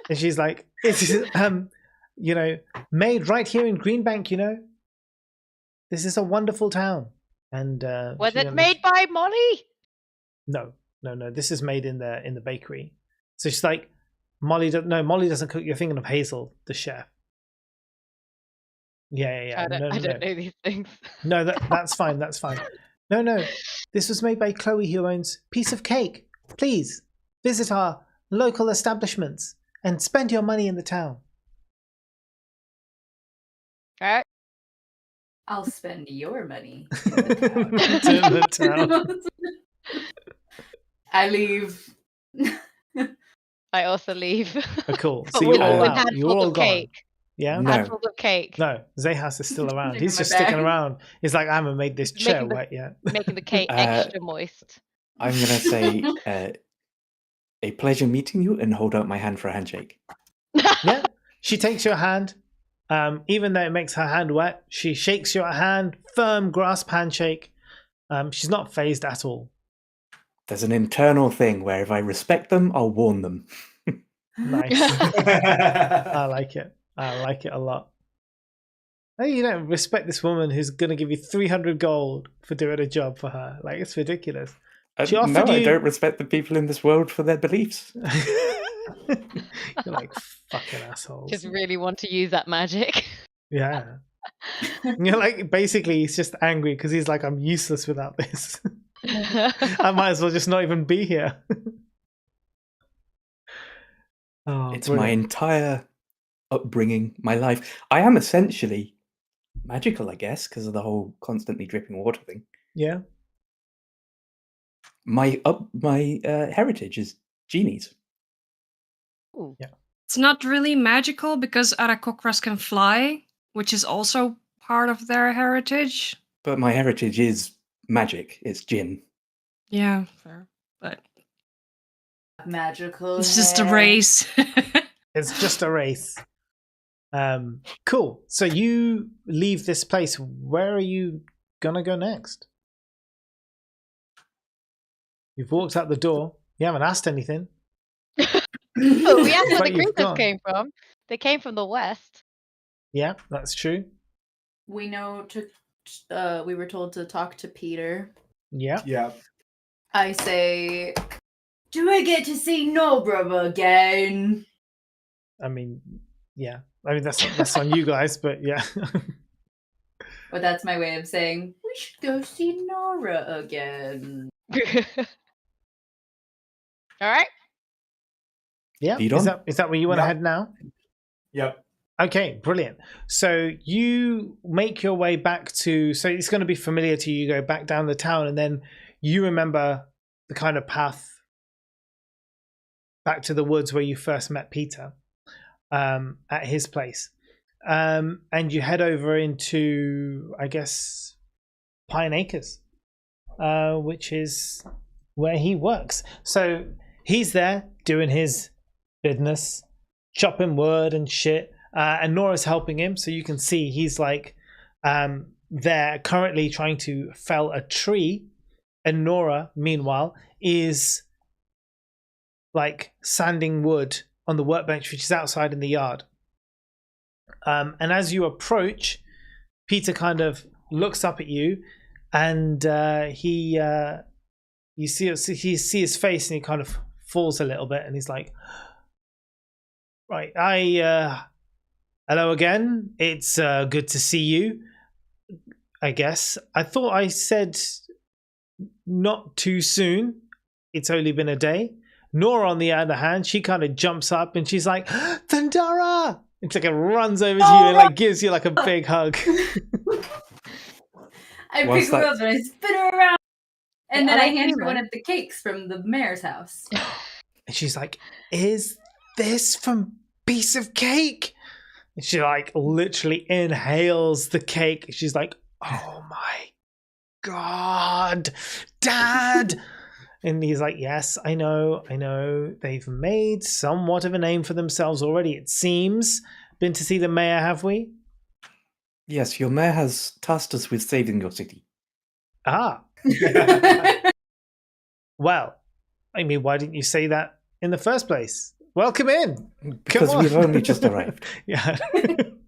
and she's like, it's you know, made right here in Greenbank. You know, this is a wonderful town. And Was she it then made by Molly? No. This is made in the bakery. So she's like, Molly doesn't cook. You're thinking of Hazel, the chef. Yeah. I don't know these things. No, that's fine. That's fine. No. This was made by Chloe, who owns Piece of Cake. Please visit our local establishments and spend your money in the town. All right. I'll spend your money. In the town. I leave. I also leave. Oh, cool. But So with, you're all with out. handfuls You're all of gone. cake. Yeah. No. Handfuls of cake. No, Zehas is still around. Take He's my just sticking bag. around. He's like, I haven't made this chair Making the- wet yet. Making the cake Uh, extra moist. I'm gonna say A pleasure meeting you, and hold out my hand for a handshake. Yeah, she takes your hand. Even though it makes her hand wet, she shakes your hand, firm grasp handshake. She's not phased at all. There's an internal thing where if I respect them, I'll warn them. Nice. I like it. I like it a lot. Hey, you don't respect this woman who's going to give you 300 gold for doing a job for her. Like, it's ridiculous. She offered No, I you- don't respect the people in this world for their beliefs. You're like, fucking assholes. Just really want to use that magic. Yeah. You're like, basically, he's just angry because he's like, I'm useless without this. I might as well just not even be here. Oh, It's my brilliant. entire upbringing, my life. I am essentially magical, I guess, because of the whole constantly dripping water thing. Yeah. My heritage is genies. Ooh. It's not really magical because Arakokras can fly, which is also part of their heritage. But my heritage is magic. It's Jin. Yeah, fair. But Magical. it's just a hair. race. It's just a race. Cool. So you leave this place. Where are you gonna go next? You've walked out the door. You haven't asked anything. Oh, we asked where But the you've creatures gone. came from. They came from the west. Yeah, that's true. We know to. We were told to talk to Peter. Yeah. Yeah. I say, do I get to see Nobra again? I mean, yeah. I mean, that's on you guys, but yeah. But that's my way of saying we should go see Nora again. All right. Yeah. Lead Is on. that where you want to Yeah. head now? Yep. Okay, brilliant. So you make your way back to, so it's going to be familiar to you. You go back down the town, and then you remember the kind of path back to the woods where you first met Peter, at his place. And you head over into, I guess, Pine Acres, which is where he works. So he's there doing his business, chopping wood and shit. And Nora's helping him, so you can see he's like they're currently trying to fell a tree, and Nora, meanwhile, is like sanding wood on the workbench, which is outside in the yard. And as you approach, Peter kind of looks up at you, and you see his face, and he kind of falls a little bit, and he's like, "Right, hello again. It's good to see you. I guess I thought I said not too soon. It's only been a day." Nora, on the other hand, she kind of jumps up and she's like, "Thundara!" And she like runs over to you and like gives you like a big hug. I What's pick her that? up and I spin her around, and Yeah, then I I like hand you, her one man. of the cakes from the mayor's house. And she's like, "Is this from piece of cake?" And she like literally inhales the cake. She's like, "Oh my God, Dad." And he's like, "Yes, I know. They've made somewhat of a name for themselves already, it seems. Been to see the mayor, have we?" Yes, your mayor has tasked us with saving your city. Ah, well, I mean, why didn't you say that in the first place? Welcome in. Because on. we've only just arrived. Yeah.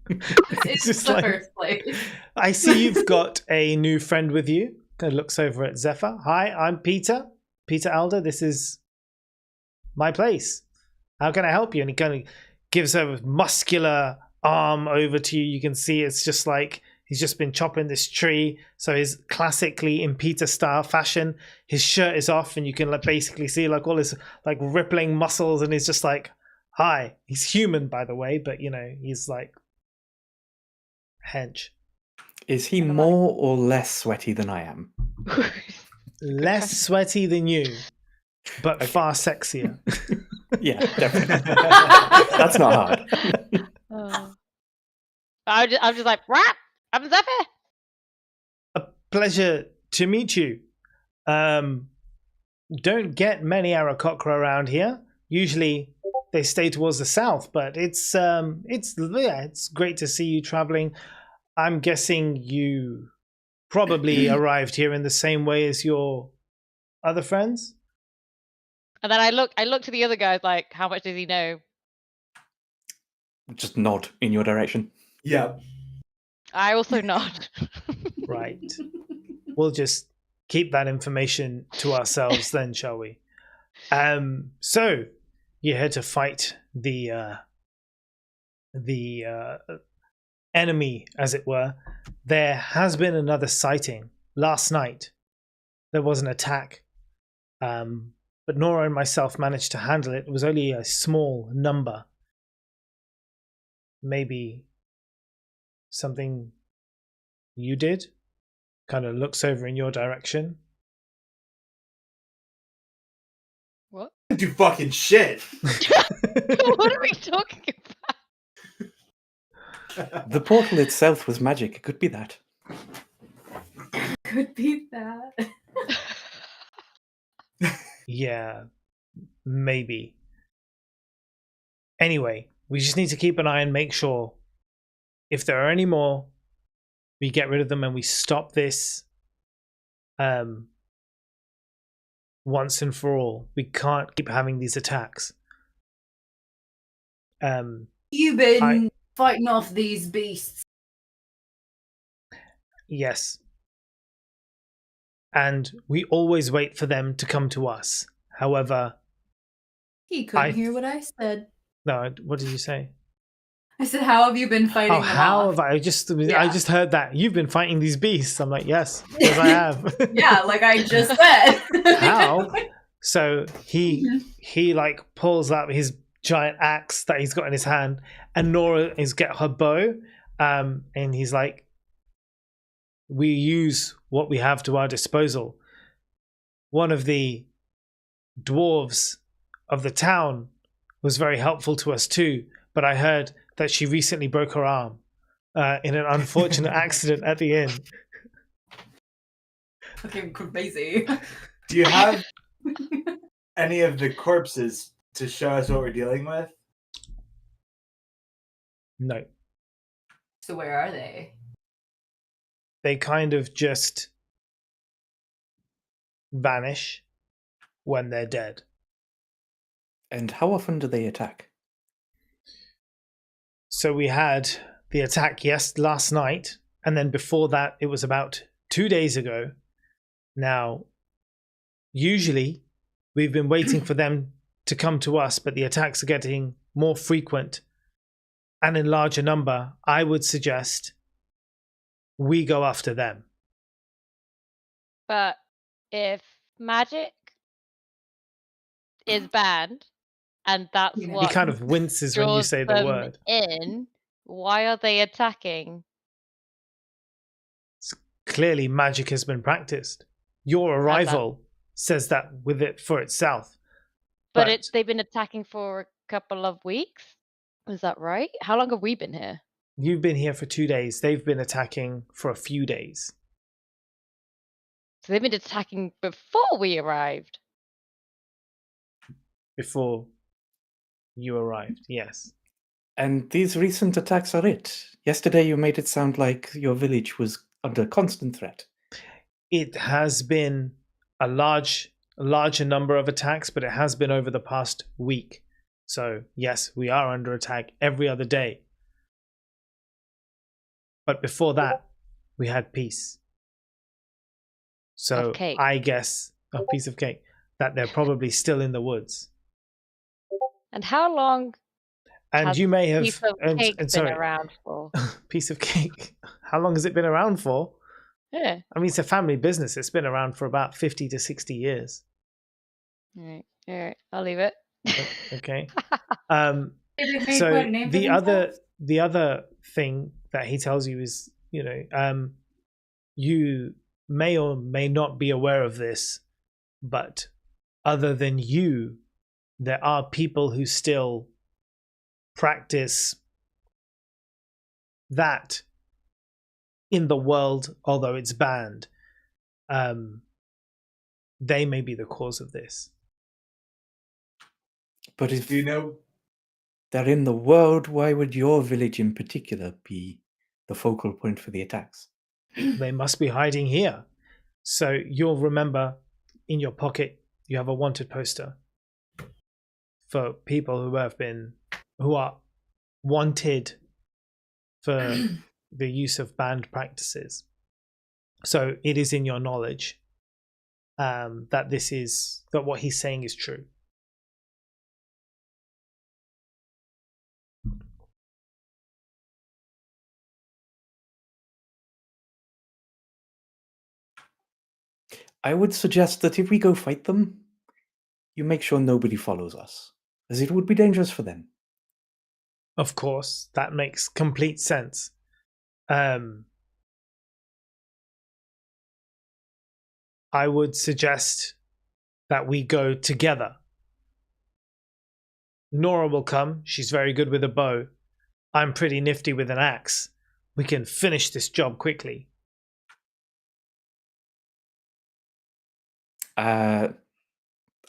It's just the like- first place. I see you've got a new friend with you. Kind of looks over at Zephyr. "Hi, I'm Peter Elder. This is my place. How can I help you?" And he kind of gives a muscular arm over to you. You can see it's just like he's just been chopping this tree. So he's classically in Peter style fashion. His shirt is off, and you can like basically see like all his like rippling muscles, and he's just like, "Hi." He's human, by the way, but you know, he's like hench. Is he more or less sweaty than I am? Less sweaty than you, but Okay. far sexier. Yeah, definitely. That's not hard. Oh. I'm just like, rap. I'm Zephyr. A pleasure to meet you. Don't get many Arakocra around here. Usually they stay towards the south, but it's great to see you traveling. I'm guessing you probably arrived here in the same way as your other friends. And then I look to the other guys like, how much does he know? Just nod in your direction. Yep. I also nod. Right. We'll just keep that information to ourselves then, shall we? So you're here to fight the enemy, as it were. There has been another sighting last night. There was an attack, but Nora and myself managed to handle it. It was only a small number. Maybe something you did? Kind of looks over in your direction. What? Do fucking shit. What are we talking about? The portal itself was magic. It could be that. Could be that. Yeah, maybe. Anyway, we just need to keep an eye and make sure if there are any more, we get rid of them and we stop this once and for all. We can't keep having these attacks. You've been fighting off these beasts. Yes. And we always wait for them to come to us. However, He couldn't hear what I said. no, what did you say? I said, how have you been fighting Oh, them how off? have I just heard that you've been fighting these beasts. I'm like, yes, I have. Yeah, like I just said. How? So he like pulls out his giant axe that he's got in his hand, and Nora is get her bow, and he's like, we use what we have to our disposal. One of the dwarves of the town was very helpful to us too, but I heard that she recently broke her arm in an unfortunate accident at the inn. Fucking crazy. Do you have any of the corpses to show us what we're dealing with? No. So where are they? They kind of just vanish when they're dead. And how often do they attack? So we had the attack last night, and then before that it was about 2 days ago. Now, usually we've been waiting for them to come to us, but the attacks are getting more frequent and in larger number. I would suggest we go after them. But if magic is banned, and that's He He what kind of winces when you draws say the them word. in, why are they attacking? Clearly magic has been practiced. Your arrival says that with it for itself. But they've been attacking for a couple of weeks. Is that right? How long have we been here? You've been here for 2 days. They've been attacking for a few days. So they've been attacking before we arrived. Before you arrived, yes. And these recent attacks are it. Yesterday you made it sound like your village was under constant threat. It has been a larger number of attacks, but it has been over the past week. So yes, we are under attack every other day. But before that, we had peace. So I guess a piece of cake that they're probably still in the woods. And how long And has you may have piece of cake been around for? Piece of cake. How long has it been around for? Yeah. I mean, it's a family business. It's been around for about 50 to 60 years. All right. I'll leave it. Okay. They made So quite a name for the other thing that he tells you is, you may or may not be aware of this, but other than you, there are people who still practice that in the world, although it's banned. They may be the cause of this. But if Do you know? they're in the world, why would your village in particular be the focal point for the attacks? They must be hiding here. So you'll remember in your pocket you have a wanted poster for people who are wanted for the use of banned practices. So it is in your knowledge that what he's saying is true. I would suggest that if we go fight them, you make sure nobody follows us, as it would be dangerous for them. Of course, that makes complete sense. I would suggest that we go together. Nora will come. She's very good with a bow. I'm pretty nifty with an axe. We can finish this job quickly. I'm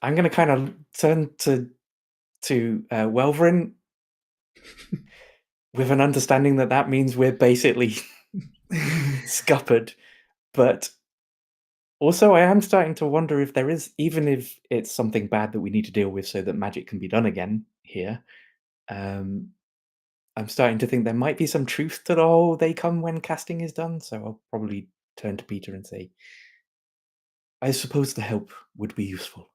going to kind of turn to Welverin with an understanding that means we're basically scuppered. But also, I am starting to wonder if there is, even if it's something bad that we need to deal with so that magic can be done again here, I'm starting to think there might be some truth to the whole they come when casting is done. So I'll probably turn to Peter and say, I suppose the help would be useful.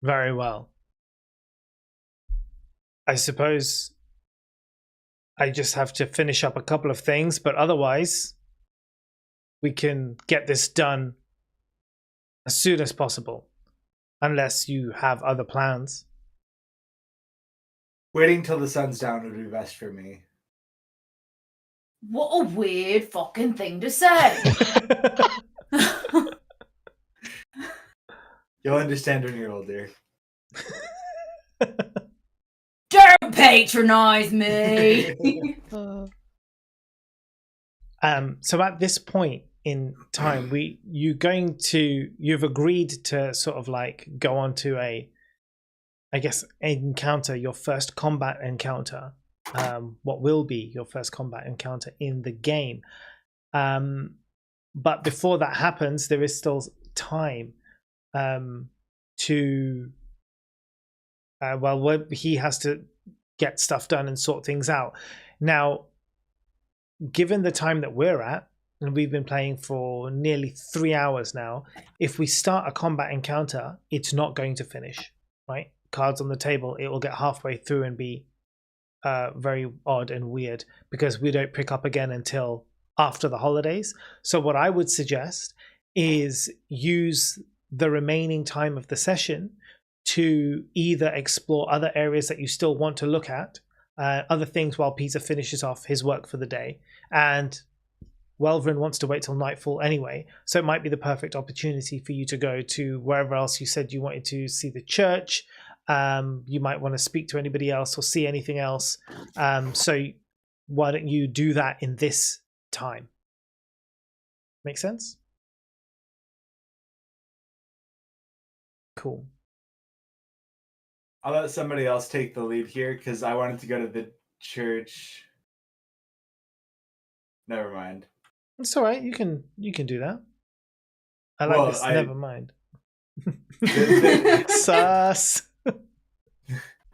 Very well. I suppose I just have to finish up a couple of things, but otherwise we can get this done as soon as possible, unless you have other plans. Waiting till the sun's down would be best for me. What a weird fucking thing to say. You'll understand when you're older. Don't patronize me. So at this point in time, you've agreed to sort of like go on to encounter, your first combat encounter, what will be your first combat encounter in the game. But before that happens, there is still time he has to get stuff done and sort things out. Now, given the time that we're at, and we've been playing for nearly 3 hours now, if we start a combat encounter, it's not going to finish, right? Cards on the table, it will get halfway through and be very odd and weird because we don't pick up again until after the holidays. So what I would suggest is use the remaining time of the session to either explore other areas that you still want to look at, other things while Peter finishes off his work for the day. And Welverin wants to wait till nightfall anyway, so it might be the perfect opportunity for you to go to wherever else you said you wanted to see the church. You might want to speak to anybody else or see anything else. So why don't you do that in this time? Make sense? Cool. I'll let somebody else take the lead here because I wanted to go to the church. Never mind. It's all right. You can do that. I like this. Never mind. Sus.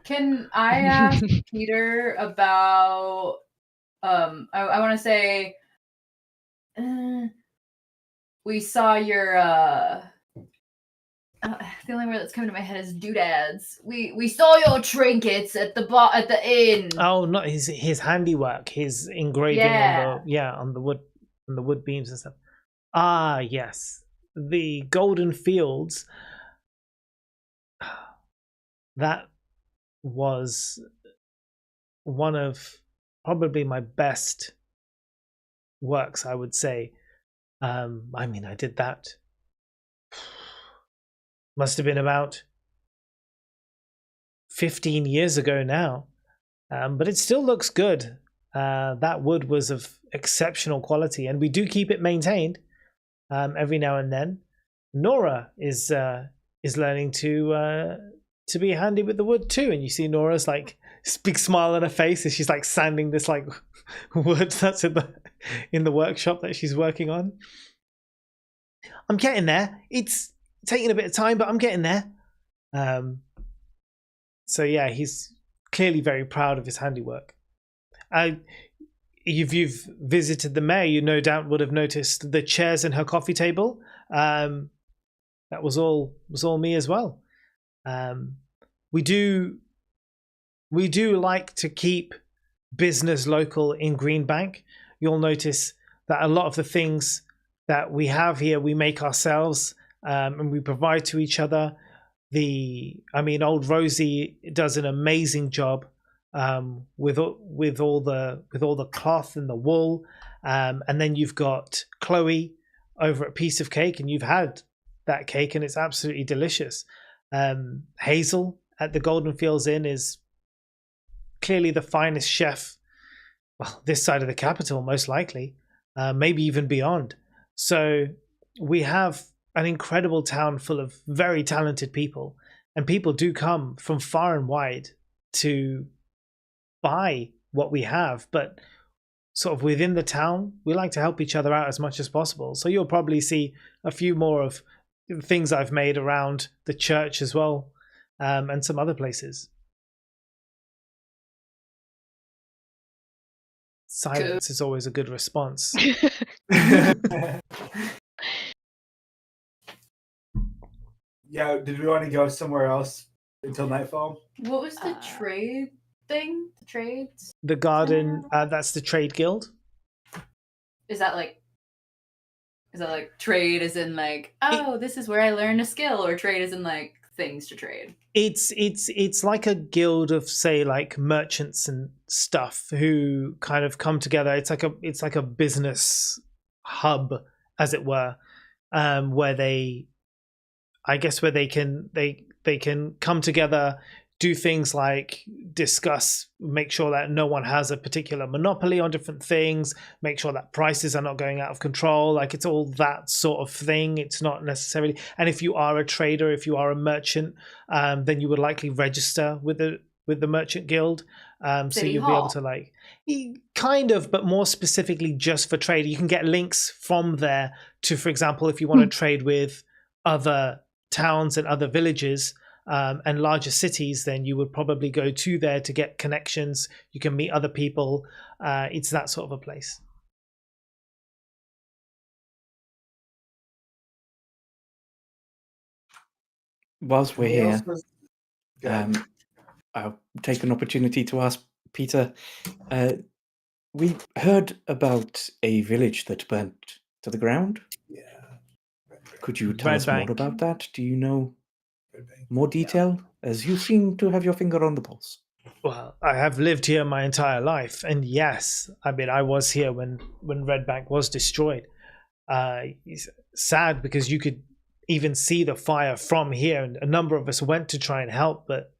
Can I ask Peter about I want to say we saw your the only word that's coming to my head is doodads. We saw your trinkets at the inn. Oh, not his handiwork, his engraving on the wood beams and stuff. Ah, yes, the golden fields. That was one of probably my best works, I would say. I mean, I did that. Must have been about 15 years ago now, but it still looks good. That wood was of exceptional quality, and we do keep it maintained every now and then. Nora is learning to to be handy with the wood too. And you see Nora's like big smile on her face as she's like sanding this like wood that's in the workshop that she's working on. I'm getting there. It's taking a bit of time, but I'm getting there. So yeah, he's clearly very proud of his handiwork. If you've visited the mayor, you no doubt would have noticed the chairs in her coffee table. That was all me as well. We do like to keep business local in Greenbank. You'll notice that a lot of the things that we have here, we make ourselves, and we provide to each other. Old Rosie does an amazing job with all the cloth and the wool, and then you've got Chloe over at Piece of Cake, and you've had that cake, and it's absolutely delicious. Hazel at the Golden Fields Inn is clearly the finest chef, well, this side of the capital, most likely, maybe even beyond. So we have an incredible town full of very talented people, and people do come from far and wide to buy what we have. But sort of within the town, we like to help each other out as much as possible. So you'll probably see a few more of things I've made around the church as well, and some other places. Silence is always a good response. Yeah, did we want to go somewhere else until nightfall? What was the trade thing? The trades? The garden, that's the trade guild. Is that like trade as in like, oh, this is where I learned a skill, or trade as in like things to trade? It's like a guild of, say, like merchants and stuff who kind of come together. It's like a business hub, as it were, where they can come together, do things like discuss, make sure that no one has a particular monopoly on different things, make sure that prices are not going out of control. Like, it's all that sort of thing. It's not necessarily, and if you are a trader, if you are a merchant, then you would likely register with the merchant guild. So you'll be able to, like, kind of, but more specifically just for trade. You can get links from there to, for example, if you want to trade with other towns and other villages, and larger cities, then you would probably go to there to get connections. You can meet other people. It's that sort of a place. Whilst we're here, I'll take an opportunity to ask Peter. We heard about a village that burnt to the ground. Yeah. Could you tell Red us Bank. more about that? Do you know more detail, as you seem to have your finger on the pulse? Well, I have lived here my entire life, and yes, I mean, I was here when Red Bank was destroyed. It's sad because you could even see the fire from here, and a number of us went to try and help, but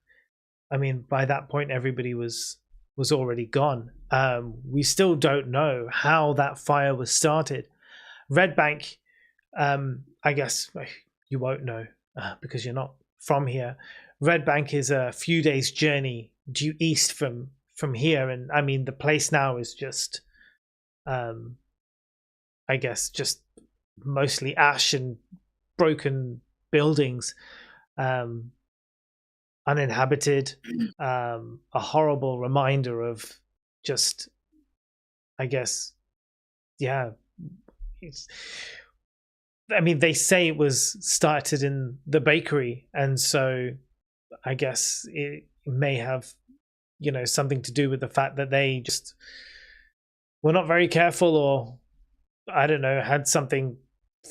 I mean, by that point, everybody was already gone. We still don't know how that fire was started. Red Bank, I guess you won't know because you're not from here. Red Bank is a few days' journey due east from here, and I mean, the place now is just, I guess, just mostly ash and broken buildings, uninhabited, a horrible reminder of just, I guess, yeah. I mean, they say it was started in the bakery, and so I guess it may have, something to do with the fact that they just were not very careful, or I don't know, had something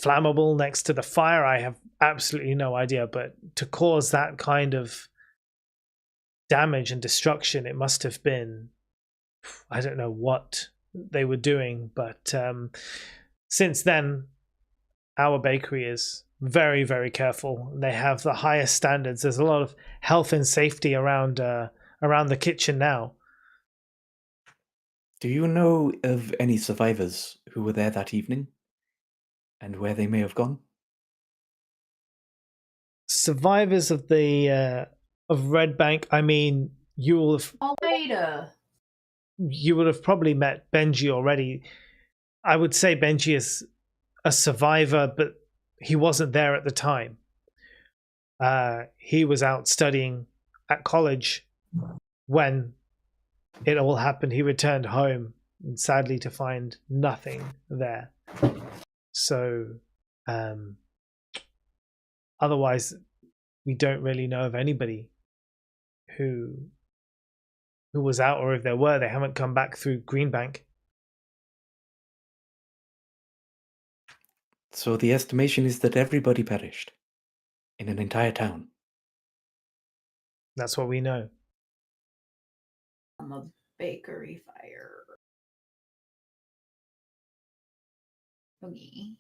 flammable next to the fire. I have absolutely no idea, but to cause that kind of damage and destruction, it must have been, I don't know what they were doing, but since then, our bakery is very, very careful. They have the highest standards. There's a lot of health and safety around the kitchen now. Do you know of any survivors who were there that evening, and where they may have gone? Survivors of the of Red Bank, I mean, you will have probably met Benji already. I would say Benji is a survivor, but he wasn't there at the time. He was out studying at college when it all happened. He returned home, and sadly to find nothing there. So, otherwise, we don't really know of anybody who was out, or if there were, they haven't come back through Greenbank. So the estimation is that everybody perished in an entire town. That's what we know. I'm a bakery fire. Okay.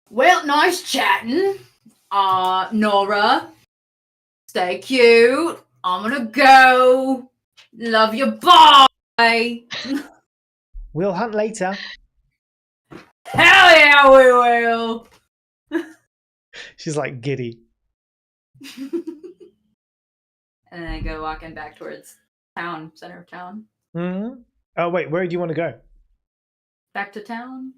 Well, nice chatting. Nora, stay cute. I'm gonna go. Love you. Bye. We'll hunt later. Hell yeah, we will. She's like giddy. And I go walking back towards town, center of town. Mm-hmm. Oh wait, where do you want to go? Back to town.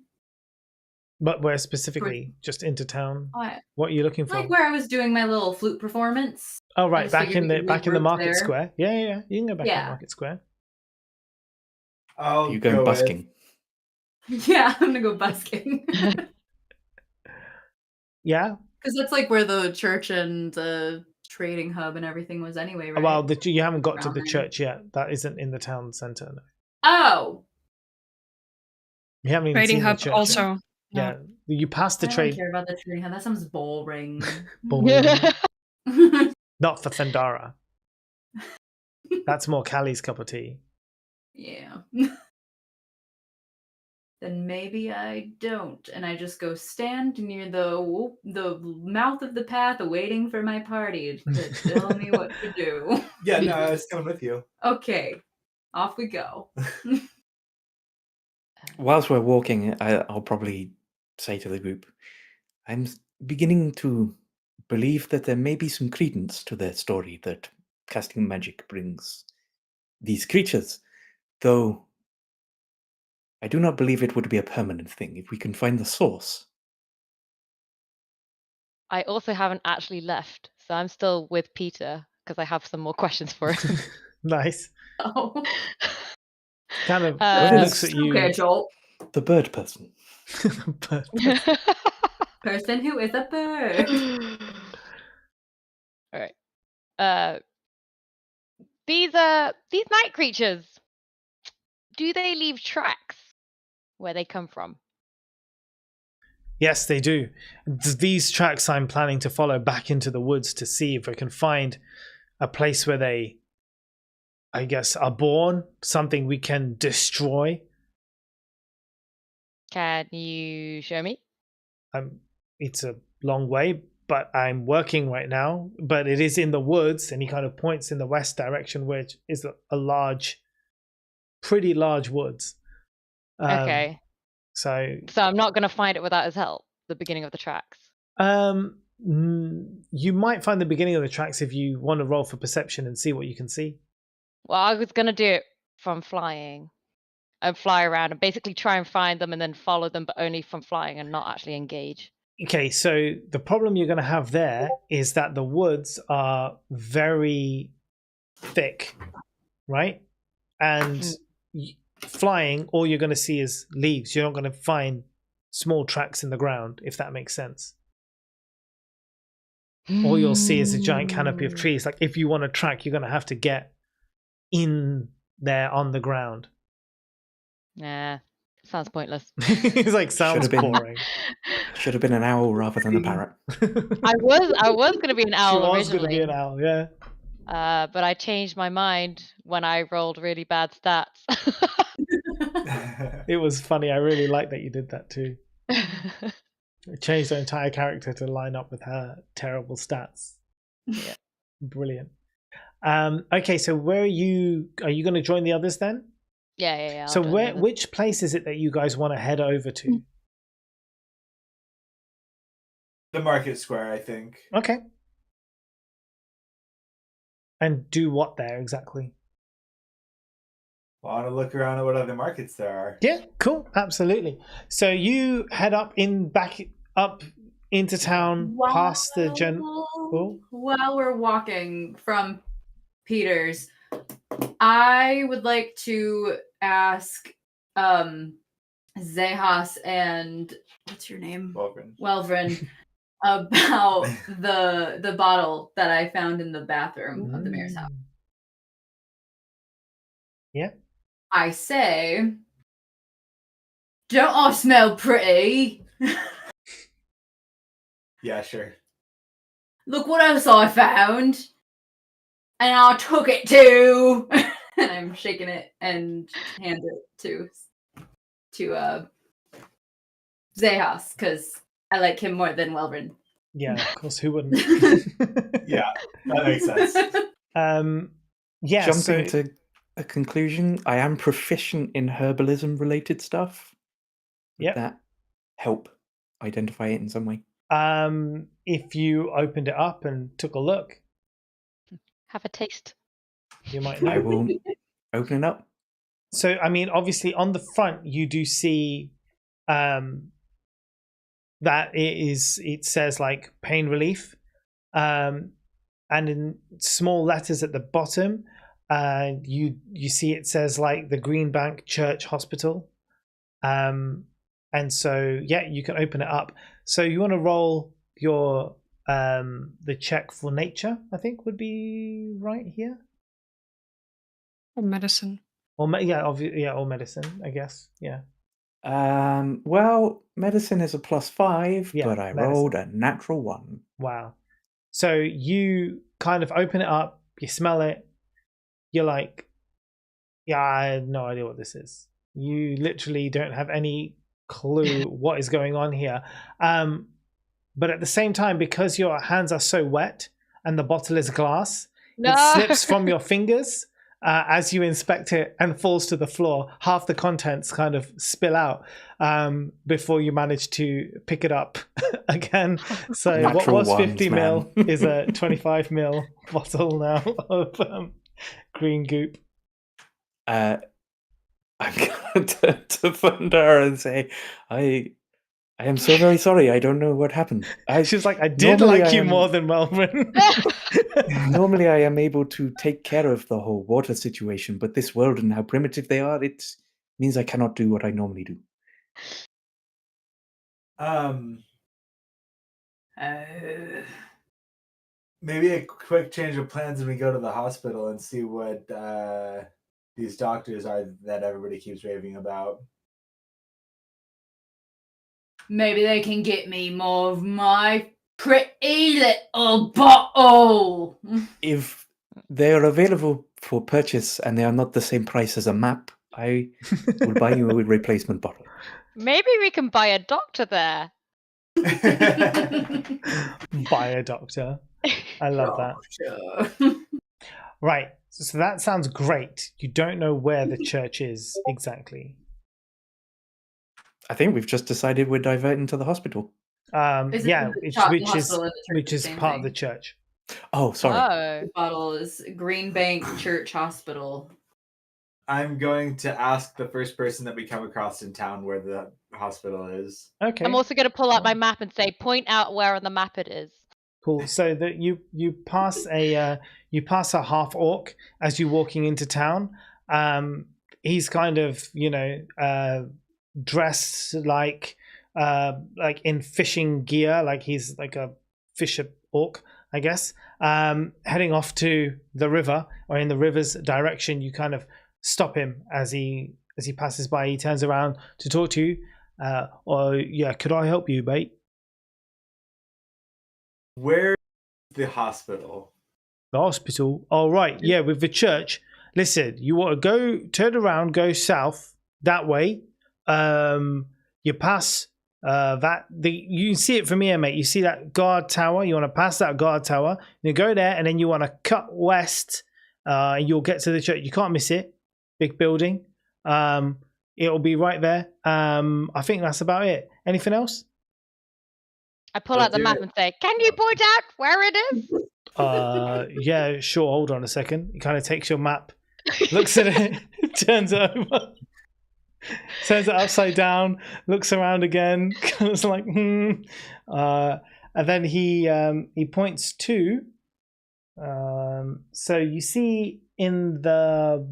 But where specifically? Just into town? What are you looking for? Like where I was doing my little flute performance. Oh right, back in the market there. square. Yeah. You can go back in the market square. I'll You going go busking? Yeah, I'm gonna go busking. Yeah. Because that's like where the church and the trading hub and everything was anyway, right? Well, you haven't got to Around the there. church yet. That isn't in the town centre. No. Oh, You haven't even Trading seen hub the church also. yet. Yeah, you passed the I don't trade. care about the trading hub. That sounds boring. Boring. Not for Thundara. That's more Callie's cup of tea. Yeah. Then maybe I don't, and I just go stand near the mouth of the path, waiting for my party to tell me what to do. Yeah, no, I was coming with you. Okay, off we go. Whilst we're walking, I'll probably say to the group, I'm beginning to believe that there may be some credence to the story that casting magic brings these creatures, though I do not believe it would be a permanent thing if we can find the source. I also haven't actually left, so I'm still with Peter because I have some more questions for him. Nice. Oh, Kind of looks at you. okay, Joel. The bird person. But Person who is a bird. All right. These night creatures. Do they leave tracks where they come from? yes, they do. These tracks I'm planning to follow back into the woods to see if I can find a place where they, I guess, are born, something we can destroy. Can you show me? It's a long way, but I'm working right now. But it is in the woods, and he kind of points in the west direction, which is a large, pretty large woods. Okay. So I'm not going to find it without his help. The beginning of the tracks. You might find the beginning of the tracks if you want to roll for perception and see what you can see. Well, I was going to do it from flying. And fly around and basically try and find them and then follow them, but only from flying and not actually engage. Okay, so the problem you're going to have there is that the woods are very thick, right? And flying, all you're going to see is leaves. You're not going to find small tracks in the ground, if that makes sense. All you'll see is a giant canopy of trees. Like if you want to track, you're going to have to get in there on the ground. Nah, sounds pointless. It's like, sounds boring. Should have been an owl rather than a parrot. I was going to be an owl She was originally. going to be an owl, yeah. But I changed my mind when I rolled really bad stats. It was funny. I really like that you did that too. Changed her entire character to line up with her terrible stats. Yeah. Brilliant. Okay, so where are you going to join the others then? Yeah. So which place is it that you guys want to head over to? The market square, I think. Okay. And do what there exactly? Well, I want to look around at what other markets there are. Yeah, cool, absolutely. So you head up into town, past the While we're walking from Peter's, I would like to ask Zehas and what's your name? Welvrin about the bottle that I found in the bathroom of the mayor's house. Yeah. I say, don't I smell pretty? Yeah, sure. Look what else I found. And I took it too. And I'm shaking it and hand it to Zehas, because I like him more than Welvrin. Yeah, of course, who wouldn't? Yeah, that makes sense. Yeah, Jumping to a conclusion, I am proficient in herbalism related stuff. Would that help identify it in some way? If you opened it up and took a look, have a taste. You might know. I will open it up. So, I mean, obviously, on the front, you do see that it says like pain relief, and in small letters at the bottom, you see it says like the Green Bank Church Hospital, and so yeah, you can open it up. So you want to roll your the check for nature, I think would be right here. Or medicine. Or or medicine, I guess. Yeah. Well, medicine is a +5, but I rolled a natural 1. Wow. So you kind of open it up, you smell it, you're like, yeah, I have no idea what this is. You literally don't have any clue what is going on here. But at the same time, because your hands are so wet and the bottle is glass, it slips from your fingers as you inspect it and falls to the floor. Half the contents kind of spill out before you manage to pick it up again. So Natural what was 50 ones, mil man. is a 25 mil bottle now of green goop. I'm going to Fundara and say, I am so very sorry. I don't know what happened. She's like, I did like you more than Melvin. Normally, I am able to take care of the whole water situation, but this world and how primitive they are, it means I cannot do what I normally do. Maybe a quick change of plans and we go to the hospital and see what these doctors are that everybody keeps raving about. Maybe they can get me more of my pretty little bottle. If they are available for purchase and they are not the same price as a map, I will buy you a replacement bottle. Maybe we can buy a doctor there. Buy a doctor. I love that. Right. So that sounds great. You don't know where the church is exactly. I think we've just decided we're diverting to the hospital. Which is part of the church. Oh, sorry. The bottle is Green Bank Church Hospital. I'm going to ask the first person that we come across in town where the hospital is. Okay. I'm also going to pull out my map and say, point out where on the map it is. Cool. So that you pass a half orc as you're walking into town. He's kind of dressed like in fishing gear, like he's like a fisher orc, I guess. Heading off to the river or in the river's direction, you kind of stop him as he passes by. He turns around to talk to you. Could I help you, mate? Where's the hospital? The hospital? Oh, right. Yeah, with the church. Listen, you want to turn around, go south that way. You pass you can see it from here, mate. You see that guard tower? You want to pass that guard tower. You go there, and then you want to cut west. You'll get to the church. You can't miss it. Big building. It'll be right there. I think that's about it. Anything else? I pull Let's out the do map it. and say, "Can you point out where it is?" Yeah, sure. Hold on a second. He kind of takes your map, looks at it, turns it over, turns it upside down, looks around again, kind of like, and then he points to. So you see in the,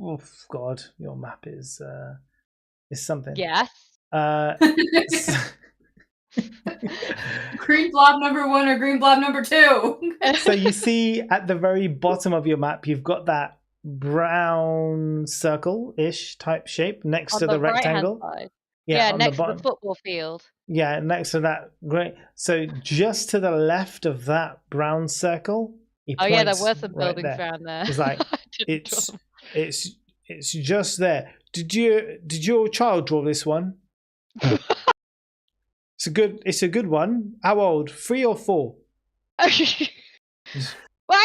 oh God, your map is something. Yes. Green blob number 1 or green blob number 2. So you see at the very bottom of your map, you've got that brown circle-ish type shape next to the right-hand rectangle. side. Yeah, on next the to bottom. the football field. Yeah, next to that. Great. So just to the left of that brown circle. Oh yeah, there points were some right buildings there. around there. It's like I didn't draw it's them. it's just there. Did your child draw this one? It's a good one. How old? 3 or 4? Why,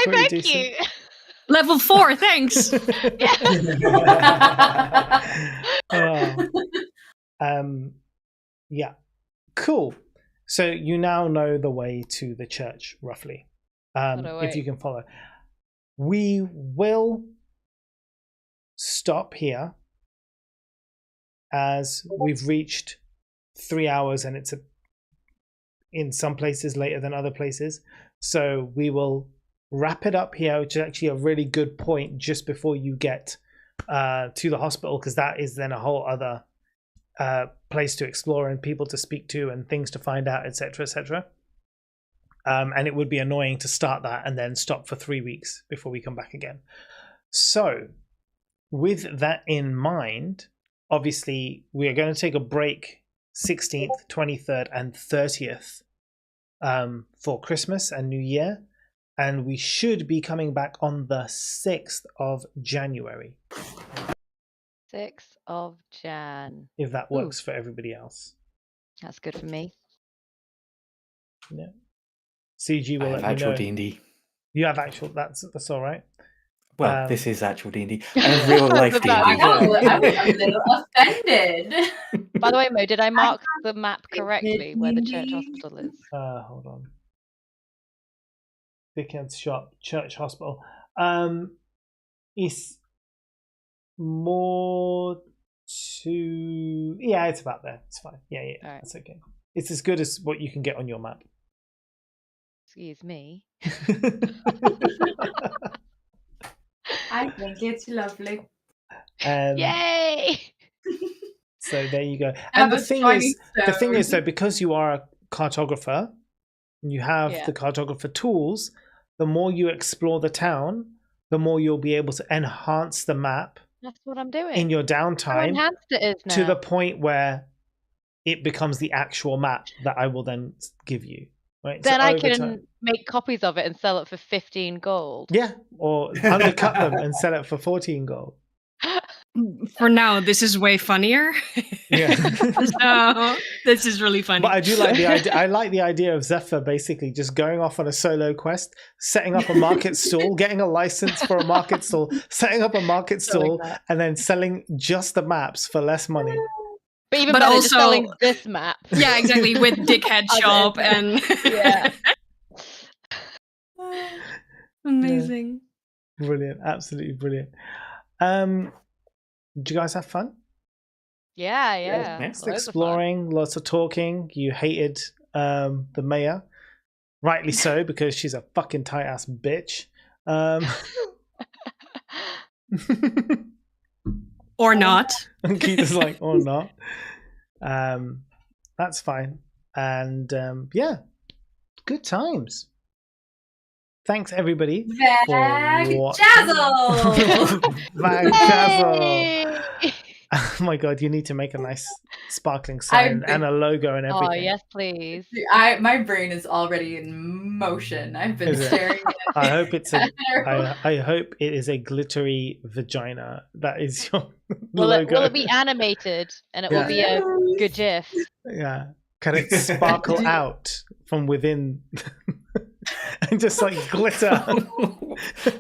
Pretty thank decent. you. Level 4, thanks. Yeah. Cool. So you now know the way to the church, roughly. If you can follow. We will stop here as we've reached 3 hours and it's in some places later than other places. So we will wrap it up here, which is actually a really good point just before you get to the hospital, because that is then a whole other place to explore and people to speak to and things to find out, etc., etc. And it would be annoying to start that and then stop for 3 weeks before we come back again. So with that in mind, obviously we are going to take a break 16th, 23rd and 30th for Christmas and New Year, and we should be coming back on the 6th of January. 6th of Jan. If that works for everybody else. That's good for me. Yeah. CG will I let have me actual know. D&D. You have actual. That's all right. Well, this is actual D&D. I have real life D&D. I know, I was a little offended. By the way, Mo, did I mark the map correctly where the church hospital is? Hold on. Dickhead's shop, church hospital. It's more to. Yeah, it's about there. It's fine. Yeah, All right. that's okay. It's as good as what you can get on your map. Excuse me. I think it's lovely. Yay! So there you go. Have And a shiny the thing is, stone. though, because you are a cartographer, you have Yeah. the cartographer tools. The more you explore the town, the more you'll be able to enhance the map That's what I'm doing. in your How downtime enhanced it is now. to the point where it becomes the actual map that I will then give you. Right? Then So I over can time- make copies of it and sell it for 15 gold. yeah, or undercut them and sell it for 14 gold. For now, this is way funnier. Yeah. So this is really funny. But I do like the idea. I like the idea of Zephyr basically just going off on a solo quest, setting up a market stall, getting a license for a market stall, setting up a market stall, that. and then selling just the maps for less money. But even But better, just also- selling this map. Yeah, exactly. With Dickhead As Shop in- and Yeah. amazing. Brilliant, absolutely brilliant. Did you guys have fun? Yeah, yeah. Next Loads of fun. Exploring, lots of talking. You hated the mayor, rightly so, because she's a fucking tight ass bitch. Or not. And Keith is like, or not. That's fine. And yeah, good times. Thanks everybody. Vag for wa- Jazzle! Vag Jazzle. Yay! Oh my god, you need to make a nice sparkling sign and a logo and everything. Oh, yes, please. My brain is already in motion. I've been Is it? staring at I hope it's a it. I hope it is a glittery vagina. That is your Will logo. it be animated and it will be a good gif? Yeah. Can it sparkle out from within and just like glitter?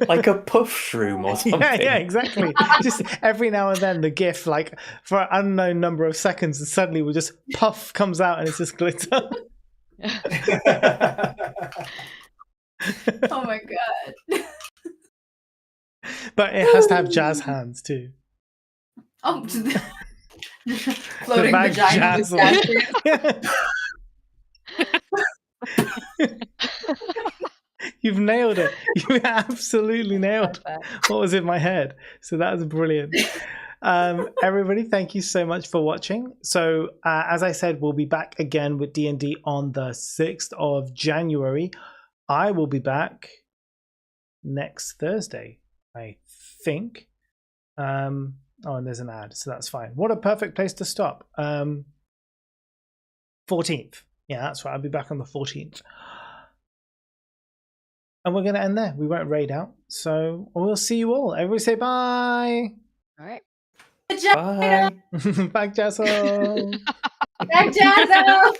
Like a puff shroom or something. Yeah, exactly. Just every now and then the GIF, like for an unknown number of seconds, and suddenly will just puff comes out and it's just glitter. Oh my god. But it has to have jazz hands too. Oh, The floating bag vagina jazz with jazz hands. You've nailed it. You absolutely nailed Perfect. what was in my head. So that was brilliant. Everybody, thank you so much for watching. So as I said, we'll be back again with D&D on the 6th of January. I will be back next Thursday, I think. Oh, and there's an ad, so that's fine. What a perfect place to stop. 14th. Yeah, that's right. I'll be back on the 14th. And we're going to end there. We won't raid out. So we'll see you all. Everybody say bye. All right. Bye. Back, Jasso. Back Jazzo!